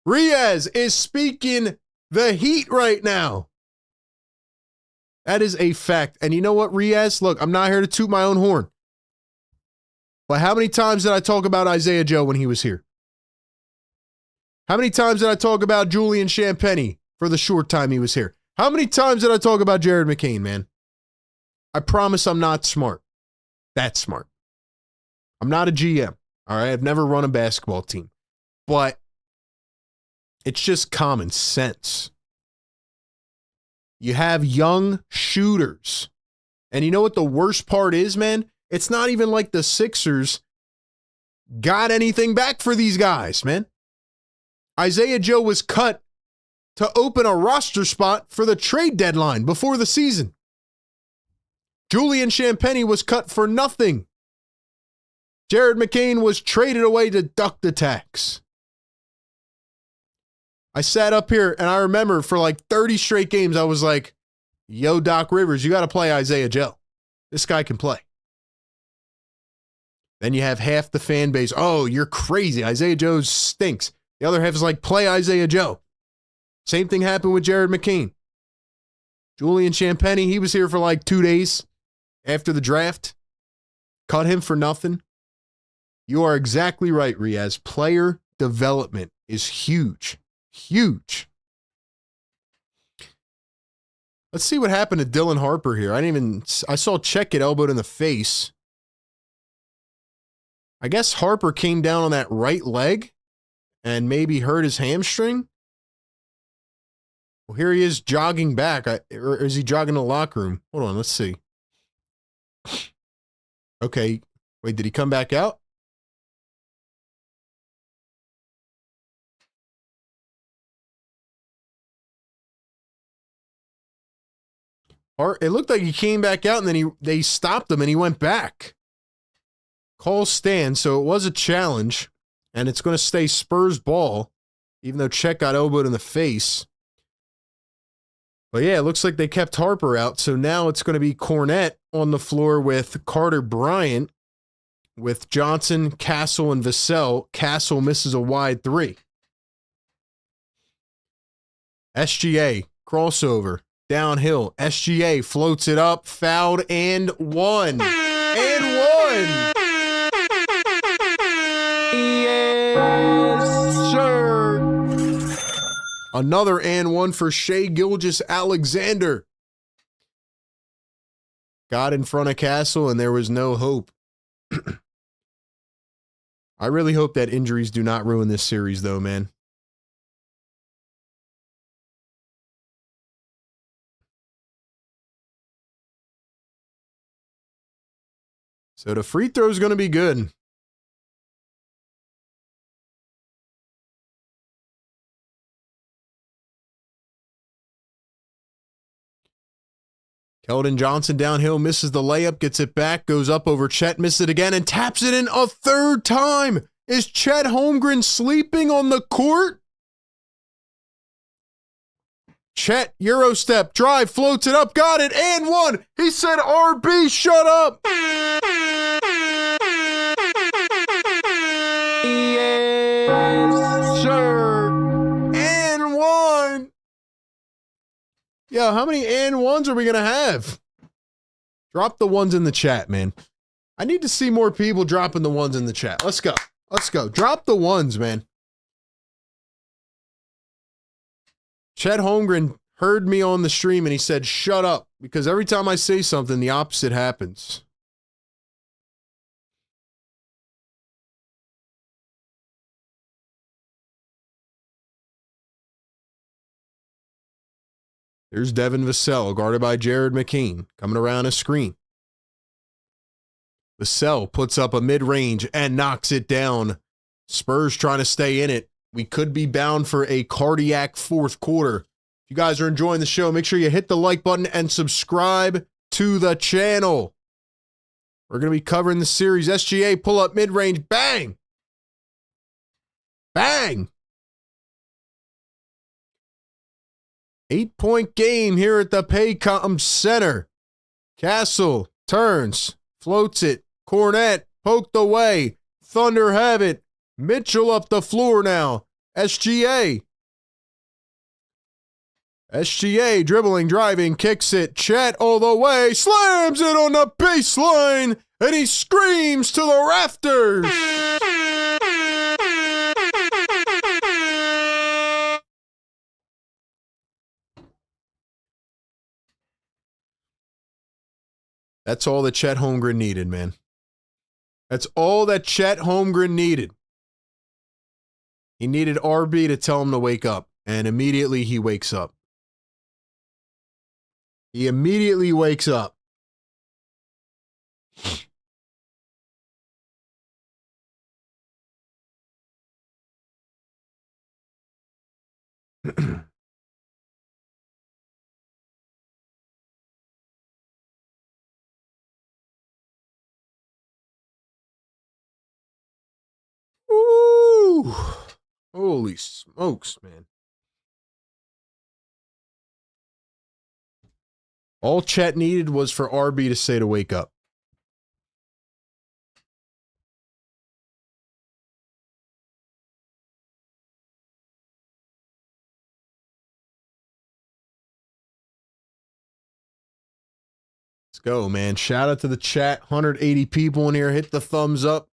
Riaz is speaking the heat right now. That is a fact. And you know what, Riaz? Look, I'm not here to toot my own horn. But how many times did I talk about Isaiah Joe when he was here? How many times did I talk about Julian Champagnie for the short time he was here? How many times did I talk about Jared McCain, man? I promise I'm not smart. That's smart. I'm not a GM, all right? I've never run a basketball team. But it's just common sense. You have young shooters. And you know what the worst part is, man? It's not even like the Sixers got anything back for these guys, man. Isaiah Joe was cut to open a roster spot for the trade deadline before the season. Julian Champagnie was cut for nothing. Jared McCain was traded away to duck the tax. I sat up here and I remember for like 30 straight games, I was like, yo, Doc Rivers, you got to play Isaiah Joe. This guy can play. Then you have half the fan base. Oh, you're crazy. Isaiah Joe stinks. The other half is like, play Isaiah Joe. Same thing happened with Jared McCain. Julian Champagnie, he was here for like 2 days after the draft. Cut him for nothing. You are exactly right, Riaz. Player development is huge. Huge. Let's see what happened to Dylan Harper here. I saw Chet get elbowed in the face. I guess Harper came down on that right leg and maybe hurt his hamstring. Well, here he is jogging back. Or is he jogging to the locker room? Hold on, let's see. Okay. Wait, did he come back out? Or it looked like he came back out and then they stopped him and he went back. Call stands, so it was a challenge, and it's going to stay Spurs ball, even though Chet got elbowed in the face. But yeah, it looks like they kept Harper out, so now it's going to be Cornette on the floor with Carter Bryant, with Johnson, Castle, and Vassell. Castle misses a wide three. SGA, crossover, downhill. SGA floats it up, fouled, and one. And one! Yes, sir. Another and one for Gilgeous-Alexander. Got in front of Castle, and there was no hope. I really hope that injuries do not ruin this series, though, man. So the free throw is going to be good. Keldon Johnson downhill, misses the layup, gets it back, goes up over Chet, misses it again, and taps it in a third time. Is Chet Holmgren sleeping on the court? Chet, Euro step, drive, floats it up, got it, and one. He said, RB, shut up. Yes, sir. And one. Yo, how many and ones are we going to have? Drop the ones in the chat, man. I need to see more people dropping the ones in the chat. Let's go. Let's go. Drop the ones, man. Chet Holmgren heard me on the stream and he said, shut up, because every time I say something, the opposite happens. There's Devin Vassell, guarded by Jared McCain, coming around a screen. Vassell puts up a mid-range and knocks it down. Spurs trying to stay in it. We could be bound for a cardiac fourth quarter. If you guys are enjoying the show, make sure you hit the like button and subscribe to the channel. We're going to be covering the series. SGA pull-up mid-range. Bang! Bang! 8-point game here at the Paycom Center. Castle turns, floats it. Cornette poked away. Thunder have it. Mitchell up the floor now. SGA. SGA dribbling, driving, kicks it. Chet all the way, slams it on the baseline, and he screams to the rafters. That's all that Chet Holmgren needed, man. That's all that Chet Holmgren needed. He needed RB to tell him to wake up, and immediately he wakes up. He immediately wakes up. Ooh. Holy smokes, man. All Chet needed was for RB to say to wake up. Let's go, man. Shout out to the chat. 180 people in here. Hit the thumbs up.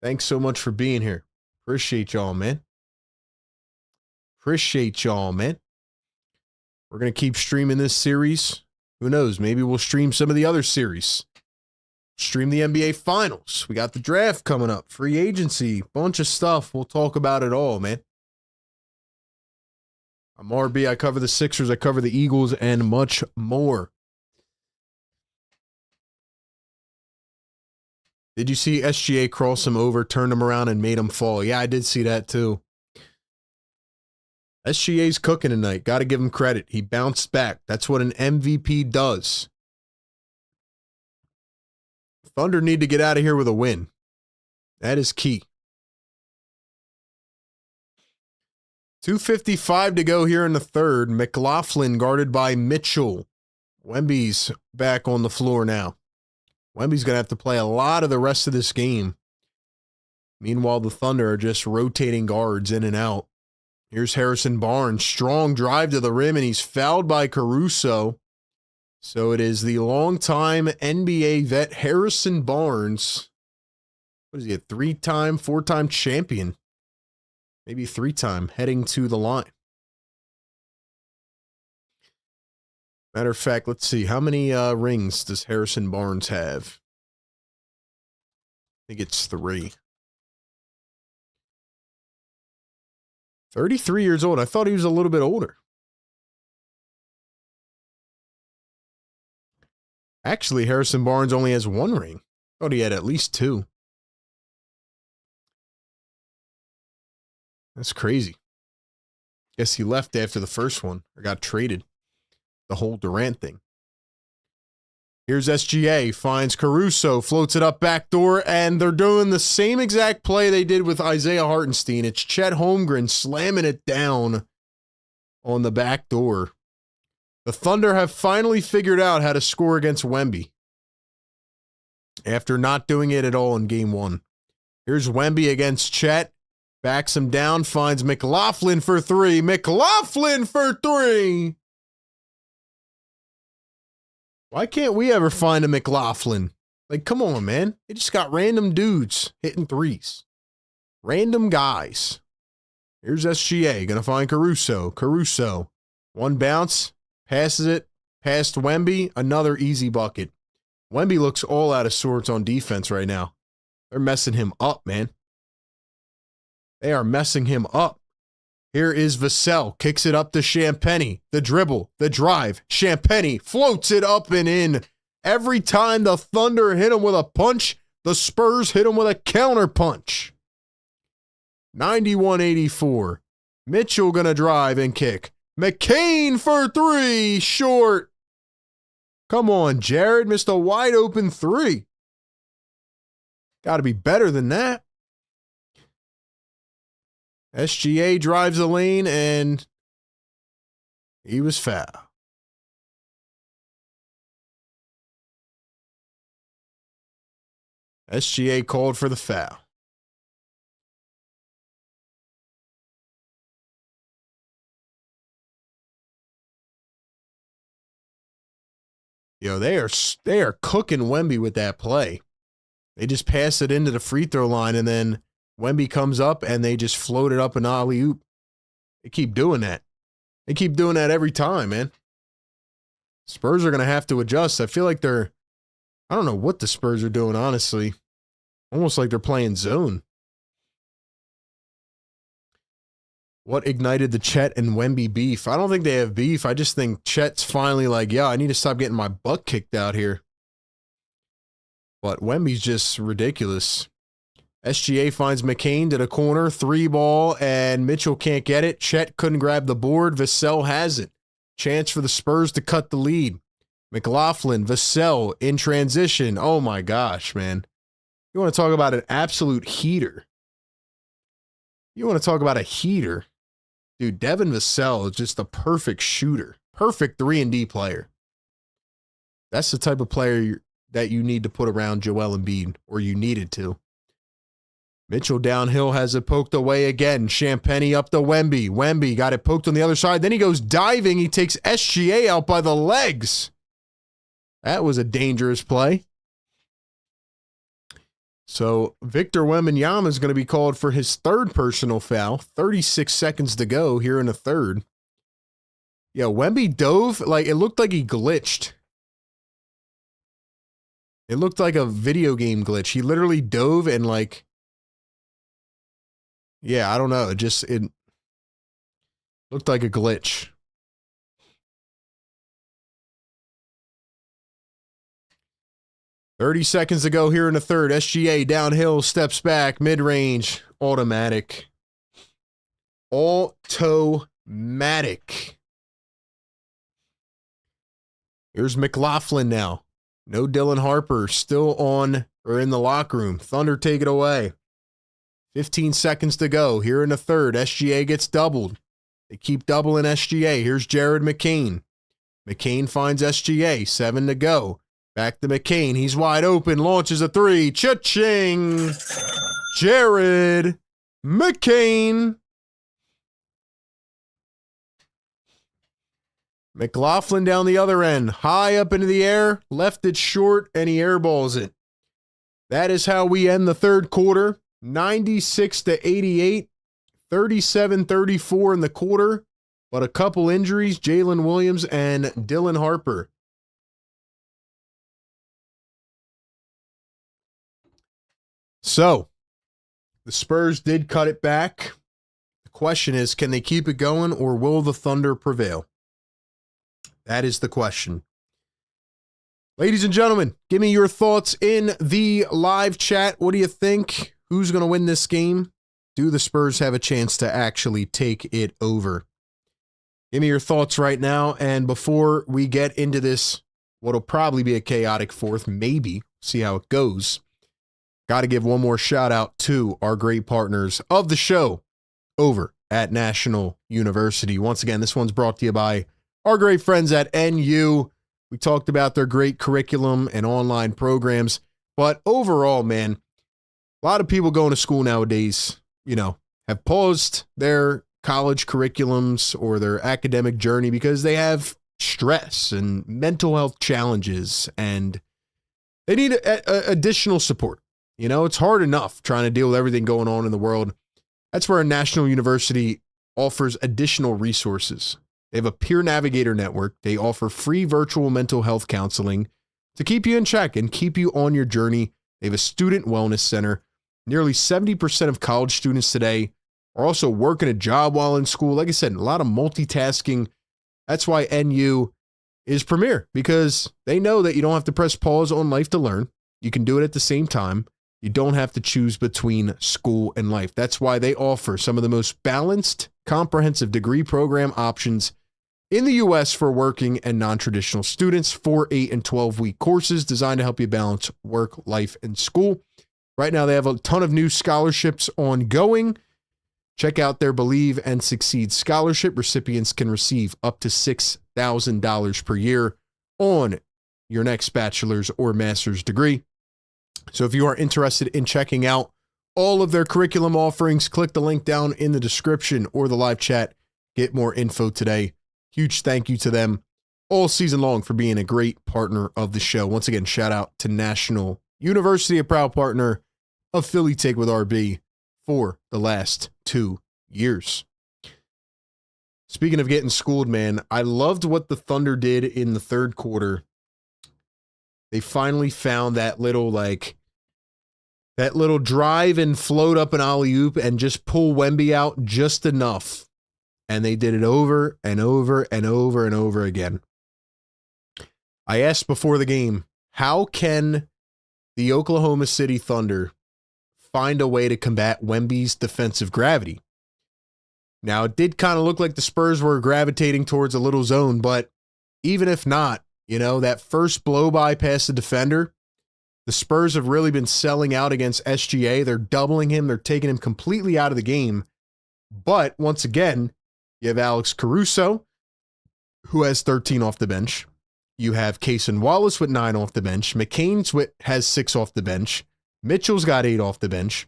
Thanks so much for being here. Appreciate y'all, man. Appreciate y'all, man. We're going to keep streaming this series. Who knows? Maybe we'll stream some of the other series. Stream the NBA Finals. We got the draft coming up. Free agency. Bunch of stuff. We'll talk about it all, man. I'm RB. I cover the Sixers. I cover the Eagles and much more. Did you see SGA cross him over, turned him around, and made him fall? Yeah, I did see that too. SGA's cooking tonight. Got to give him credit. He bounced back. That's what an MVP does. Thunder need to get out of here with a win. That is key. 2:55 to go here in the third. McLaughlin guarded by Mitchell. Wemby's back on the floor now. Wemby's going to have to play a lot of the rest of this game. Meanwhile, the Thunder are just rotating guards in and out. Here's Harrison Barnes. Strong drive to the rim, and he's fouled by Caruso. So it is the longtime NBA vet Harrison Barnes. What is he, a 3-time, 4-time champion? Maybe 3-time, heading to the line. Matter of fact, let's see. How many rings does Harrison Barnes have? I think it's 3. 33 years old. I thought he was a little bit older. Actually, Harrison Barnes only has 1 ring. I thought he had at least 2. That's crazy. Guess he left after the first one, or got traded. The whole Durant thing. Here's SGA, finds Caruso, floats it up backdoor, and they're doing the same exact play they did with Isaiah Hartenstein. It's Chet Holmgren slamming it down on the back door. The Thunder have finally figured out how to score against Wemby after not doing it at all in game 1. Here's Wemby against Chet. Backs him down, finds McLaughlin for 3. McLaughlin for 3! Why can't we ever find a McLaughlin? Like, come on, man. They just got random dudes hitting threes. Random guys. Here's SGA, gonna find Caruso. Caruso. 1 bounce, passes it, past Wemby, another easy bucket. Wemby looks all out of sorts on defense right now. They're messing him up, man. They are messing him up. Here is Vassell, kicks it up to Champagnie. The dribble, the drive. Champagnie floats it up and in. Every time the Thunder hit him with a punch, the Spurs hit him with a counter punch. 91-84. Mitchell gonna drive and kick. McCain for 3, short. Come on, Jared, missed a wide open 3. Got to be better than that. SGA drives the lane, and he was fouled. SGA called for the foul. Yo, they are cooking Wemby with that play. They just pass it into the free throw line, and then Wemby comes up, and they just float it up an alley-oop. They keep doing that. They keep doing that every time, man. Spurs are going to have to adjust. I feel like I don't know what the Spurs are doing, honestly. Almost like they're playing zone. What ignited the Chet and Wemby beef? I don't think they have beef. I just think Chet's finally like, yeah, I need to stop getting my butt kicked out here. But Wemby's just ridiculous. SGA finds McCain to the corner, 3 ball, and Mitchell can't get it. Chet couldn't grab the board. Vassell has it. Chance for the Spurs to cut the lead. McLaughlin, Vassell in transition. Oh my gosh, man. You want to talk about an absolute heater. You want to talk about a heater. Dude, Devin Vassell is just the perfect shooter. Perfect 3-and-D player. That's the type of player that you need to put around Joel Embiid, or you needed to. Mitchell downhill has it poked away again. Champagnie up to Wemby. Wemby got it poked on the other side. Then he goes diving. He takes SGA out by the legs. That was a dangerous play. So Victor Wembanyama is going to be called for his 3rd personal foul. 36 seconds to go here in the 3rd. Yeah, Wemby dove. Like, it looked like he glitched. It looked like a video game glitch. He literally dove and like, yeah, I don't know. It looked like a glitch. $30 seconds to go here in the 3rd. SGA downhill, steps back, mid-range, automatic. Automatic. Here's McLaughlin now. No Dylan Harper, still on or in the locker room. Thunder take it away. 15 seconds to go here in the 3rd. SGA gets doubled. They keep doubling SGA. Here's Jared McCain. McCain finds SGA. 7 to go. Back to McCain. He's wide open. Launches a three. Cha-ching. Jared McCain. McLaughlin down the other end. High up into the air. Left it short, and he airballs it. That is how we end the third quarter. 96 to 88. 37-34 in the quarter. But a couple injuries. Jalen Williams and Dylan Harper. So, the Spurs did cut it back. The question is, can they keep it going, or will the Thunder prevail? That is the question. Ladies and gentlemen, give me your thoughts in the live chat. What do you think? Who's going to win this game? Do the Spurs have a chance to actually take it over? Give me your thoughts right now. And before we get into this, what'll probably be a chaotic fourth, maybe, see how it goes. Got to give one more shout out to our great partners of the show over at National University. Once again, this one's brought to you by our great friends at NU. We talked about their great curriculum and online programs. But overall, man, a lot of people going to school nowadays, have paused their college curriculums or their academic journey because they have stress and mental health challenges, and they need additional support. It's hard enough trying to deal with everything going on in the world. That's where a National University offers additional resources. They have a peer navigator network. They offer free virtual mental health counseling to keep you in check and keep you on your journey. They have a student wellness center. Nearly 70% of college students today are also working a job while in school. Like I said, a lot of multitasking. That's why NU is premier, because they know that you don't have to press pause on life to learn. You can do it at the same time. You don't have to choose between school and life. That's why they offer some of the most balanced, comprehensive degree program options in the U.S. for working and non-traditional students. 4, 8, and 12-week courses designed to help you balance work, life, and school. Right now, they have a ton of new scholarships ongoing. Check out their Believe and Succeed scholarship. Recipients can receive up to $6,000 per year on your next bachelor's or master's degree. So if you are interested in checking out all of their curriculum offerings, click the link down in the description or the live chat. Get more info today. Huge thank you to them all season long for being a great partner of the show. Once again, shout out to National University, a proud partner of Philly Take with RB for the last 2 years. Speaking of getting schooled, man, I loved what the Thunder did in the third quarter. They finally found that little drive and float up an alley-oop and just pull Wemby out just enough. And they did it over and over and over and over again. I asked before the game, how can the Oklahoma City Thunder find a way to combat Wemby's defensive gravity? Now, it did kind of look like the Spurs were gravitating towards a little zone, but even if not, that first blow by past the defender, the Spurs have really been selling out against SGA. They're doubling him. They're taking him completely out of the game. But once again, you have Alex Caruso, who has 13 off the bench. You have Cason Wallace with 9 off the bench. McCain has 6 off the bench. Mitchell's got 8 off the bench.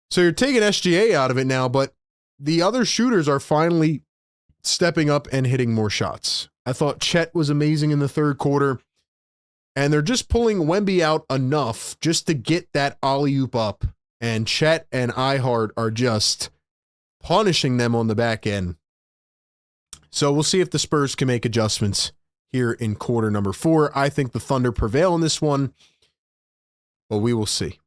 So you're taking SGA out of it now, but the other shooters are finally stepping up and hitting more shots. I thought Chet was amazing in the third quarter, and they're just pulling Wemby out enough just to get that alley-oop up, and Chet and Ihart are just punishing them on the back end. So we'll see if the Spurs can make adjustments here in quarter number 4. I think the Thunder prevail in this one, but we will see.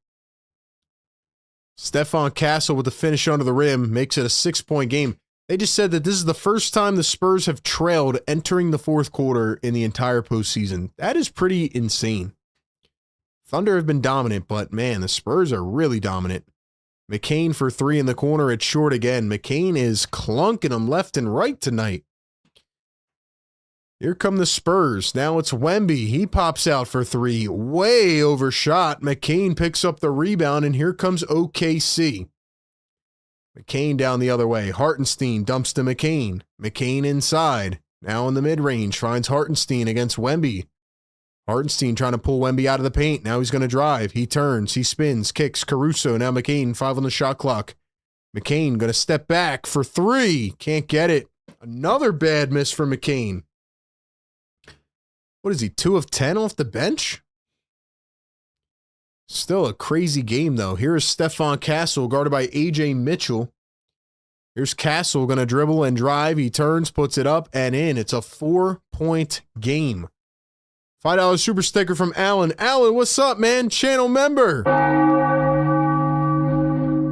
Stephon Castle with the finish under the rim makes it a 6-point game. They just said that this is the first time the Spurs have trailed entering the fourth quarter in the entire postseason. That is pretty insane. Thunder have been dominant, but man, the Spurs are really dominant. McCain for 3 in the corner. It's short again. McCain is clunking them left and right tonight. Here come the Spurs. Now it's Wemby. He pops out for 3. Way overshot. McCain picks up the rebound, and here comes OKC. McCain down the other way. Hartenstein dumps to McCain. McCain inside. Now in the mid-range. Finds Hartenstein against Wemby. Hartenstein trying to pull Wemby out of the paint. Now he's going to drive. He turns. He spins. Kicks. Caruso. Now McCain. 5 on the shot clock. McCain going to step back for 3. Can't get it. Another bad miss for McCain. What is he, 2 of 10 off the bench? Still a crazy game, though. Here is Stephon Castle, guarded by A.J. Mitchell. Here's Castle going to dribble and drive. He turns, puts it up, and in. It's a 4-point game. $5 super sticker from Alan. Alan, what's up, man? Channel member.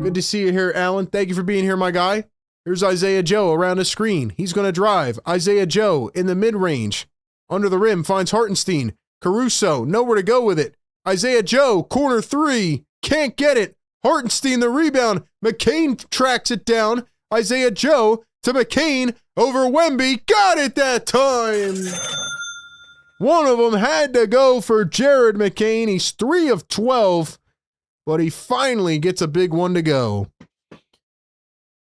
Good to see you here, Alan. Thank you for being here, my guy. Here's Isaiah Joe around the screen. He's going to drive. Isaiah Joe in the mid-range. Under the rim, finds Hartenstein. Caruso, nowhere to go with it. Isaiah Joe, corner 3. Can't get it. Hartenstein, the rebound. McCain tracks it down. Isaiah Joe to McCain over Wemby. Got it that time. One of them had to go for Jared McCain. He's 3 of 12, but he finally gets a big one to go.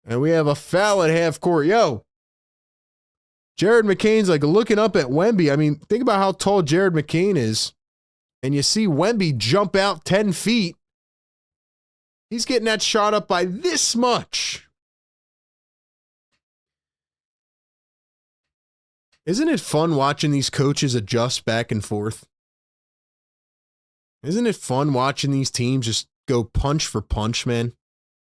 And we have a foul at half court. Yo, Jared McCain's like looking up at Wemby. I mean, think about how tall Jared McCain is. And you see Wemby jump out 10 feet. He's getting that shot up by this much. Isn't it fun watching these coaches adjust back and forth? Isn't it fun watching these teams just go punch for punch, man?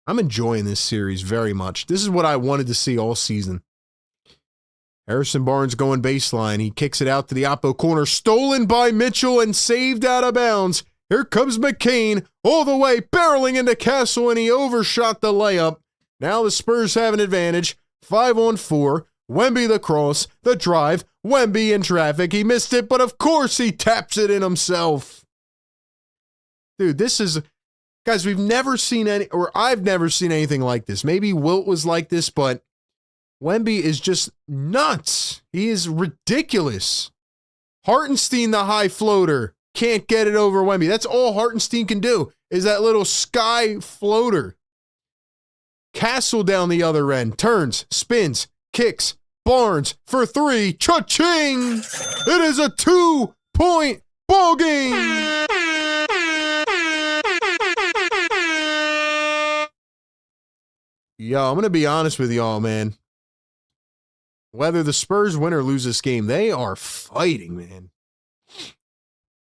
I'm enjoying this series very much. This is what I wanted to see all season. Harrison Barnes going baseline. He kicks it out to the oppo corner. Stolen by Mitchell and saved out of bounds. Here comes McCain all the way, barreling into Castle, and he overshot the layup. Now the Spurs have an advantage. 5-on-4. Wemby the cross, the drive. Wemby in traffic. He missed it, but of course he taps it in himself. Dude, this is... Guys, we've never seen any... Or I've never seen anything like this. Maybe Wilt was like this, but... Wemby is just nuts. He is ridiculous. Hartenstein, the high floater. Can't get it over Wemby. That's all Hartenstein can do, is that little sky floater. Castle down the other end. Turns, spins, kicks. Barnes for 3. Cha-ching! It is a 2-point ball game. Yo, I'm going to be honest with y'all, man. Whether the Spurs win or lose this game, they are fighting, man.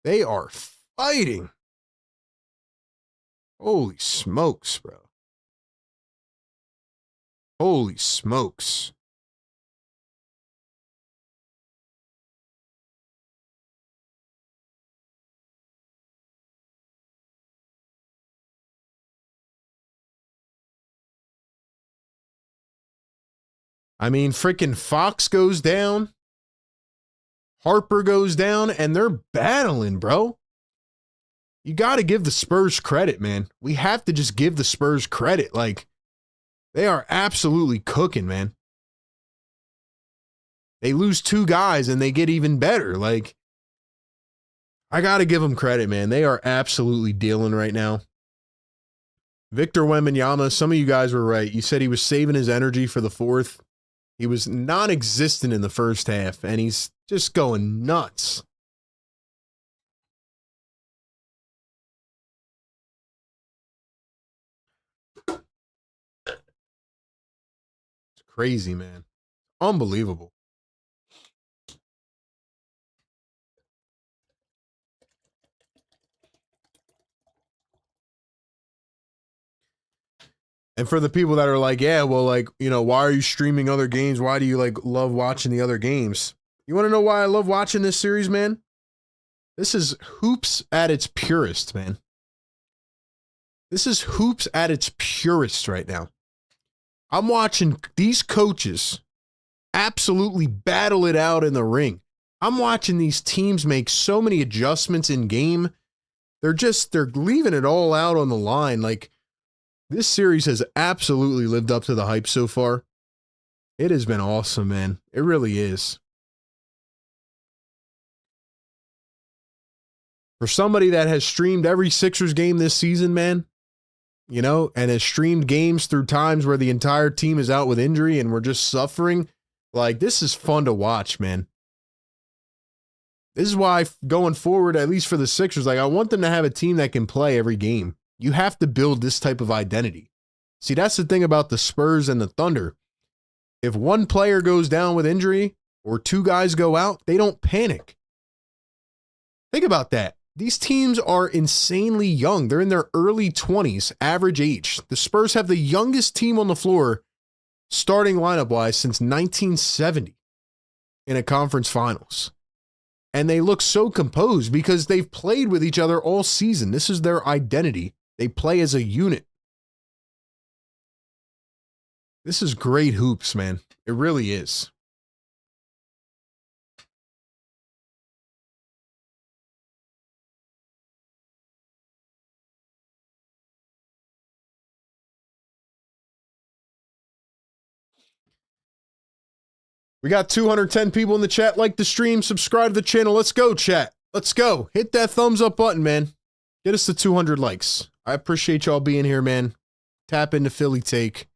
They are fighting. Holy smokes, bro. Holy smokes. I mean, freaking Fox goes down. Harper goes down, and they're battling, bro. You got to give the Spurs credit, man. We have to just give the Spurs credit. Like, they are absolutely cooking, man. They lose 2 guys, and they get even better. Like, I got to give them credit, man. They are absolutely dealing right now. Victor Wembanyama, some of you guys were right. You said he was saving his energy for the 4th. He was non-existent in the first half, and he's just going nuts. It's crazy, man. Unbelievable. And for the people that are like, yeah, well, like, you know, why are you streaming other games? Why do you, like, love watching the other games? You want to know why I love watching this series, man? This is hoops at its purest, man. This is hoops at its purest right now. I'm watching these coaches absolutely battle it out in the ring. I'm watching these teams make so many adjustments in game. They're leaving it all out on the line. Like, this series has absolutely lived up to the hype so far. It has been awesome, man. It really is. For somebody that has streamed every Sixers game this season, man, and has streamed games through times where the entire team is out with injury and we're just suffering. Like, this is fun to watch, man. This is why going forward, at least for the Sixers, like, I want them to have a team that can play every game. You have to build this type of identity. See, that's the thing about the Spurs and the Thunder. If one player goes down with injury or two guys go out, they don't panic. Think about that. These teams are insanely young. They're in their early 20s, average age. The Spurs have the youngest team on the floor, starting lineup-wise, since 1970 in a conference finals. And they look so composed because they've played with each other all season. This is their identity. They play as a unit. This is great hoops, man. It really is. We got 210 people in the chat. Like the stream, subscribe to the channel. Let's go, chat. Let's go. Hit that thumbs up button, man. Get us to 200 likes. I appreciate y'all being here, man. Tap into Philly Take.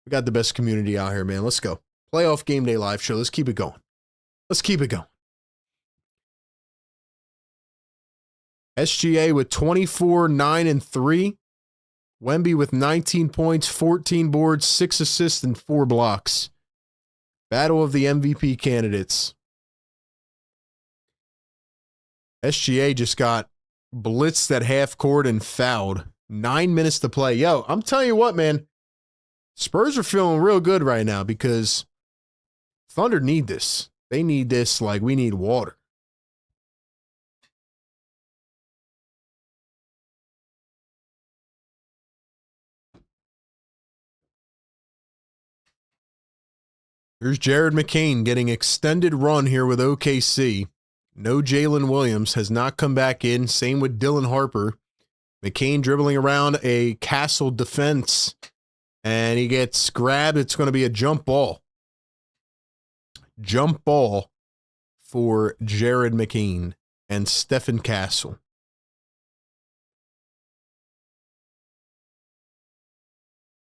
We got the best community out here, man. Let's go. Playoff Game Day live show. Let's keep it going. Let's keep it going. SGA with 24, 9, and 3. Wemby with 19 points, 14 boards, 6 assists, and 4 blocks. Battle of the MVP candidates. SGA just got blitzed at half court and fouled. 9 minutes to play. Yo, I'm telling you what, man. Spurs are feeling real good right now because Thunder need this. They need this like we need water. Here's Jared McCain getting extended run here with OKC. No Jalen Williams has not come back in. Same with Dylan Harper. McCain dribbling around a Castle defense. And he gets grabbed. It's going to be a jump ball. Jump ball for Jared McCain and Stephen Castle.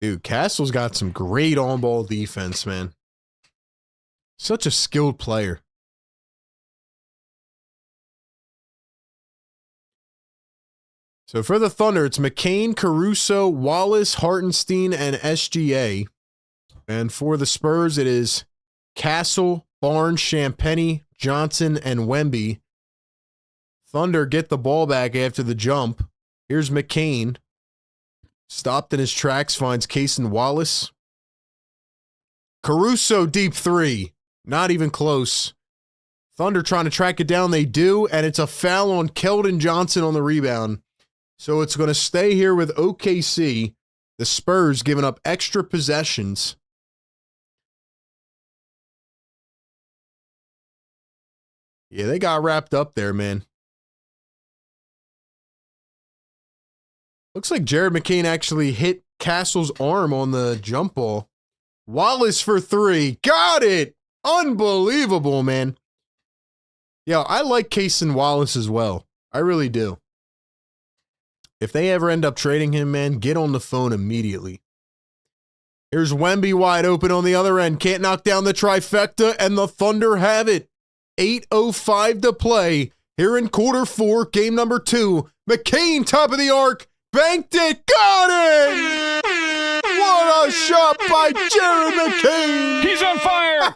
Dude, Castle's got some great on-ball defense, man. Such a skilled player. So for the Thunder, it's McCain, Caruso, Wallace, Hartenstein, and SGA. And for the Spurs, it is Castle, Barnes, Champagnie, Johnson, and Wemby. Thunder get the ball back after the jump. Here's McCain. Stopped in his tracks, finds Cason Wallace. Caruso deep three. Not even close. Thunder trying to track it down. They do, and it's a foul on Keldon Johnson on the rebound. So it's going to stay here with OKC. The Spurs giving up extra possessions. Yeah, they got wrapped up there, man. Looks like Jared McCain actually hit Castle's arm on the jump ball. Wallace for three. Got it! Unbelievable, man. Yo, I like Cason Wallace as well. I really do. If they ever end up trading him, man, get on the phone immediately. Here's Wemby wide open on the other end. Can't knock down the trifecta, and the Thunder have it. 8:05 to play here in quarter four, game number 2. McCain, top of the arc. Banked it. Got it! What a shot by Jared McCain! He's on fire!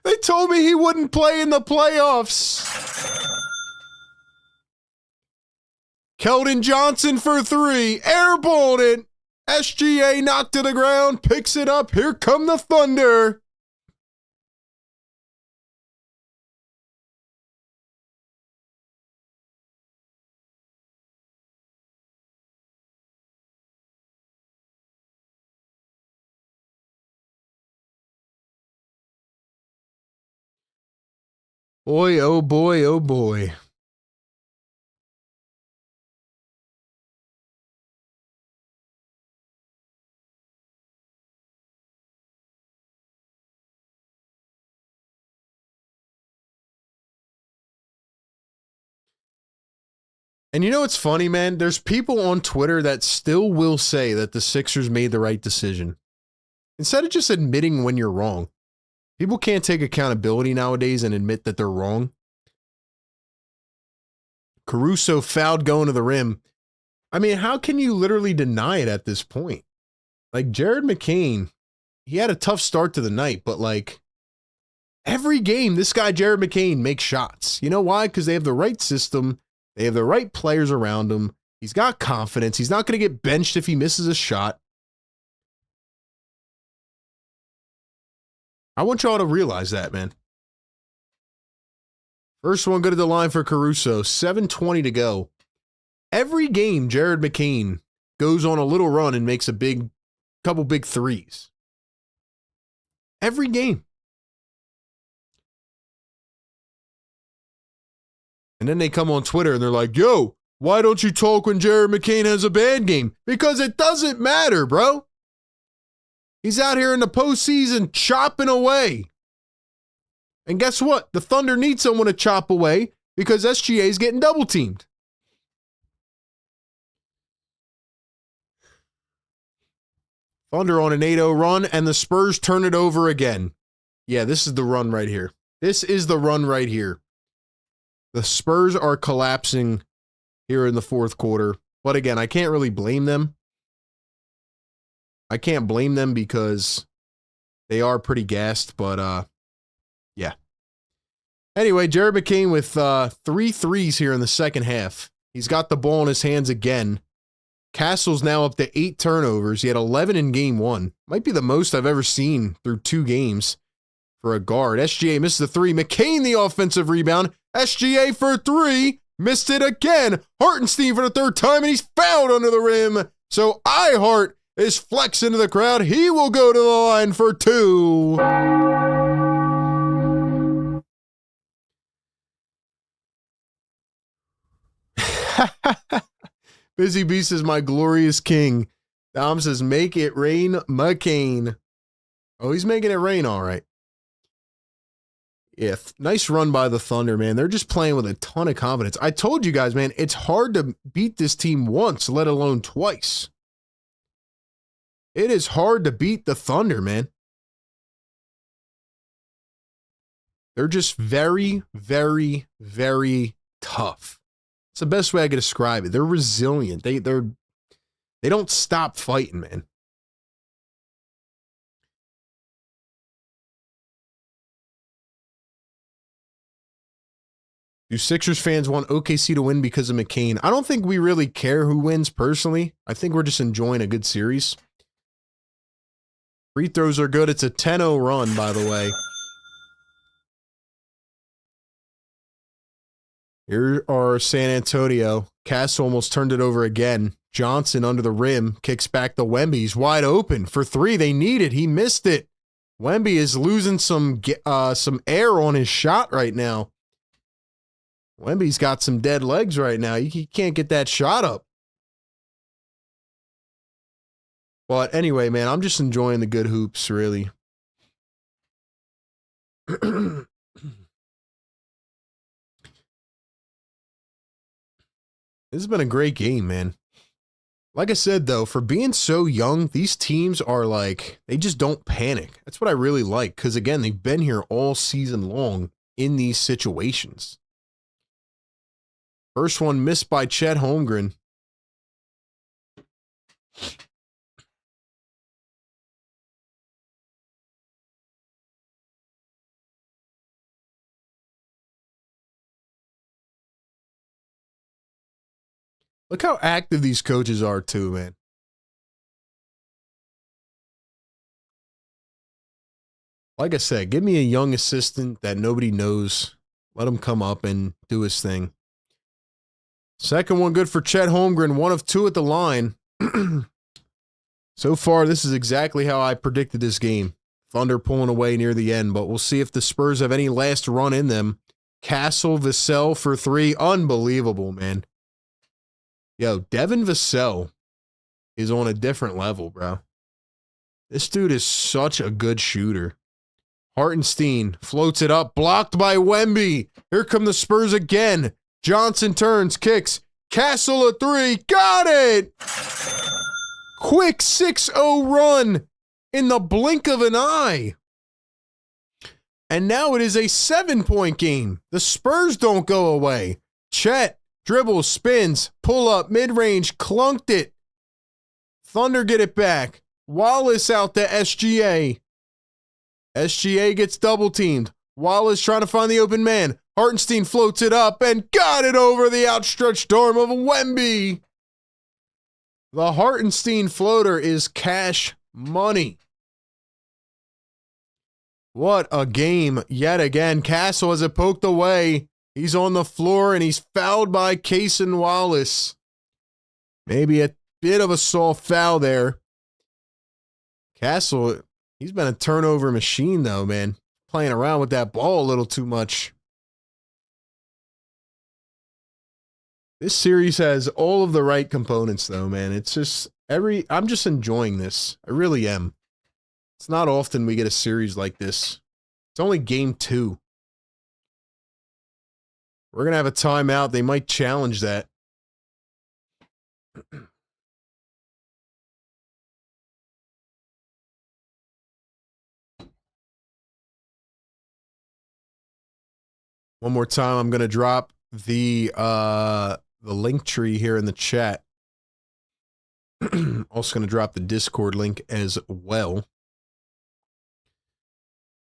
They told me he wouldn't play in the playoffs. Keldon Johnson for three. Airballed it. SGA knocked to the ground. Picks it up. Here come the Thunder. Boy, oh boy, oh boy. And you know what's funny, man? There's people on Twitter that still will say that the Sixers made the right decision. Instead of just admitting when you're wrong. People can't take accountability nowadays and admit that they're wrong. Caruso fouled going to the rim. I mean, how can you literally deny it at this point? Like, Jared McCain, he had a tough start to the night, but like, every game, this guy, Jared McCain, makes shots. You know why? Because they have the right system. They have the right players around him. He's got confidence. He's not going to get benched if he misses a shot. I want y'all to realize that, man. First one, go to the line for Caruso. 7:20 to go. Every game, Jared McCain goes on a little run and makes a couple big threes. Every game. And then they come on Twitter and they're like, yo, why don't you talk when Jared McCain has a bad game? Because it doesn't matter, bro. He's out here in the postseason chopping away. And guess what? The Thunder need someone to chop away because SGA is getting double teamed. Thunder on an 8-0 run, and the Spurs turn it over again. Yeah, this is the run right here. This is the run right here. The Spurs are collapsing here in the fourth quarter. But again, I can't really blame them. I can't blame them because they are pretty gassed, but yeah. Anyway, Jared McCain with 3 threes here in the second half. He's got the ball in his hands again. Castle's now up to 8 turnovers. He had 11 in game 1. Might be the most I've ever seen through 2 games for a guard. SGA misses the 3. McCain the offensive rebound. SGA for 3. Missed it again. Hartenstein for the 3rd time, and he's fouled under the rim. So iHeart is flexing to the crowd. He will go to the line for 2. Busy Beast is my glorious king. Dom says, make it rain, McCain. Oh, he's making it rain, all right. Yeah, nice run by the Thunder, man. They're just playing with a ton of confidence. I told you guys, man, it's hard to beat this team once, let alone twice. It is hard to beat the Thunder, man. They're just very, very, very tough. It's the best way I could describe it. They're resilient. They don't stop fighting, man. Do Sixers fans want OKC to win because of McCain? I don't think we really care who wins personally. I think we're just enjoying a good series. Free throws are good. It's a 10-0 run, by the way. Here are San Antonio. Castle almost turned it over again. Johnson under the rim. Kicks back to Wemby. He's wide open for 3. They need it. He missed it. Wemby is losing some air on his shot right now. Wemby's got some dead legs right now. He can't get that shot up. But anyway, man, I'm just enjoying the good hoops, really. This has been a great game, man. Like I said, though, for being so young, these teams are like, they just don't panic. That's what I really like, because, again, they've been here all season long in these situations. First one missed by Chet Holmgren. Look how active these coaches are, too, man. Like I said, give me a young assistant that nobody knows. Let him come up and do his thing. Second one good for Chet Holmgren, 1 of 2 at the line. So far, this is exactly how I predicted this game. Thunder pulling away near the end, but we'll see if the Spurs have any last run in them. Castle, Vassell for 3. Unbelievable, man. Yo, Devin Vassell is on a different level, bro. This dude is such a good shooter. Hartenstein floats it up, blocked by Wemby. Here come the Spurs again. Johnson turns, kicks, Castle a three. Got it. Quick 6-0 run in the blink of an eye. And now it is a 7-point game. The Spurs don't go away. Chet dribbles, spins, pull up, mid-range, clunked it. Thunder get it back. Wallace out to SGA. SGA gets double teamed. Wallace trying to find the open man. Hartenstein floats it up and got it over the outstretched arm of Wemby. The Hartenstein floater is cash money. What a game yet again. Castle has it poked away. He's on the floor and he's fouled by Cason Wallace. Maybe a bit of a soft foul there. Castle, he's been a turnover machine though, man. Playing around with that ball a little too much. This series has all of the right components though, man. It's just I'm just enjoying this. I really am. It's not often we get a series like this. It's only game 2. We're going to have a timeout. They might challenge that. One more time, I'm going to drop the link tree here in the chat. Also going to drop the Discord link as well. If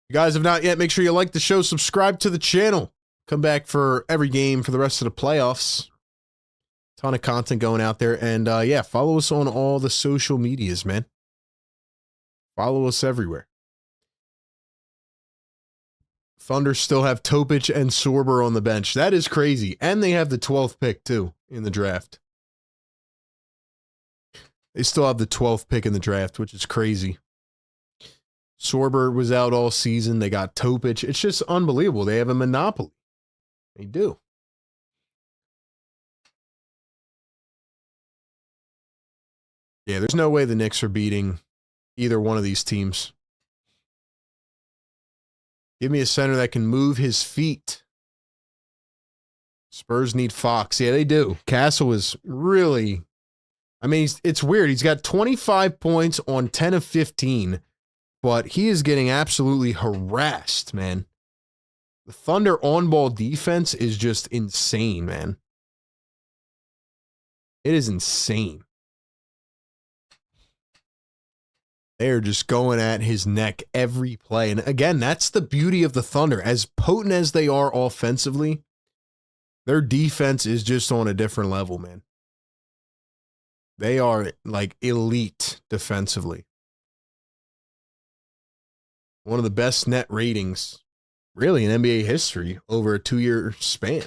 you guys have not yet, make sure you like the show, subscribe to the channel. Come back for every game for the rest of the playoffs. Ton of content going out there. And yeah, follow us on all the social medias, man. Follow us everywhere. Thunder still have Topic and Sorber on the bench. That is crazy. And they have the 12th pick, too, in the draft. They still have the 12th pick in the draft, which is crazy. Sorber was out all season. They got Topic. It's just unbelievable. They have a monopoly. They do. Yeah, there's no way the Knicks are beating either one of these teams. Give me a center that can move his feet. Spurs need Fox. Yeah, they do. Castle is really... I mean, it's weird. He's got 25 points on 10 of 15, but he is getting absolutely harassed, man. The Thunder on-ball defense is just insane, man. It is insane. They're just going at his neck every play. And again, that's the beauty of the Thunder. As potent as they are offensively, their defense is just on a different level, man. They are like elite defensively. One of the best net ratings, really, in NBA history over a 2-year span.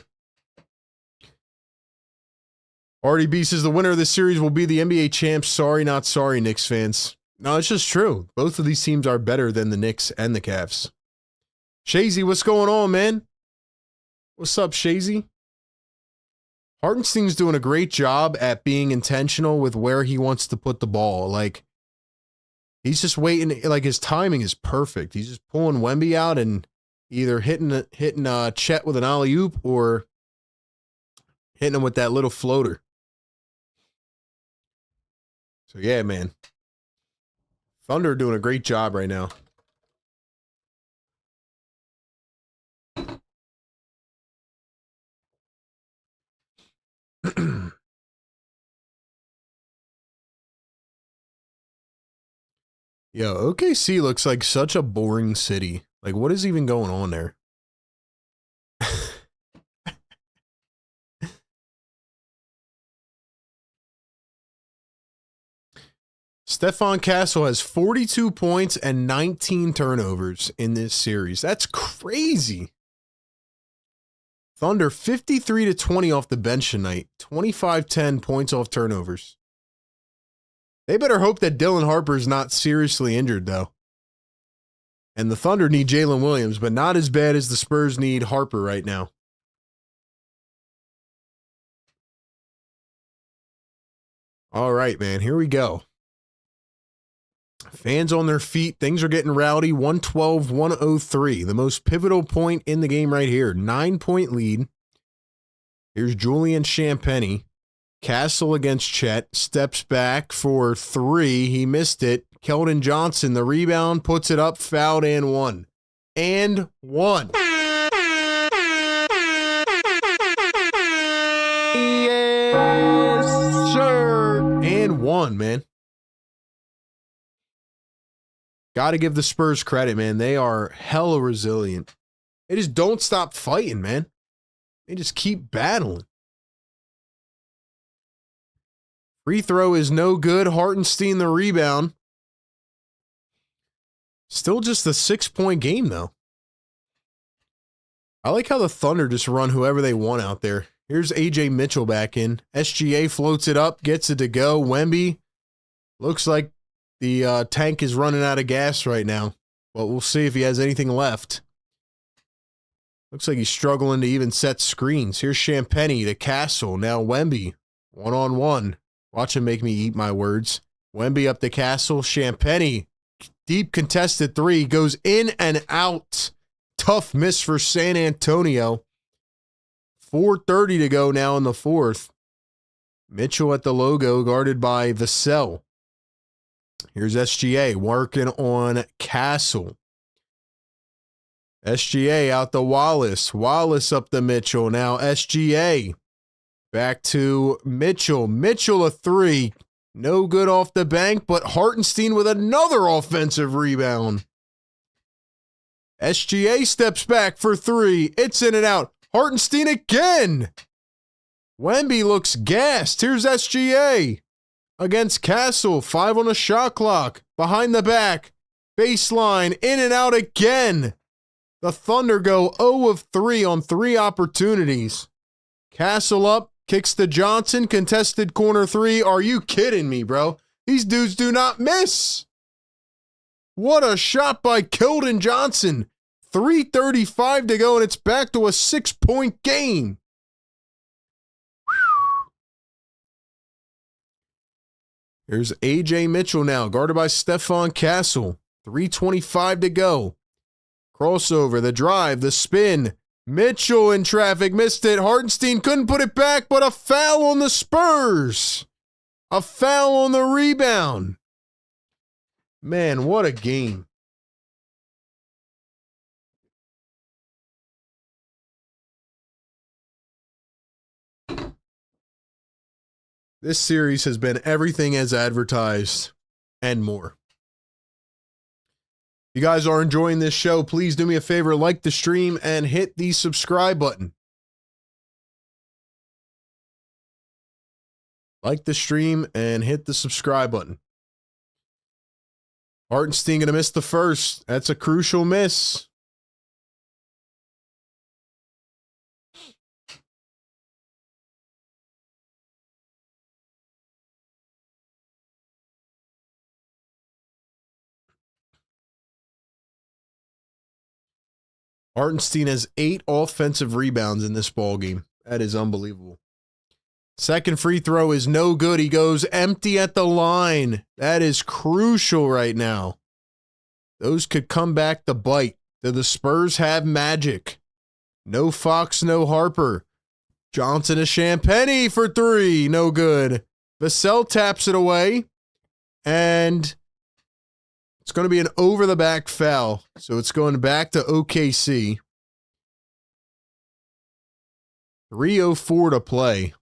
Artie B says the winner of this series will be the NBA champs. Sorry, not sorry, Knicks fans. No, it's just true. Both of these teams are better than the Knicks and the Cavs. Shazy, what's going on, man? What's up, Shazy? Hartenstein's doing a great job at being intentional with where he wants to put the ball. Like, he's just waiting. Like, his timing is perfect. He's just pulling Wemby out and either hitting Chet with an alley-oop or hitting him with that little floater. So, yeah, man. Thunder are doing a great job right now. Yo, OKC looks like such a boring city. Like, what is even going on there? Stephon Castle has 42 points and 19 turnovers in this series. That's crazy. Thunder 53-20 off the bench tonight. 25-10 points off turnovers. They better hope that Dylan Harper's not seriously injured, though. And the Thunder need Jalen Williams, but not as bad as the Spurs need Harper right now. All right, man, here we go. Fans on their feet. Things are getting rowdy. 112-103. The most pivotal point in the game right here. 9-point lead. Here's Julian Champagny. Castle against Chet. Steps back for three. He missed it. Keldon Johnson, the rebound, puts it up, fouled, and one. And one. Yes, sir. And one, man. Got to give the Spurs credit, man. They are hella resilient. They just don't stop fighting, man. They just keep battling. Free throw is no good. Hartenstein the rebound. Still just a 6-point game, though. I like how the Thunder just run whoever they want out there. Here's AJ Mitchell back in. SGA floats it up, gets it to go. Wemby looks like the tank is running out of gas right now, but we'll see if he has anything left. Looks like he's struggling to even set screens. Here's Champagnie to Castle. Now Wemby, one-on-one. Watch him make me eat my words. Wemby up to Castle. Champagnie, deep contested three, goes in and out. Tough miss for San Antonio. 4:30 to go now in the fourth. Mitchell at the logo, guarded by Vassell. Here's SGA working on Castle. SGA out to Wallace. Wallace up to Mitchell. Now SGA. Back to Mitchell. Mitchell a three. No good off the bank, but Hartenstein with another offensive rebound. SGA steps back for three. It's in and out. Hartenstein again. Wemby looks gassed. Here's SGA against Castle. 5 on the shot clock. Behind the back. Baseline. In and out again. The Thunder go 0 of 3 on 3 opportunities. Castle up. Kicks to Johnson. Contested corner three. Are you kidding me, bro? These dudes do not miss. What a shot by Keldon Johnson. 3:35 to go, and it's back to a 6-point game. Here's AJ Mitchell now, guarded by Stephon Castle. 3:25 to go. Crossover, the drive, the spin. Mitchell in traffic, missed it. Hartenstein couldn't put it back, but a foul on the Spurs. A foul on the rebound. Man, what a game. This series has been everything as advertised and more. If you guys are enjoying this show, please do me a favor, like the stream and hit the subscribe button. Like the stream and hit the subscribe button. Hartenstein going to miss the first. That's a crucial miss. Hartenstein has 8 offensive rebounds in this ballgame. That is unbelievable. Second free throw is no good. He goes empty at the line. That is crucial right now. Those could come back to bite. Do the Spurs have magic? No Fox, no Harper. Johnson to Champagnie for three. No good. Vassell taps it away. And it's going to be an over-the-back foul. So it's going back to OKC. 3:04 to play.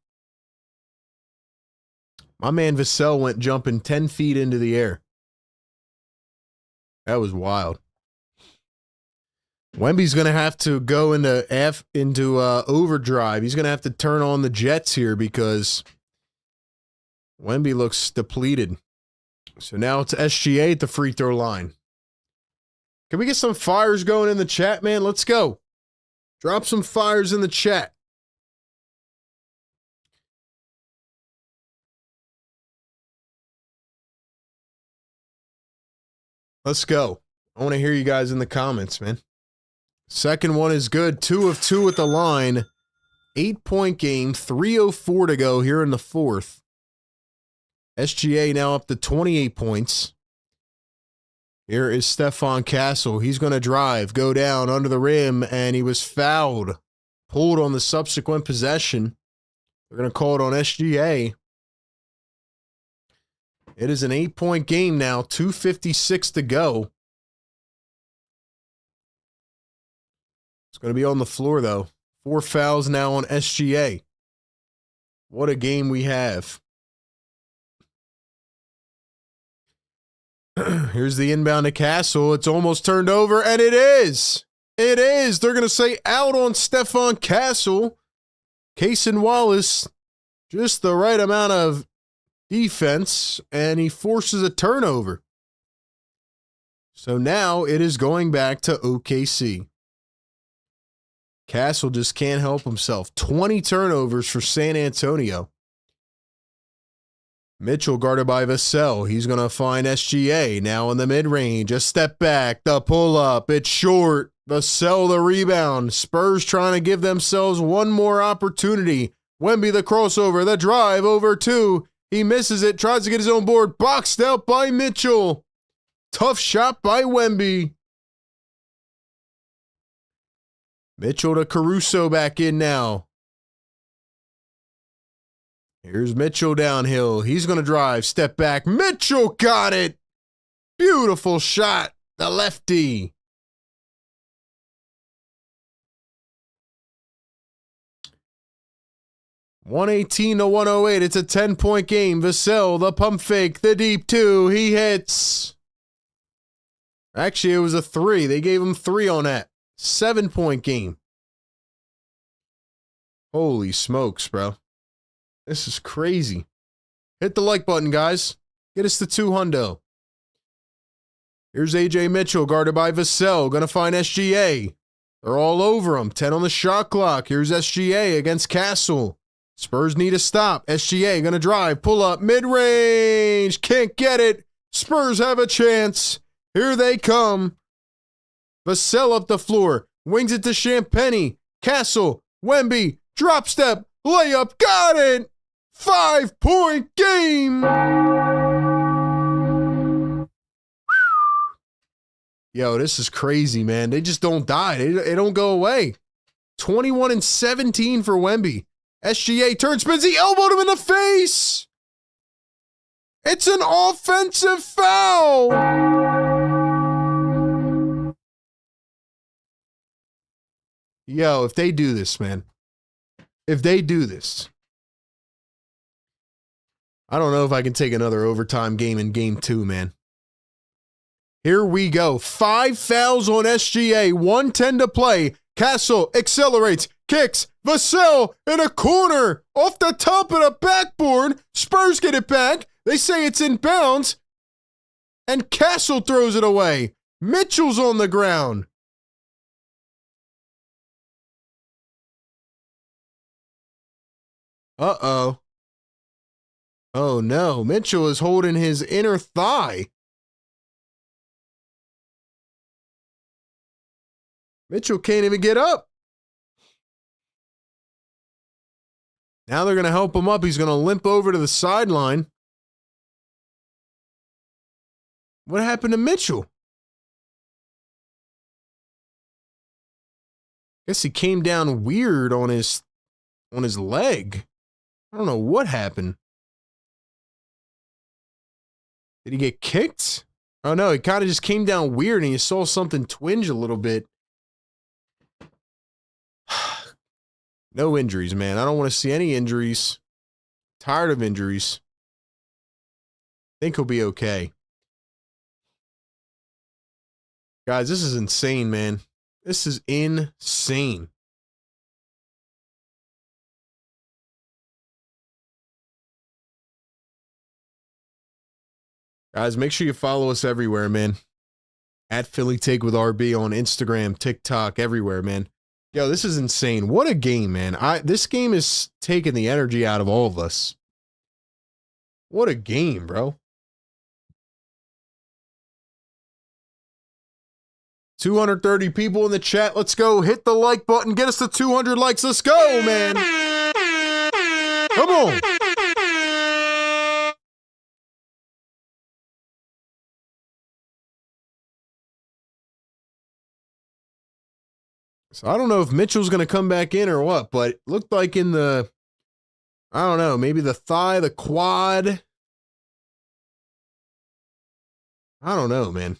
My man Vassell went jumping 10 feet into the air. That was wild. Wemby's going to have to go into overdrive. He's going to have to turn on the jets here because Wemby looks depleted. So now it's SGA at the free throw line. Can we get some fires going in the chat, man? Let's go. Drop some fires in the chat. Let's go. I want to hear you guys in the comments, man. Second one is good. 2 of 2 at the line. 8-point game. 3:04 to go here in the fourth. SGA now up to 28 points. Here is Stephon Castle. He's going to drive, go down under the rim, and he was fouled. Pulled on the subsequent possession. They're going to call it on SGA. It is an 8-point game now, 2:56 to go. It's going to be on the floor, though. 4 fouls now on SGA. What a game we have. Here's the inbound to Castle. It's almost turned over, and it is. It is. They're going to say out on Stephon Castle. Cason Wallace, just the right amount of defense, and he forces a turnover. So now it is going back to OKC. Castle just can't help himself. 20 turnovers for San Antonio. Mitchell guarded by Vassell. He's going to find SGA now in the mid-range. A step back, the pull-up. It's short. Vassell the rebound. Spurs trying to give themselves one more opportunity. Wemby the crossover, the drive over 2. He misses it, tries to get his own board. Boxed out by Mitchell. Tough shot by Wemby. Mitchell to Caruso back in now. Here's Mitchell downhill. He's going to drive. Step back. Mitchell got it. Beautiful shot. The lefty. $118 to 108. It's a 10-point game. Vassell, the pump fake, the deep 2. He hits. Actually, it was a 3. They gave him 3 on that. 7-point game. Holy smokes, bro. This is crazy. Hit the like button, guys. Get us to 200. Here's AJ Mitchell, guarded by Vassell. Gonna find SGA. They're all over him. 10 on the shot clock. Here's SGA against Castle. Spurs need a stop. SGA gonna drive. Pull up. Mid-range. Can't get it. Spurs have a chance. Here they come. Vassell up the floor. Wings it to Champagny. Castle. Wemby. Drop step. Layup. Got it. 5-point game. Yo, this is crazy, man. They just don't die. They don't go away. 21 and 17 for Wemby. SGA turns, spins, he elbowed him in the face. It's an offensive foul. Yo, if they do this, man. If they do this. I don't know if I can take another overtime game in game 2, man. Here we go. 5 fouls on SGA. 1:10 to play. Castle accelerates, kicks. Vassell in a corner. Off the top of the backboard. Spurs get it back. They say it's in bounds. And Castle throws it away. Mitchell's on the ground. Uh-oh. Oh, no. Mitchell is holding his inner thigh. Mitchell can't even get up. Now they're going to help him up. He's going to limp over to the sideline. What happened to Mitchell? Guess he came down weird on his leg. I don't know what happened. Did he get kicked? Oh, no, he kind of just came down weird and you saw something twinge a little bit. No injuries, man. I don't want to see any injuries. Tired of injuries. Think he'll be okay. Guys, this is insane, man. This is insane. Guys, make sure you follow us everywhere, man. At Philly Take with RB on Instagram, TikTok, everywhere, man. Yo, this is insane. What a game, man. This game is taking the energy out of all of us. What a game, bro. 230 people in the chat. Let's go. Hit the like button. Get us to 200 likes. Let's go, man. Come on. So I don't know if Mitchell's going to come back in or what, but it looked like in the I don't know. Maybe the thigh, the quad. I don't know, man.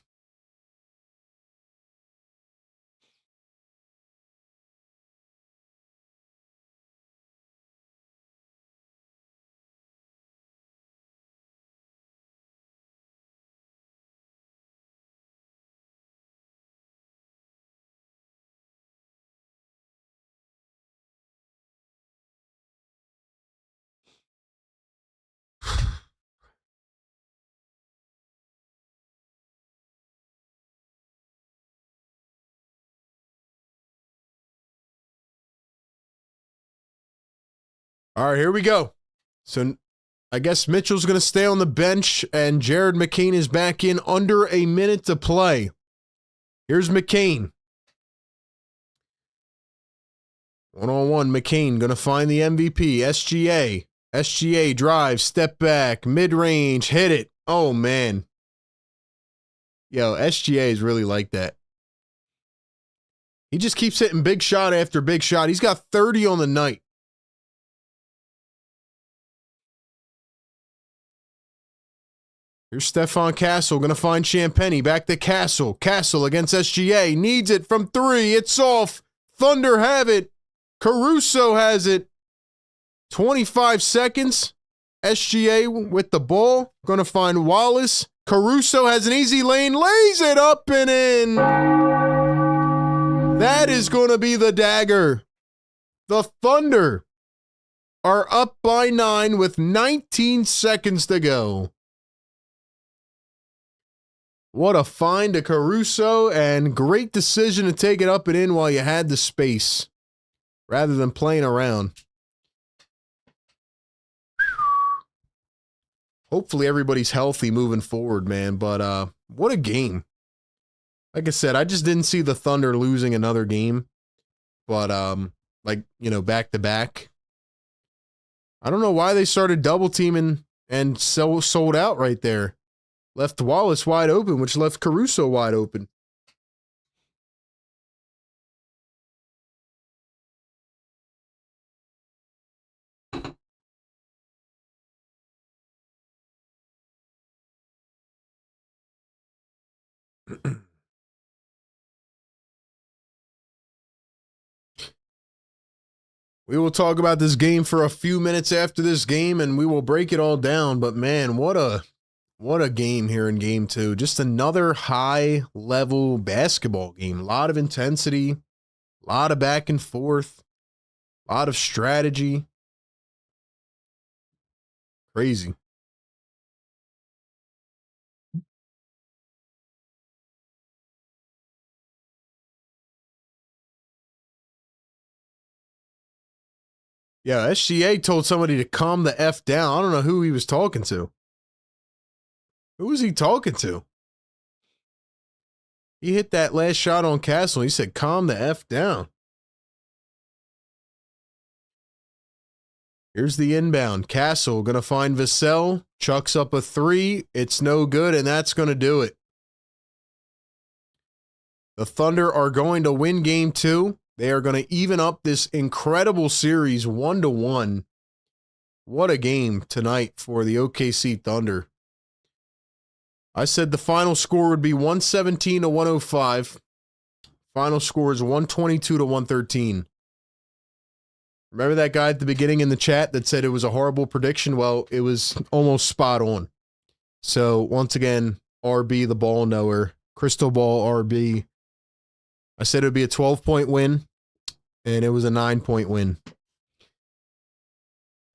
All right, here we go. So I guess Mitchell's going to stay on the bench, and Jared McCain is back in under a minute to play. Here's McCain. One-on-one, McCain going to find the MVP, SGA. SGA drive, step back, mid-range, hit it. Oh, man. Yo, SGA is really like that. He just keeps hitting big shot after big shot. He's got 30 on the night. Here's Stefan Castle, going to find Champagny. Back to Castle. Castle against SGA. Needs it from 3. It's off. Thunder have it. Caruso has it. 25 seconds. SGA with the ball. Going to find Wallace. Caruso has an easy lane. Lays it up and in. That is going to be the dagger. The Thunder are up by 9 with 19 seconds to go. What a find to Caruso, and great decision to take it up and in while you had the space rather than playing around. Hopefully everybody's healthy moving forward, man, but what a game. Like I said, I just didn't see the Thunder losing another game, but back to back. I don't know why they started double teaming and sold out right there. Left Wallace wide open, which left Caruso wide open. We will talk about this game for a few minutes after this game, and we will break it all down. But man, what a game here in game 2. Just another high-level basketball game. A lot of intensity, a lot of back and forth, a lot of strategy. Crazy. Yeah, SGA told somebody to calm the F down. I don't know who he was talking to. Who was he talking to? He hit that last shot on Castle. He said, calm the F down. Here's the inbound. Castle going to find Vassell. Chucks up a 3. It's no good, and that's going to do it. The Thunder are going to win game 2. They are going to even up this incredible series 1-1. What a game tonight for the OKC Thunder. I said the final score would be 117-105. Final score is 122-113. Remember that guy at the beginning in the chat that said it was a horrible prediction? Well, it was almost spot on. So once again, RB the ball knower, Crystal Ball RB. I said it would be a 12-point win, and it was a 9-point win.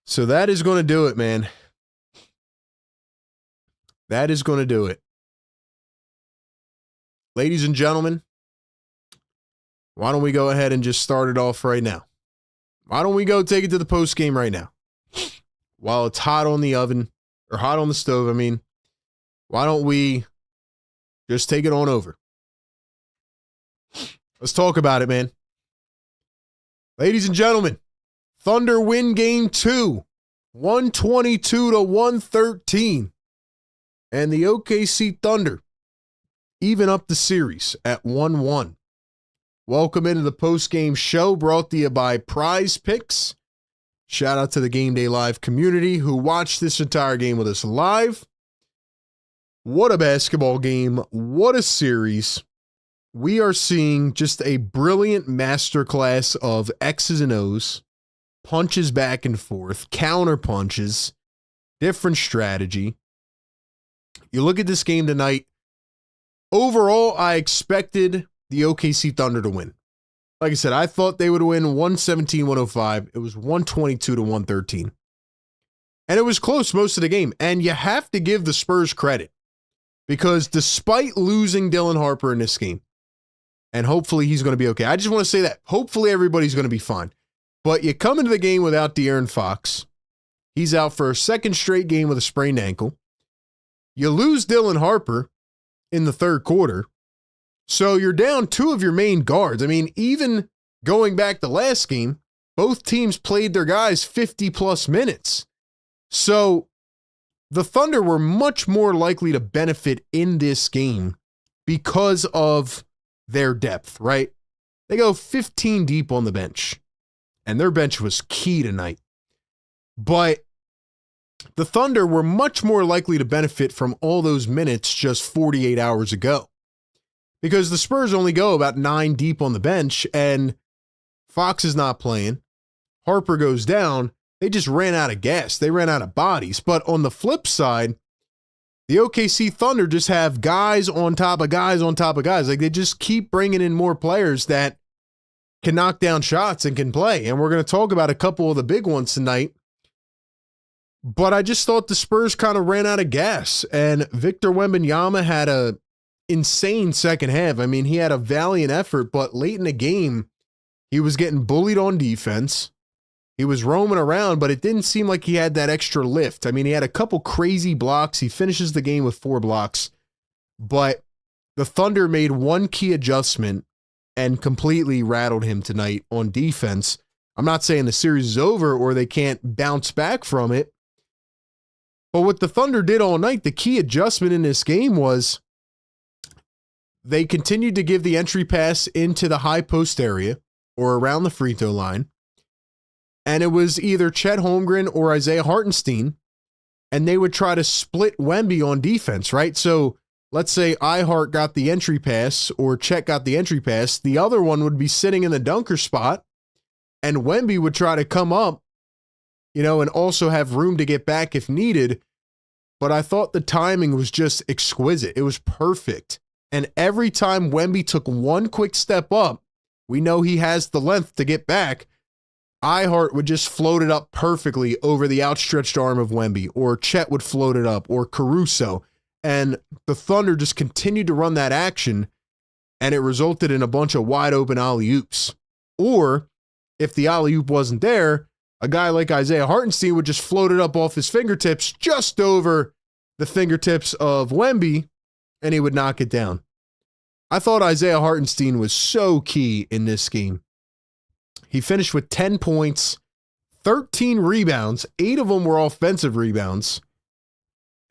So that is going to do it, man. That is going to do it. Ladies and gentlemen, why don't we go ahead and just start it off right now? Why don't we go take it to the post game right now? While it's hot on the oven, or hot on the stove, I mean. Why don't we just take it on over? Let's talk about it, man. Ladies and gentlemen, Thunder win game 2, 122-113. And the OKC Thunder even up the series at 1-1. Welcome into the post-game show brought to you by Prize Picks. Shout out to the Game Day Live community who watched this entire game with us live. What a basketball game. What a series. We are seeing just a brilliant masterclass of X's and O's, punches back and forth, counter punches, different strategy. You look at this game tonight. Overall, I expected the OKC Thunder to win. Like I said, I thought they would win 117-105. It was 122-113. And it was close most of the game. And you have to give the Spurs credit because despite losing Dylan Harper in this game, and hopefully he's going to be okay. I just want to say that. Hopefully everybody's going to be fine. But you come into the game without De'Aaron Fox. He's out for a second straight game with a sprained ankle. You lose Dylan Harper in the third quarter. So you're down two of your main guards. I mean, even going back to last game, both teams played their guys 50-plus minutes. So the Thunder were much more likely to benefit in this game because of their depth, right? They go 15 deep on the bench, and their bench was key tonight. But the Thunder were much more likely to benefit from all those minutes just 48 hours ago. Because the Spurs only go about 9 deep on the bench, and Fox is not playing. Harper goes down. They just ran out of gas. They ran out of bodies. But on the flip side, the OKC Thunder just have guys on top of guys on top of guys. Like, they just keep bringing in more players that can knock down shots and can play. And we're going to talk about a couple of the big ones tonight. But I just thought the Spurs kind of ran out of gas. And Victor Wembanyama had a insane second half. I mean, he had a valiant effort, but late in the game, he was getting bullied on defense. He was roaming around, but it didn't seem like he had that extra lift. I mean, he had a couple crazy blocks. He finishes the game with 4 blocks, but the Thunder made one key adjustment and completely rattled him tonight on defense. I'm not saying the series is over or they can't bounce back from it, but what the Thunder did all night, the key adjustment in this game was they continued to give the entry pass into the high post area or around the free throw line. And it was either Chet Holmgren or Isaiah Hartenstein, and they would try to split Wemby on defense, right? So let's say iHart got the entry pass or Chet got the entry pass. The other one would be sitting in the dunker spot, and Wemby would try to come up, and also have room to get back if needed. But I thought the timing was just exquisite. It was perfect. And every time Wemby took one quick step up, we know he has the length to get back. iHart would just float it up perfectly over the outstretched arm of Wemby, or Chet would float it up, or Caruso. And the Thunder just continued to run that action, and it resulted in a bunch of wide open alley-oops. Or if the alley-oop wasn't there, a guy like Isaiah Hartenstein would just float it up off his fingertips just over the fingertips of Wemby, and he would knock it down. I thought Isaiah Hartenstein was so key in this game. He finished with 10 points, 13 rebounds, 8 of them were offensive rebounds,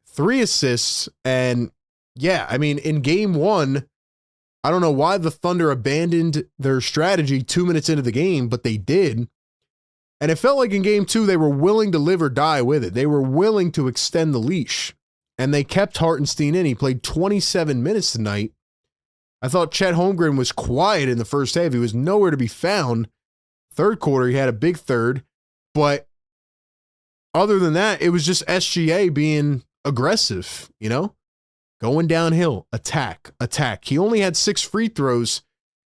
3 assists, and in game 1, I don't know why the Thunder abandoned their strategy 2 minutes into the game, but they did. And it felt like in game 2, they were willing to live or die with it. They were willing to extend the leash. And they kept Hartenstein in. He played 27 minutes tonight. I thought Chet Holmgren was quiet in the first half. He was nowhere to be found. Third quarter, he had a big third. But other than that, it was just SGA being aggressive, going downhill, attack. He only had 6 free throws,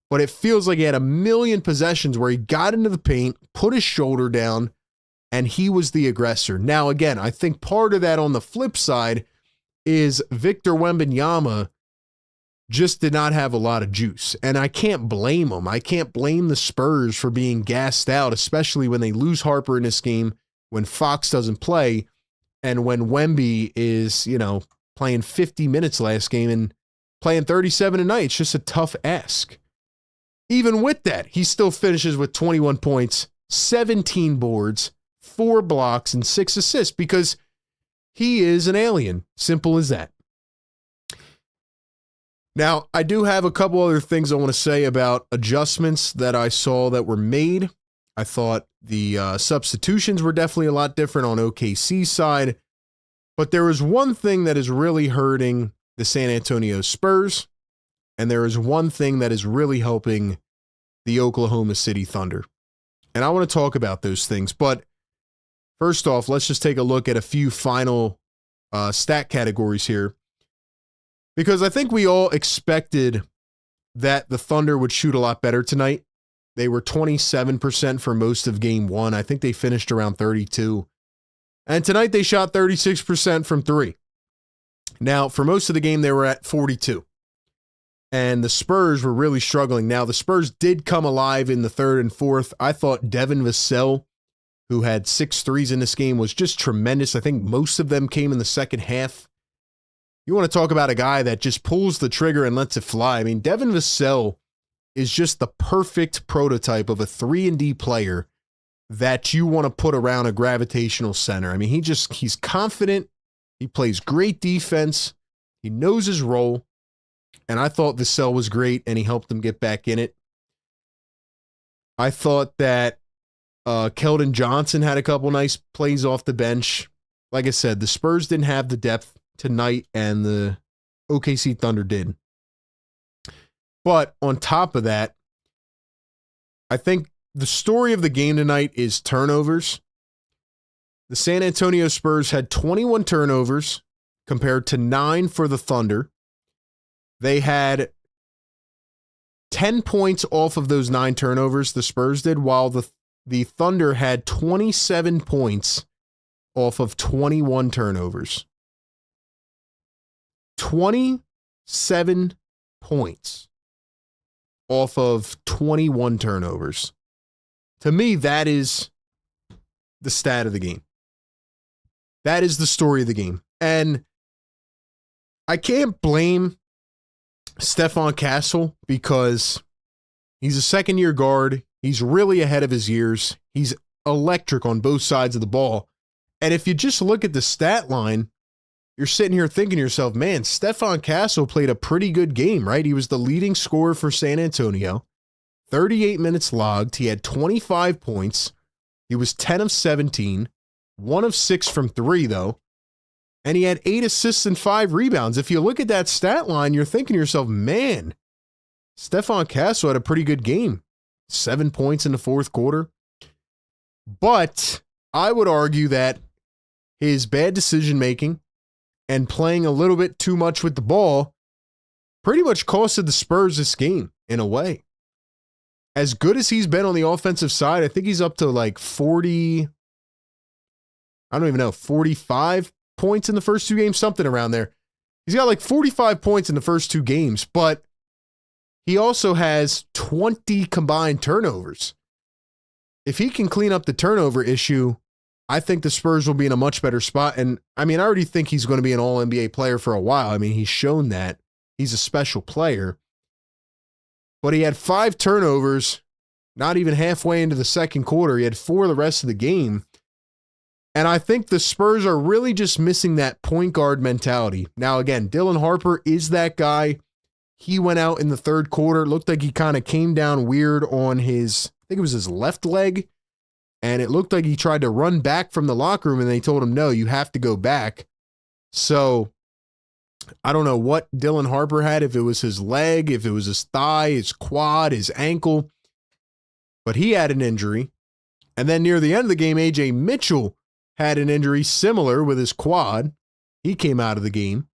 but it feels like he had a million possessions where he got into the paint, put his shoulder down, and he was the aggressor. Now, again, I think part of that on the flip side is Victor Wembanyama just did not have a lot of juice. And I can't blame him. I can't blame the Spurs for being gassed out, especially when they lose Harper in this game, when Fox doesn't play, and when Wemby is, playing 50 minutes last game and playing 37 tonight. It's just a tough ask. Even with that, he still finishes with 21 points, 17 boards, 4 blocks, and 6 assists because he is an alien. Simple as that. Now, I do have a couple other things I want to say about adjustments that I saw that were made. I thought the substitutions were definitely a lot different on OKC's side. But there is one thing that is really hurting the San Antonio Spurs, and there is one thing that is really helping the Oklahoma City Thunder. And I want to talk about those things. But first off, let's just take a look at a few final stat categories here. Because I think we all expected that the Thunder would shoot a lot better tonight. They were 27% for most of game one. I think they finished around 32. And tonight they shot 36% from three. Now, for most of the game, they were at 42. And the Spurs were really struggling. Now, the Spurs did come alive in the third and fourth. I thought Devin Vassell, who had 6 threes in this game, was just tremendous. I think most of them came in the second half. You want to talk about a guy that just pulls the trigger and lets it fly. I mean, Devin Vassell is just the perfect prototype of a 3-and-D player that you want to put around a gravitational center. I mean, he's confident. He plays great defense. He knows his role. And I thought Vassell was great, and he helped them get back in it. I thought that Keldon Johnson had a couple nice plays off the bench. Like I said, the Spurs didn't have the depth tonight, and the OKC Thunder did. But on top of that, I think the story of the game tonight is turnovers. The San Antonio Spurs had 21 turnovers compared to 9 for the Thunder. They had 10 points off of those 9 turnovers, the Spurs did, while the Thunder had 27 points off of 21 turnovers. 27 points off of 21 turnovers. To me, that is the stat of the game. That is the story of the game. And I can't blame Stephon Castle because he's a second-year guard. He's really ahead of his years. He's electric on both sides of the ball. And if you just look at the stat line, you're sitting here thinking to yourself, man, Stephon Castle played a pretty good game, right? He was the leading scorer for San Antonio. 38 minutes logged. He had 25 points. He was 10 of 17. 1 of 6 from 3, though. And he had 8 assists and 5 rebounds. If you look at that stat line, you're thinking to yourself, man, Stephon Castle had a pretty good game. 7 points in the fourth quarter. But I would argue that his bad decision-making and playing a little bit too much with the ball pretty much costed the Spurs this game, in a way. As good as he's been on the offensive side, I think he's up to like 45 points in the first 2 games, something around there. He's got like 45 points in the first 2 games, but he also has 20 combined turnovers. If he can clean up the turnover issue, I think the Spurs will be in a much better spot. And I mean, I already think he's going to be an all-NBA player for a while. I mean, he's shown that. He's a special player. But he had 5 turnovers, not even halfway into the second quarter. He had 4 the rest of the game. And I think the Spurs are really just missing that point guard mentality. Now, again, Dylan Harper is that guy. He went out in the third quarter. It looked like he kind of came down weird on his, I think it was his left leg. And it looked like he tried to run back from the locker room, and they told him, no, you have to go back. So I don't know what Dylan Harper had, if it was his leg, if it was his thigh, his quad, his ankle. But he had an injury. And then near the end of the game, A.J. Mitchell had an injury similar with his quad. He came out of the game.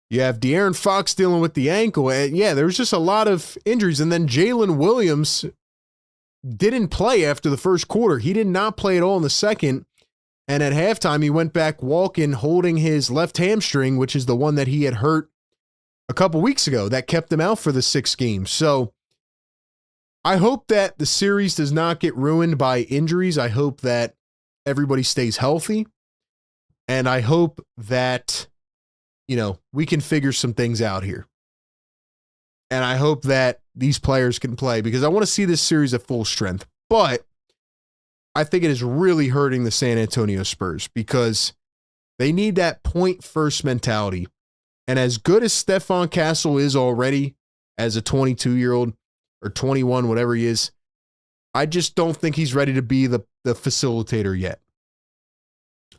You have De'Aaron Fox dealing with the ankle. And yeah, there was just a lot of injuries. And then Jalen Williams didn't play after the first quarter. He did not play at all in the second. And at halftime, he went back walking, holding his left hamstring, which is the one that he had hurt a couple weeks ago. That kept him out for the 6 games. So I hope that the series does not get ruined by injuries. I hope that everybody stays healthy. And I hope that, we can figure some things out here. And I hope that these players can play, because I want to see this series at full strength. But I think it is really hurting the San Antonio Spurs, because they need that point first mentality. And as good as Stephon Castle is already as a 22-year-old or 21, whatever he is, I just don't think he's ready to be the facilitator yet.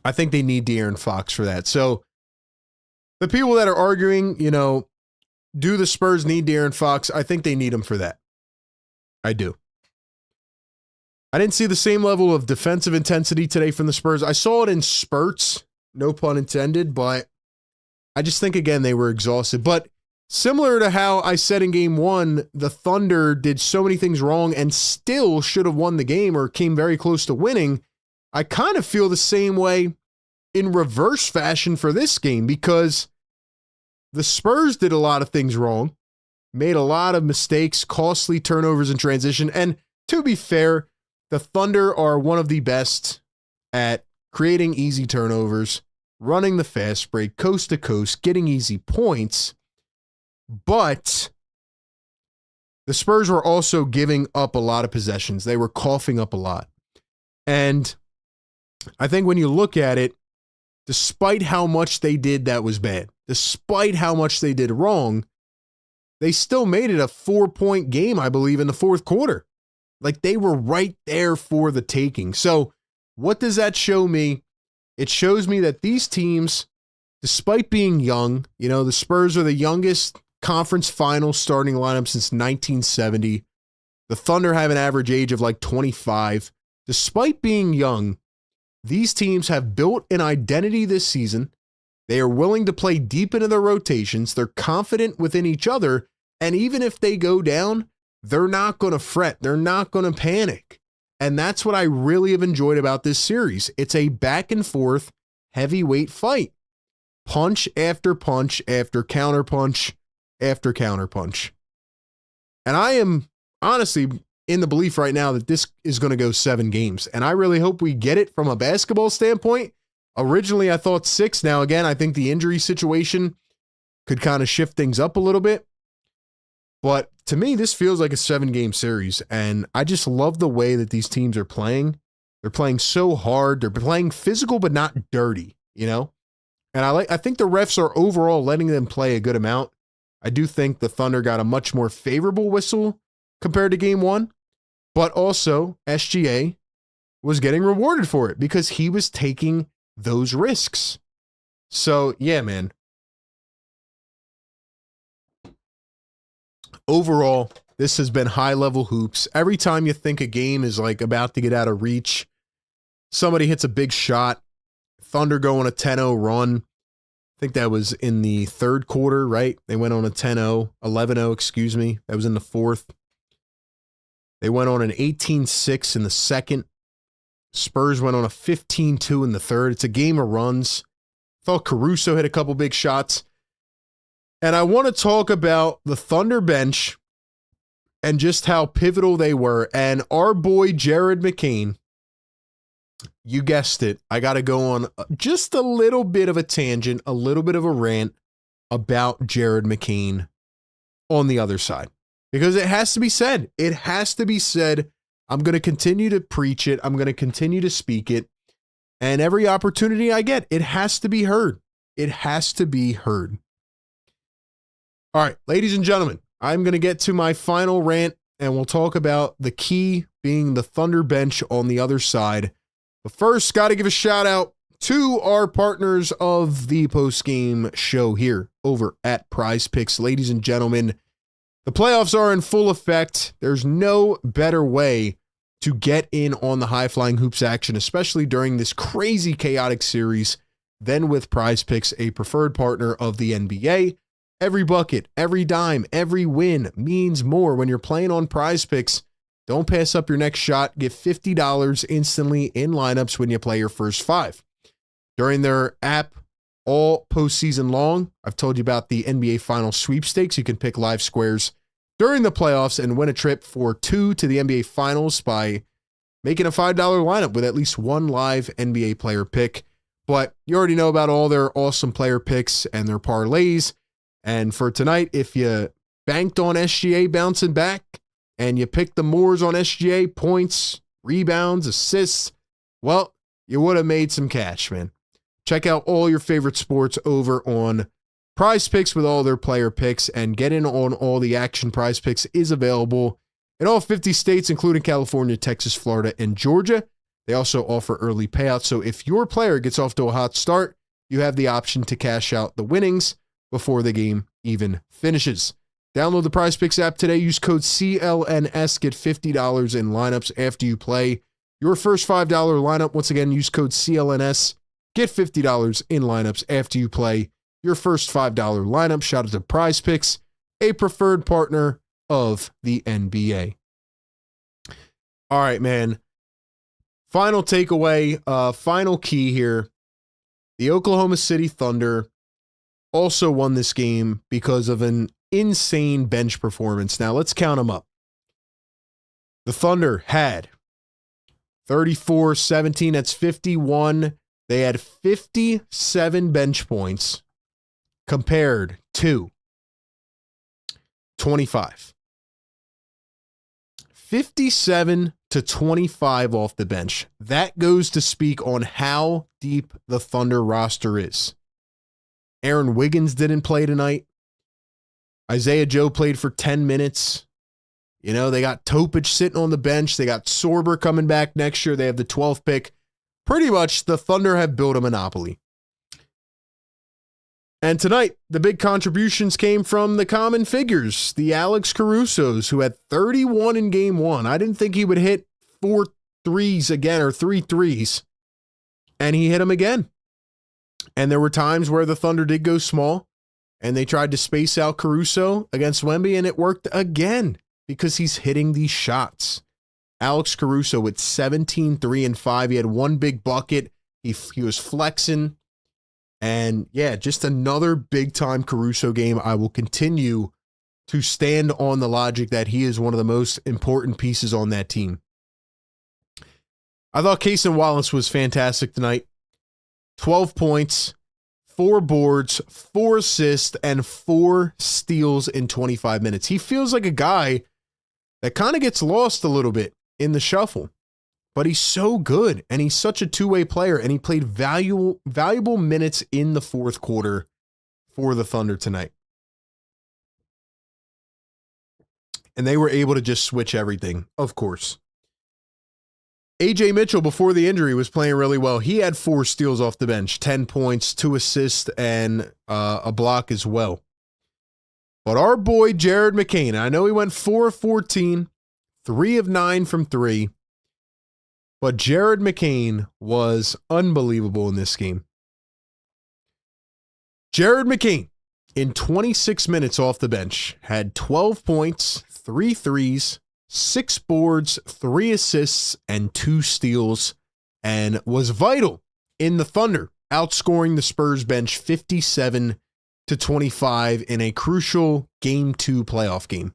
I think they need De'Aaron Fox for that. So the people that are arguing, do the Spurs need De'Aaron Fox? I think they need him for that. I do. I didn't see the same level of defensive intensity today from the Spurs. I saw it in spurts, no pun intended, but I just think, again, they were exhausted. But similar to how I said in game one, the Thunder did so many things wrong and still should have won the game or came very close to winning, I kind of feel the same way in reverse fashion for this game, because the Spurs did a lot of things wrong, made a lot of mistakes, costly turnovers in transition. And to be fair, the Thunder are one of the best at creating easy turnovers, running the fast break, coast to coast, getting easy points. But the Spurs were also giving up a lot of possessions. They were coughing up a lot. And I think when you look at it, despite how much they did that was bad, despite how much they did wrong, they still made it a 4-point game, I believe, in the fourth quarter. Like, they were right there for the taking. So what does that show me? It shows me that these teams, despite being young, the Spurs are the youngest conference final starting lineup since 1970. The Thunder have an average age of like 25. Despite being young, these teams have built an identity this season. They are willing to play deep into their rotations. They're confident within each other. And even if they go down, they're not going to fret. They're not going to panic. And that's what I really have enjoyed about this series. It's a back and forth heavyweight fight. Punch after punch after counterpunch after counterpunch. And I am honestly in the belief right now that this is going to go 7 games. And I really hope we get it from a basketball standpoint. Originally, I thought 6. Now, again, I think the injury situation could kind of shift things up a little bit. But to me, this feels like a 7-game series. And I just love the way that these teams are playing. They're playing so hard. They're playing physical, but not dirty, And I think the refs are overall letting them play a good amount. I do think the Thunder got a much more favorable whistle compared to game one, but also SGA was getting rewarded for it because he was taking those risks. So, yeah, man. Overall, this has been high-level hoops. Every time you think a game is like about to get out of reach, somebody hits a big shot. Thunder go on a 10-0 run. I think that was in the third quarter, right? They went on a 10-0, 11-0, excuse me. That was in the fourth. They went on an 18-6 in the second. Spurs went on a 15-2 in the third. It's a game of runs. Thought Caruso hit a couple big shots. And I want to talk about the Thunder bench and just how pivotal they were. And our boy Jared McCain, you guessed it, I got to go on just a little bit of a tangent, a little bit of a rant about Jared McCain on the other side. Because it has to be said. It has to be said. I'm going to continue to preach it. I'm going to continue to speak it. And every opportunity I get, it has to be heard. It has to be heard. All right, ladies and gentlemen, I'm going to get to my final rant, and we'll talk about the key being the Thunder bench on the other side. But first, got to give a shout out to our partners of the postgame show here over at Prize Picks. Ladies and gentlemen, the playoffs are in full effect. There's no better way to get in on the high-flying hoops action, especially during this crazy, chaotic series, than with Prize Picks, a preferred partner of the NBA. Every bucket, every dime, every win means more when you're playing on Prize Picks. Don't pass up your next shot. Get $50 instantly in lineups when you play your first 5. During their app all postseason long, I've told you about the NBA Finals sweepstakes. You can pick live squares during the playoffs and win a trip for 2 to the NBA Finals by making a $5 lineup with at least one live NBA player pick. But you already know about all their awesome player picks and their parlays. And for tonight, if you banked on SGA bouncing back and you picked the Moors on SGA, points, rebounds, assists, well, you would have made some cash, man. Check out all your favorite sports over on Prize Picks with all their player picks and get in on all the action. Prize Picks is available In all 50 states, including California, Texas, Florida, and Georgia, they also offer early payouts. So if your player gets off to a hot start, you have the option to cash out the winnings before the game even finishes. Download the PrizePicks app today. Use code CLNS. Get $50 in lineups after you play your first $5 lineup. Once again, use code CLNS. Get $50 in lineups after you play your first $5 lineup. Shout out to PrizePicks, a preferred partner of the NBA. All right, man. Final takeaway, final key here. The Oklahoma City Thunder also won this game because of an insane bench performance. Now, let's count them up. The Thunder had 34-17. That's 51. They had 57 bench points compared to 25. 57 to 25 off the bench. That goes to speak on how deep the Thunder roster is. Aaron Wiggins didn't play tonight. Isaiah Joe played for 10 minutes. You know, they got Topic sitting on the bench. They got Sorber coming back next year. They have the 12th pick. Pretty much the Thunder have built a monopoly. And tonight, the big contributions came from the common figures, the Alex Carusos, who had 31 in game one. I didn't think he would hit 4 threes again, or 3 threes, and he hit them again. And there were times where the Thunder did go small, and they tried to space out Caruso against Wemby, and it worked again because he's hitting these shots. Alex Caruso with 17, 3, and 5. He had one big bucket. He was flexing. And yeah, just another big-time Caruso game. I will continue to stand on the logic that he is one of the most important pieces on that team. I thought Cason Wallace was fantastic tonight. 12 points, 4 boards, 4 assists, and 4 steals in 25 minutes. He feels like a guy that kind of gets lost a little bit in the shuffle. But he's so good, and he's such a two-way player, and he played valuable minutes in the fourth quarter for the Thunder tonight. And they were able to just switch everything, of course. AJ Mitchell, before the injury, was playing really well. He had 4 steals off the bench, 10 points, 2 assists, and a block as well. But our boy Jared McCain, I know he went 4 of 14, 3 of 9 from 3, but Jared McCain was unbelievable in this game. Jared McCain, in 26 minutes off the bench, had 12 points, 3 threes, 6 boards, 3 assists, and 2 steals, and was vital in the Thunder, outscoring the Spurs bench 57 to 25 in a crucial Game 2 playoff game.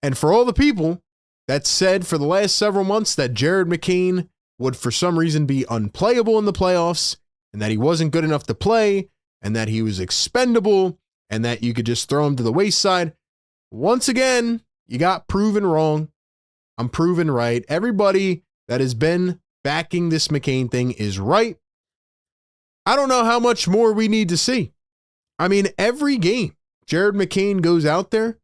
And for all the people that said for the last several months that Jared McCain would for some reason be unplayable in the playoffs, and that he wasn't good enough to play, and that he was expendable, and that you could just throw him to the wayside, once again, you got proven wrong. I'm proven right. Everybody that has been backing this McCain thing is right. I don't know how much more we need to see. I mean, every game, Jared McCain goes out there,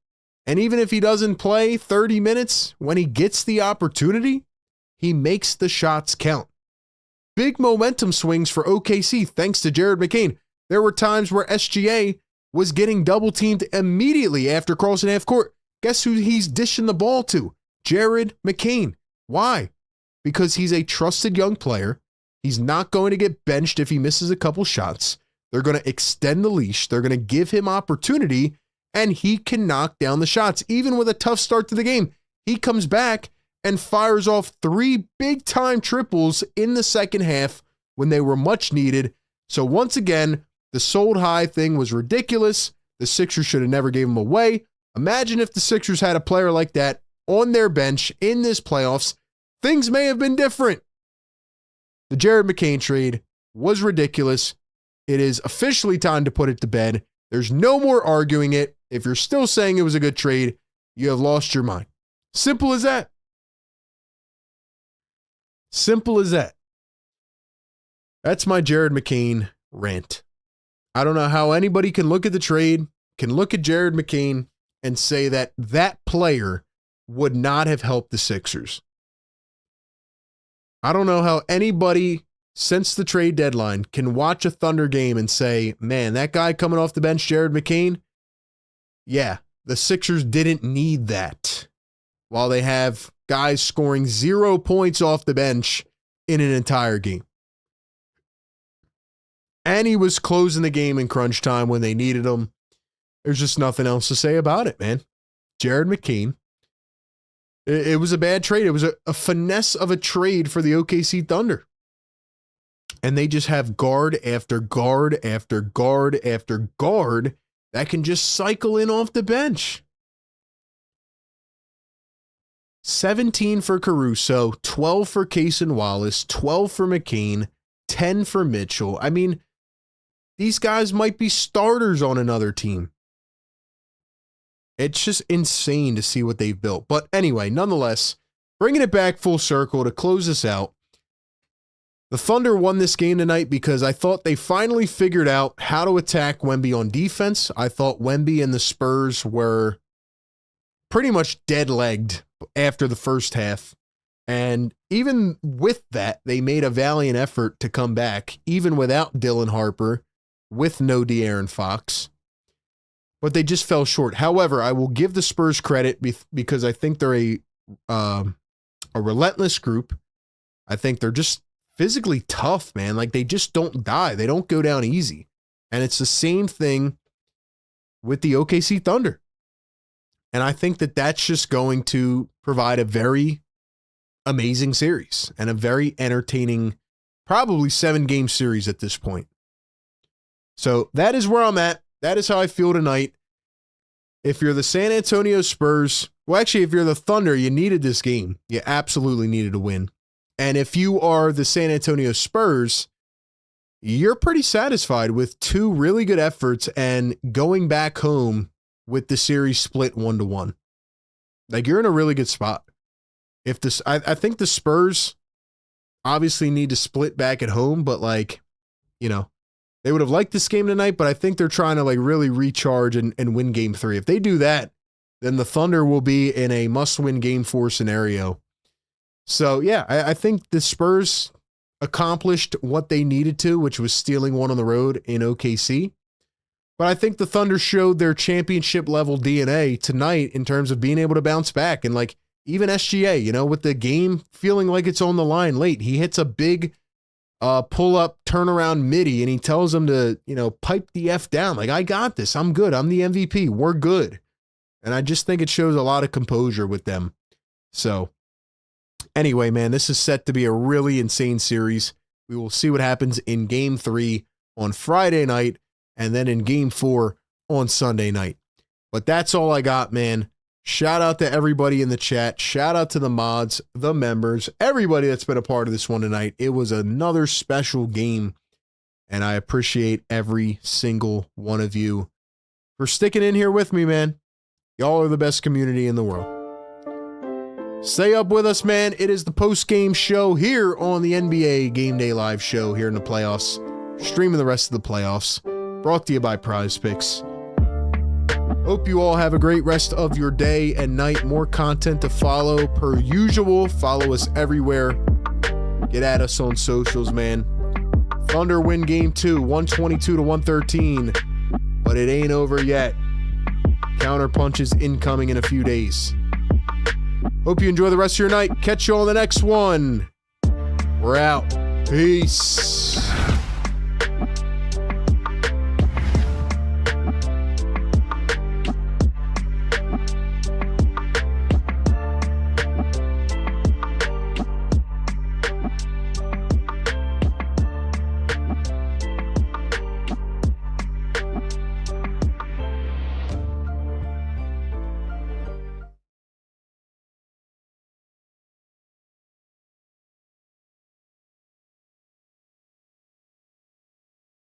and even if he doesn't play 30 minutes, when he gets the opportunity, he makes the shots count. Big momentum swings for OKC thanks to Jared McCain. There were times where SGA was getting double teamed immediately after crossing half court. Guess who he's dishing the ball to? Jared McCain. Why? Because he's a trusted young player. He's not going to get benched if he misses a couple shots. They're going to extend the leash. They're going to give him opportunity, and he can knock down the shots. Even with a tough start to the game, he comes back and fires off 3 big-time triples in the second half when they were much needed. So once again, the sold high thing was ridiculous. The Sixers should have never gave him away. Imagine if the Sixers had a player like that on their bench in this playoffs. Things may have been different. The Jared McCain trade was ridiculous. It is officially time to put it to bed. There's no more arguing it. If you're still saying it was a good trade, you have lost your mind. Simple as that. Simple as that. That's my Jared McCain rant. I don't know how anybody can look at the trade, can look at Jared McCain, and say that that player would not have helped the Sixers. I don't know how anybody since the trade deadline can watch a Thunder game and say, man, that guy coming off the bench, Jared McCain, yeah, the Sixers didn't need that. While they have guys scoring 0 points off the bench in an entire game. And he was closing the game in crunch time when they needed him. There's just nothing else to say about it, man. Jared McCain. It was a bad trade. It was a finesse of a trade for the OKC Thunder. And they just have guard after guard after guard after guard that can just cycle in off the bench. 17 for Caruso, 12 for Case and Wallace, 12 for McCain, 10 for Mitchell. I mean, these guys might be starters on another team. It's just insane to see what they've built. But anyway, nonetheless, bringing it back full circle to close this out, the Thunder won this game tonight because I thought they finally figured out how to attack Wemby on defense. I thought Wemby and the Spurs were pretty much dead-legged after the first half. And even with that, they made a valiant effort to come back, even without Dylan Harper, with no De'Aaron Fox. But they just fell short. However, I will give the Spurs credit because I think they're a relentless group. I think they're just physically tough, man. Like, they just don't die. They don't go down easy. And it's the same thing with the OKC Thunder. And I think that that's just going to provide a very amazing series and a very entertaining, probably 7-game series at this point. So that is where I'm at. That is how I feel tonight. If you're the San Antonio Spurs, well, actually, if you're the Thunder, you needed this game. You absolutely needed to win. And if you are the San Antonio Spurs, you're pretty satisfied with 2 really good efforts and going back home with the series split 1-1. Like, you're in a really good spot. If this, I think the Spurs obviously need to split back at home, but like, you know, they would have liked this game tonight, but I think they're trying to like really recharge and win game 3. If they do that, then the Thunder will be in a must-win game 4 scenario. So yeah, I think the Spurs accomplished what they needed to, which was stealing one on the road in OKC. But I think the Thunder showed their championship level DNA tonight in terms of being able to bounce back. And like even SGA, you know, with the game feeling like it's on the line late, he hits a big pull-up turnaround midi, and he tells them to, you know, pipe the F down. Like, I got this. I'm good. I'm the MVP. We're good. And I just think it shows a lot of composure with them. So, anyway, man, this is set to be a really insane series. We will see what happens in Game 3 on Friday night, and then in Game 4 on Sunday night. But that's all I got, man. Shout out to everybody in the chat. Shout out to the mods, the members, everybody that's been a part of this one tonight. It was another special game, and I appreciate every single one of you for sticking in here with me, man. Y'all are the best community in the world. Stay up with us, man. It is the post-game show here on the NBA Game Day Live show here in the playoffs. Streaming the rest of the playoffs. Brought to you by Prize Picks. Hope you all have a great rest of your day and night. More content to follow per usual. Follow us everywhere. Get at us on socials, man. Thunder win game 2, 122-113. But it ain't over yet. Counter punches incoming in a few days. Hope you enjoy the rest of your night. Catch you on the next one. We're out. Peace.